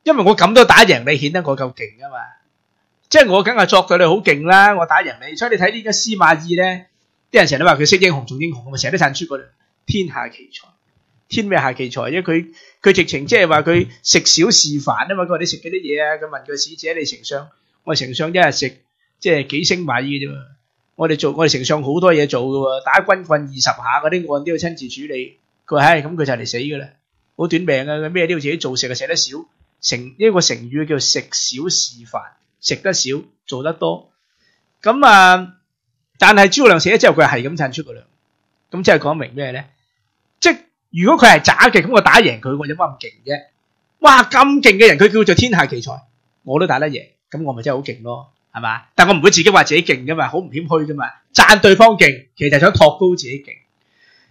因為我咁都打贏你，顯得我夠勁啊嘛。即係我梗係作對你好勁啦，我打贏你。所以你睇呢個司馬懿咧。啲人成日都話佢識英雄重英雄，咁啊成日都產出嗰啲天下奇才，天咩下奇才？因為佢直情即係話佢食少事煩啊嘛。佢話你食幾啲嘢啊？佢問佢使者你丞相，我哋丞相一日食即係幾升米嘅啫嘛。我哋丞相好多嘢做嘅喎，打軍棍20下嗰啲案都要親自處理。佢話咁佢就嚟死嘅啦，好短命啊！佢咩都要自己做，食就食得少。一個成語叫食少事煩，食得少做得多。咁啊〜但係諸葛亮死咗之後，佢係咁產出個糧，咁即係講明咩咧？即係如果佢係渣嘅，咁我打贏佢，我有乜咁勁啫？哇，咁勁嘅人，佢叫做天下奇才，我都打得贏，咁我咪真係好勁咯，係嘛？但我唔會自己話自己勁噶嘛，好唔謙虛噶嘛，讚對方勁，其實係想托高自己勁。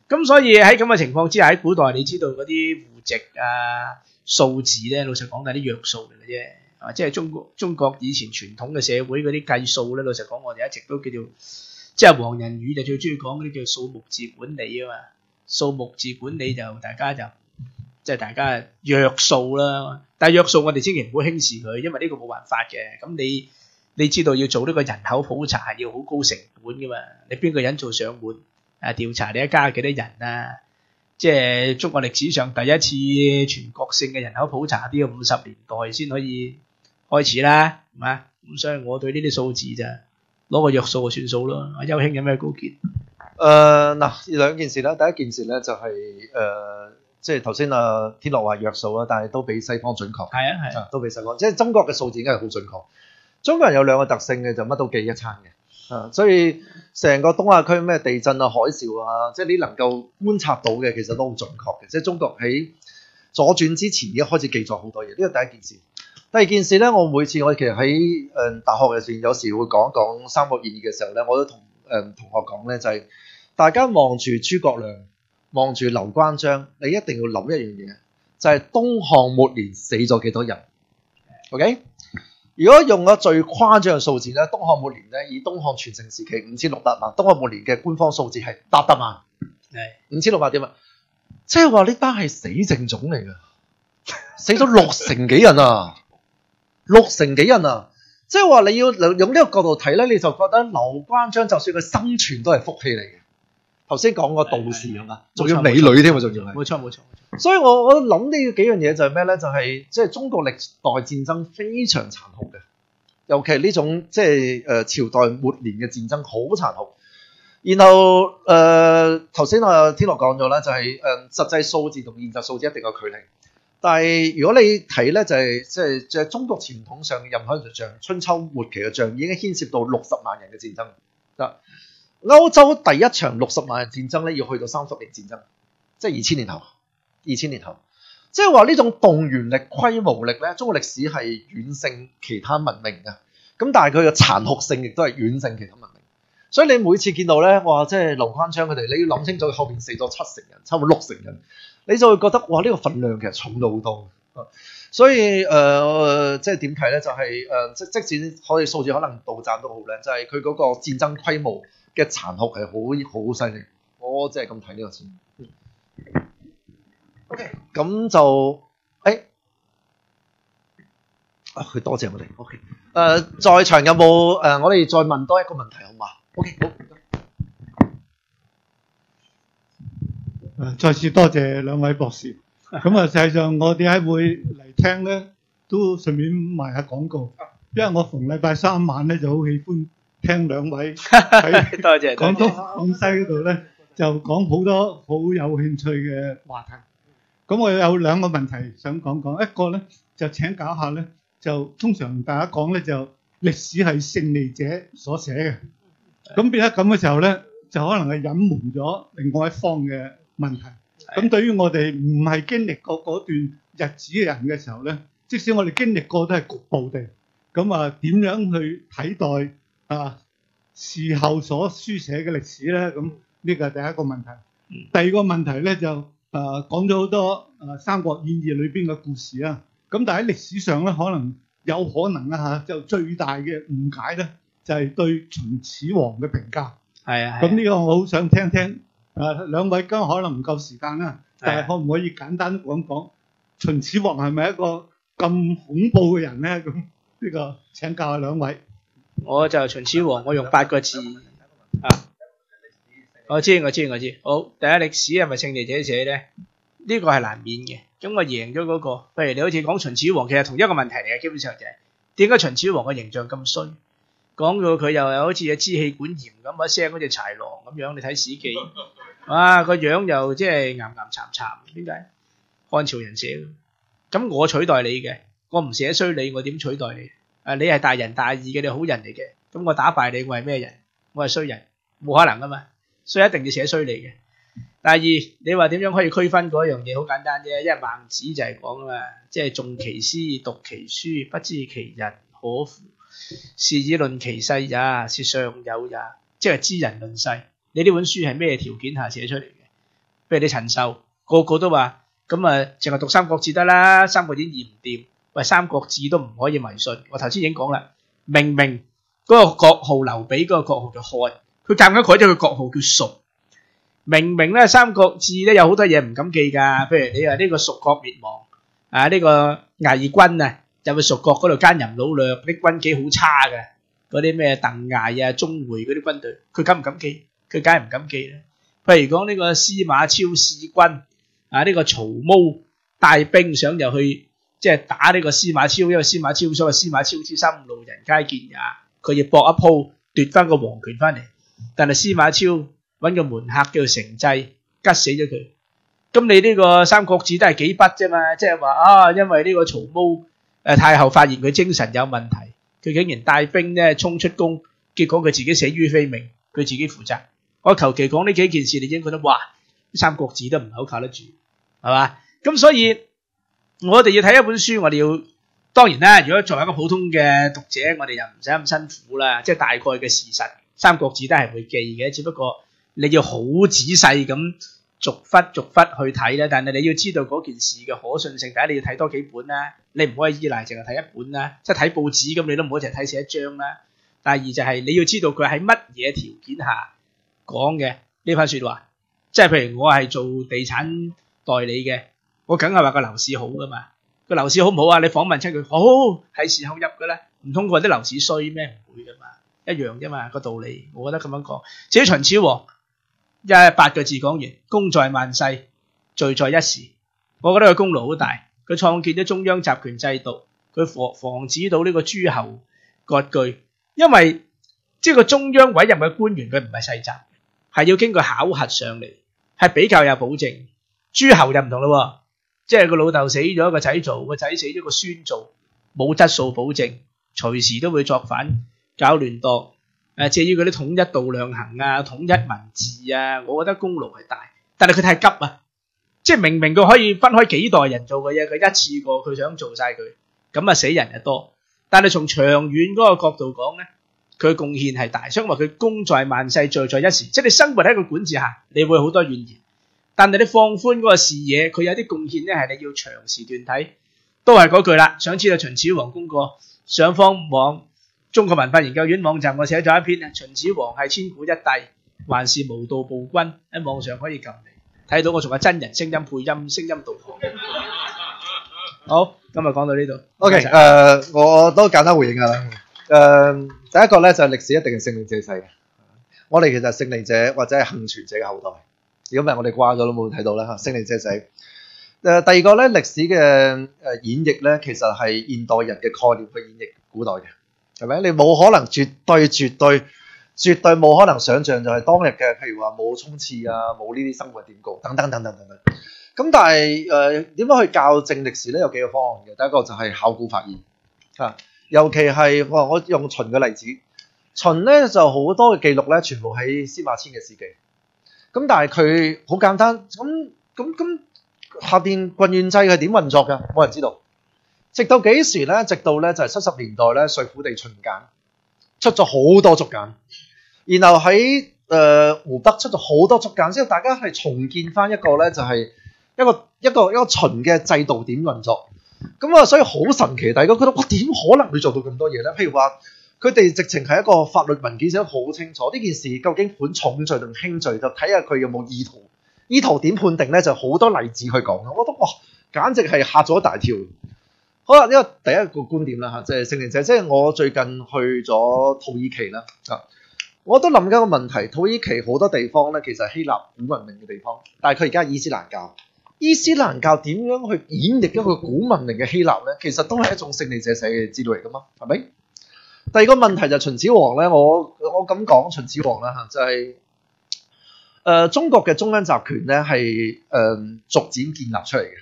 咁所以喺咁嘅情況之下，喺古代你知道嗰啲戶籍啊、數字咧，老實講係啲約數嚟嘅啫。即係中國以前傳統嘅社會嗰啲計數咧，老實講我哋一直都叫做。即係黃仁宇就最中意講嗰啲叫數目字管理啊嘛，數目字管理就大家約數啦，但係約數我哋千祈唔好輕視佢，因為呢個冇辦法嘅。咁你知道要做呢個人口普查係要好高成本噶嘛？你邊個人做上門調查你一家幾多人啊？即係中國歷史上第一次全國性嘅人口普查都要50年代先可以開始啦，係嘛？咁所以我對呢啲數字就攞個約數就算數咯。阿邱兄有咩高見？兩件事啦。第一件事咧就係即係頭先天樂話約數啦，但係都比西方準確。係啊，都比西方。即係中國嘅數字應該係好準確。中國人有兩個特性嘅，就乜都記一餐嘅。所以成個東亞區咩地震啊、海嘯啊，即係你能夠觀察到嘅，其實都好準確嘅。即係中國喺左轉之前已經開始記載好多嘢，呢個第一件事。第二件事咧，我每次我其實喺大學嘅時候，有時會講一講《三國演義》嘅時候咧，我都同同學講咧，就係大家望住諸葛亮、望住劉關張，你一定要諗一樣嘢，就係東漢末年死咗幾多人 ？OK？ 如果用咗最誇張嘅數字咧，東漢末年咧，以東漢全盛時期5600萬，東漢末年嘅官方數字係800萬，係5600點啊！即係話呢班係死剩種嚟㗎，死咗6成幾人啊！6成幾人啊！即係話你要用呢個角度睇咧，你就覺得劉關張就算佢生存都係福氣嚟嘅。頭先講個道士啊嘛，仲要美女添啊，仲要係。冇錯。所以我諗呢幾樣嘢就係咩咧？就係即係中國歷代戰爭非常殘酷嘅，尤其係呢種即係朝代末年嘅戰爭好殘酷。然後頭先啊天樂講咗啦，就係實際數字同現實數字一定有距離。但係如果你睇咧，就係即係中國傳統上嘅任何一場仗，春秋末期嘅仗已經牽涉到60萬人嘅戰爭。歐洲第一場60萬人戰爭咧，要去到30年戰爭，即係2000年後。2000年後，即係話呢種動員力、規模力咧，中國歷史係遠勝其他文明嘅。咁但係佢嘅殘酷性亦都係遠勝其他文明。所以你每次見到咧，哇！即係劉關張佢哋，你要諗清楚佢後邊死咗7成人，差唔多6成人，你就會覺得哇！呢個份量其實重到好多。所以即係點睇咧？就係即使我哋數字可能倒讚都好咧，就係佢嗰個戰爭規模嘅殘酷係好犀利。我即係咁睇呢個先。OK， 咁就佢多謝我哋。OK， 在場有冇我哋再問多一個問題好嘛 ？OK， 好。再次多謝兩位博士。咁啊，實際上我點解會嚟聽咧，都順便賣下廣告，因為我逢禮拜三晚咧就好喜歡聽兩位喺多謝廣東廣西嗰度咧，就講好多好有興趣嘅話題。咁我有兩個問題想講講，一個咧就請教下咧，就通常大家講咧就歷史係勝利者所寫嘅，咁變咗咁嘅時候咧，就可能係隱瞞咗另外一方嘅問題。咁對於我哋唔係經歷過嗰段日子嘅人嘅時候咧，即使我哋經歷過都係局部地，咁啊點樣去睇待事後所書寫嘅歷史咧？咁呢個係第一個問題。第二個問題咧就講咗好多《三國演義》裏邊嘅故事啦，咁但係喺歷史上咧，可能有可能就最大嘅誤解咧，就係對秦始皇嘅評價。係啊。咁呢個我好想聽聽，兩位今日可能唔夠時間啦，但係可唔可以簡單講講秦始皇係咪一個咁恐怖嘅人咧？咁呢個請教下兩位。我就秦始皇，我用8個字我知。好，第一，歷史係咪勝利者寫咧？呢個係難免嘅。咁我贏咗嗰個，譬如你好似講秦始皇，其實同一個問題嚟嘅，基本上就係點解秦始皇嘅形象咁衰？講到佢又好似有支氣管炎咁，一聲好似豺狼咁樣。你睇史記，個樣又即係岩岩巉巉，點解？漢朝人寫嘅。咁我取代你嘅，我唔寫衰你，我點取代你？你係大仁大義嘅，你好人嚟嘅，咁我打敗你，我係咩人？我係衰人，冇可能噶嘛。所以一定要寫衰你嘅。第二，你話點樣可以區分嗰樣嘢？好簡單啫，因為孟子就係講啦，即係誦其詩，讀其書，不知其人可乎？是以論其世也，是尚有也。即係知人論世。你呢本書係咩條件下寫出嚟嘅？譬如你陳壽，個個都話咁淨係讀《三國志》得啦，《三國演義》唔掂。喂，《三國志》都唔可以迷信。我頭先已經講啦，明明嗰個國號劉備嗰個國號叫漢。佢夾硬改咗佢國號叫蜀，明明咧《三國志》咧有好多嘢唔敢記㗎，譬如你話呢個蜀國滅亡，呢個魏軍就去蜀國嗰度奸淫擄掠，啲軍紀好差嘅，嗰啲咩鄧艾鍾會嗰啲軍隊，佢敢唔敢記？佢梗係唔敢記啦。譬如講呢個司馬昭弑君，呢個曹髦帶兵想入去即係打呢個司馬昭，因為司馬昭所謂司馬昭之心，路人皆見也，佢要搏一鋪奪翻個皇權翻嚟。但係司馬昭揾個門客叫做成濟，吉死咗佢。咁你呢個《三國志》都係幾筆啫嘛，即係話因為呢個曹髦太后發現佢精神有問題，佢竟然帶兵咧衝出宮結果佢自己死於非命，佢自己負責。我求其講呢幾件事，你已經覺得哇，三國志都唔係好靠得住，係嘛？咁所以我哋要睇一本書，我哋要當然啦，如果作為一個普通嘅讀者，我哋又唔使咁辛苦啦，即係大概嘅事實，三國志都係會記嘅，只不過你要好仔細咁逐忽去睇咧。但係你要知道嗰件事嘅可信性，第一你要睇多幾本啦，你唔可以依賴淨係睇一本啦，即係睇報紙咁，你都唔好淨係睇寫一張啦。第二就係你要知道佢喺乜嘢條件下講嘅呢番說話，即係譬如我係做地產代理嘅，我梗係話個樓市好噶嘛，個樓市好唔好啊？你訪問親佢，好係時候入嘅咧，唔通佢話啲樓市衰咩？唔會噶嘛，一樣啫嘛個道理，我覺得咁樣講。至於秦始皇，8個字講完，功在萬世，罪在一時。我覺得佢功勞好大，佢創建咗中央集權制度，佢防止到呢個諸侯割據，因為即係個中央委任嘅官員，佢唔係世襲，係要經過考核上嚟，係比較有保證。諸侯就唔同咯，即係個老豆死咗，個仔做，個仔死咗，個孫做，冇質素保證，隨時都會作反搞亂黨。至於嗰啲統一度量衡啊，統一文字啊，我覺得功勞係大，但係佢太急啊！即係明明佢可以分開幾代人做嘅嘢，佢一次過佢想做晒佢，咁啊死人就多。但係從長遠嗰個角度講咧，佢貢獻係大，所以話佢功在萬世，罪在一時。即係你生活喺個管治下，你會好多怨言，但係你放寬嗰個視野，佢有啲貢獻咧係你要長時段睇。都係嗰句啦，想知道秦始皇功過，上方網中國文化研究院網站我寫咗一篇啊，秦始皇係千古一帝，還是無道暴君，喺網上可以撳嚟睇到，我仲有真人聲音配音、聲音導航。好，今日講到呢度。OK， 我都簡單回應下啦。第一個咧就係歷史一定係勝利者寫嘅，我哋其實係勝利者或者係幸存者嘅後代。如果唔係我哋掛咗都冇睇到啦嚇，勝利者寫。第二個咧，歷史嘅演繹咧，其實係現代人嘅概念去演繹古代嘅，係咪？你冇可能絕對冇可能想像就係當日嘅，譬如話冇衝刺啊，冇呢啲生活典故等等。咁但係點樣去校正歷史咧？有幾個方案嘅。第一個就係考古發現嚇，尤其係我用秦嘅例子，秦咧就好多嘅記錄咧，全部喺司馬遷嘅史記。咁但係佢好簡單，咁下邊郡縣制係點運作㗎？冇人知道。直到幾時咧？直到咧就係70年代咧，睡虎地秦簡出咗好多竹簡，然後喺湖北出咗好多竹簡，之後大家係重建翻一個咧，就係一個秦嘅制度點運作。咁啊，所以好神奇，大家覺得哇，點可能會做到咁多嘢咧？譬如話，佢哋直情係一個法律文件寫得好清楚，呢件事究竟判重罪定輕罪，就睇下佢有冇意圖。意圖點判定咧，就好多例子去講啦。我覺得哇，簡直係嚇咗一大跳。好啦，呢個第一個觀點啦嚇，即係勝利者。即係我最近去咗土耳其啦啊，我都諗緊個問題。土耳其好多地方咧，其實係希臘古文明嘅地方，但係佢而家係伊斯蘭教。伊斯蘭教點樣去演繹一個古文明嘅希臘咧？其實都係一種勝利者寫嘅資料嚟噶嘛，係咪？第二個問題就係秦始皇咧，我咁講秦始皇啦嚇，就係、中國嘅中央集權咧係逐漸建立出嚟嘅。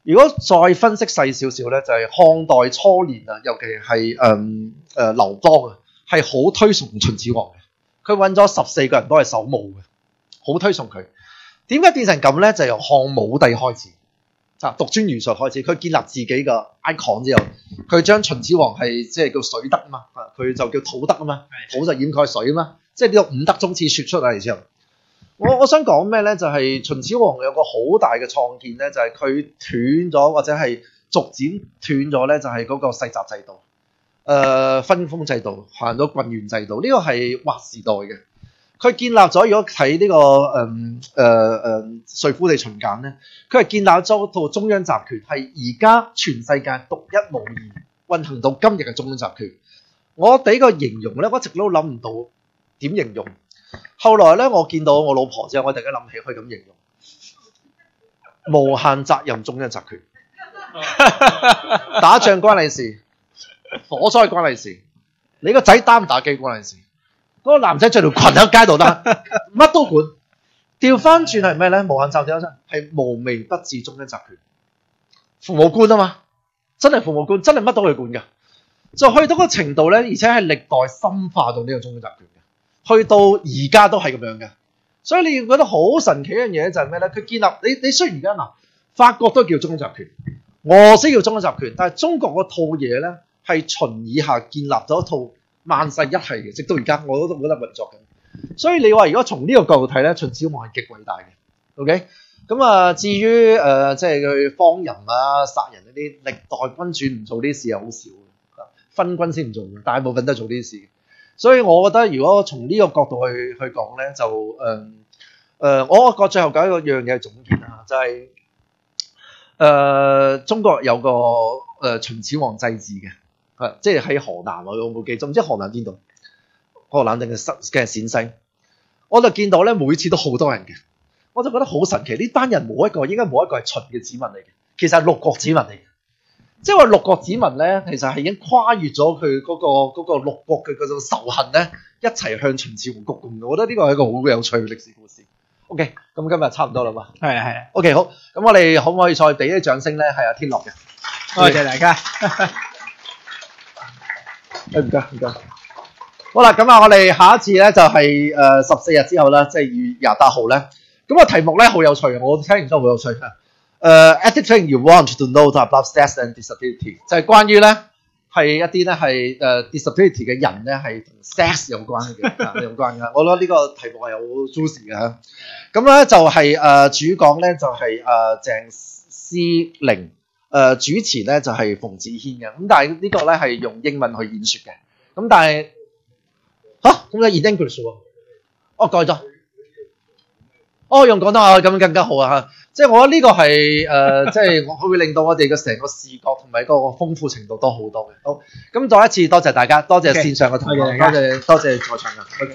如果再分析細少少咧，就係漢代初年啊，尤其係劉邦啊，係好推崇秦始皇嘅。佢揾咗14個人都係守墓嘅，好推崇佢。點解變成咁咧？就由漢武帝開始啊，獨尊儒術開始，佢建立自己嘅 icon 之後，佢將秦始皇係即係叫水德啊嘛，佢就叫土德啊嘛，土就掩蓋水啊嘛，即係呢個五德宗旨説出嚟之後。我想講咩咧？就係、是、秦始皇有個好大嘅創建咧，就係、是、佢斷咗或者係逐漸斷咗咧，就係嗰個世襲制度、分封制度，行咗郡縣制度。呢、這個係劃時代嘅。佢建立咗，如果睇呢個睡虎地秦簡咧，佢係建立咗套中央集權，係而家全世界獨一無二運行到今日嘅中央集權。我俾個形容咧，我一直都諗唔到點形容。後來咧，我見到我老婆之後，我突然間諗起可以咁形容：無限責任中央集權。打仗關你事，火災關你事，你個仔打唔打機關你事，嗰個男仔着條裙喺街度得，乜都管。調翻轉係咩咧？無限責任係無微不至中央集權。父母官啊嘛，真係父母官，真係乜都去管㗎。就去到個程度咧，而且係歷代深化到呢個宗教集權嘅，去到而家都係咁樣嘅。所以你要覺得好神奇一樣嘢就係咩咧？佢建立你雖然而家嗱，法國都叫宗教集權，俄羅斯叫宗教集權，但係中國嗰套嘢咧係秦以下建立咗一套萬世一系嘅，直到而家我都覺得運作緊。所以你話如果從呢個角度睇咧，秦始皇係極偉大嘅。OK， 咁啊，至於即係佢荒淫啊、殺人嗰啲，歷代君主唔做呢啲事係好少嘅，昏君先唔做嘅，大部分都係做呢啲事。所以我覺得如果從呢個角度去講咧，就我覺最後講一個樣嘢總結啦，就係中國有個秦始皇祭祀嘅，即係喺河南我冇記錯，唔知河南邊度，河南定係陝西，我就見到咧每次都好多人嘅，我就覺得好神奇，呢班人應該冇一個係秦嘅子民嚟嘅，其實係六國子民嚟嘅。即係話六國子民咧，其實係已經跨越咗佢嗰個六國嘅嗰種仇恨咧，一齊向秦始皇鞠躬。我覺得呢個係一個好有趣嘅歷史故事。OK， 咁今日差唔多啦嘛。係啊。OK， 好，咁我哋可唔可以再俾啲掌聲咧？係阿天樂嘅，多謝大家。唔該。好啦，咁啊，我哋下一次咧就係14日之後啦，即係2月28號咧。咁個題目咧好有趣，我聽完之後好有趣啊。Everything you want to know about sex and disability 就係關於咧係一啲咧係disability 嘅人咧係同 sex 有關嘅，我覺得呢個題目係好 juicy 嘅嚇。咁咧就係主講咧就係鄭思玲，主持咧就係馮子軒嘅。咁但係呢個咧係用英文去演説嘅。咁但係咁就 in English 喎，改咗。用廣東話咁更加好啊！嚇，即係我覺得呢個係即係佢會令到我哋嘅成個視覺同埋個豐富程度多好多嘅。好，咁再一次多謝大家，多謝線上嘅同學，多謝在場嘅。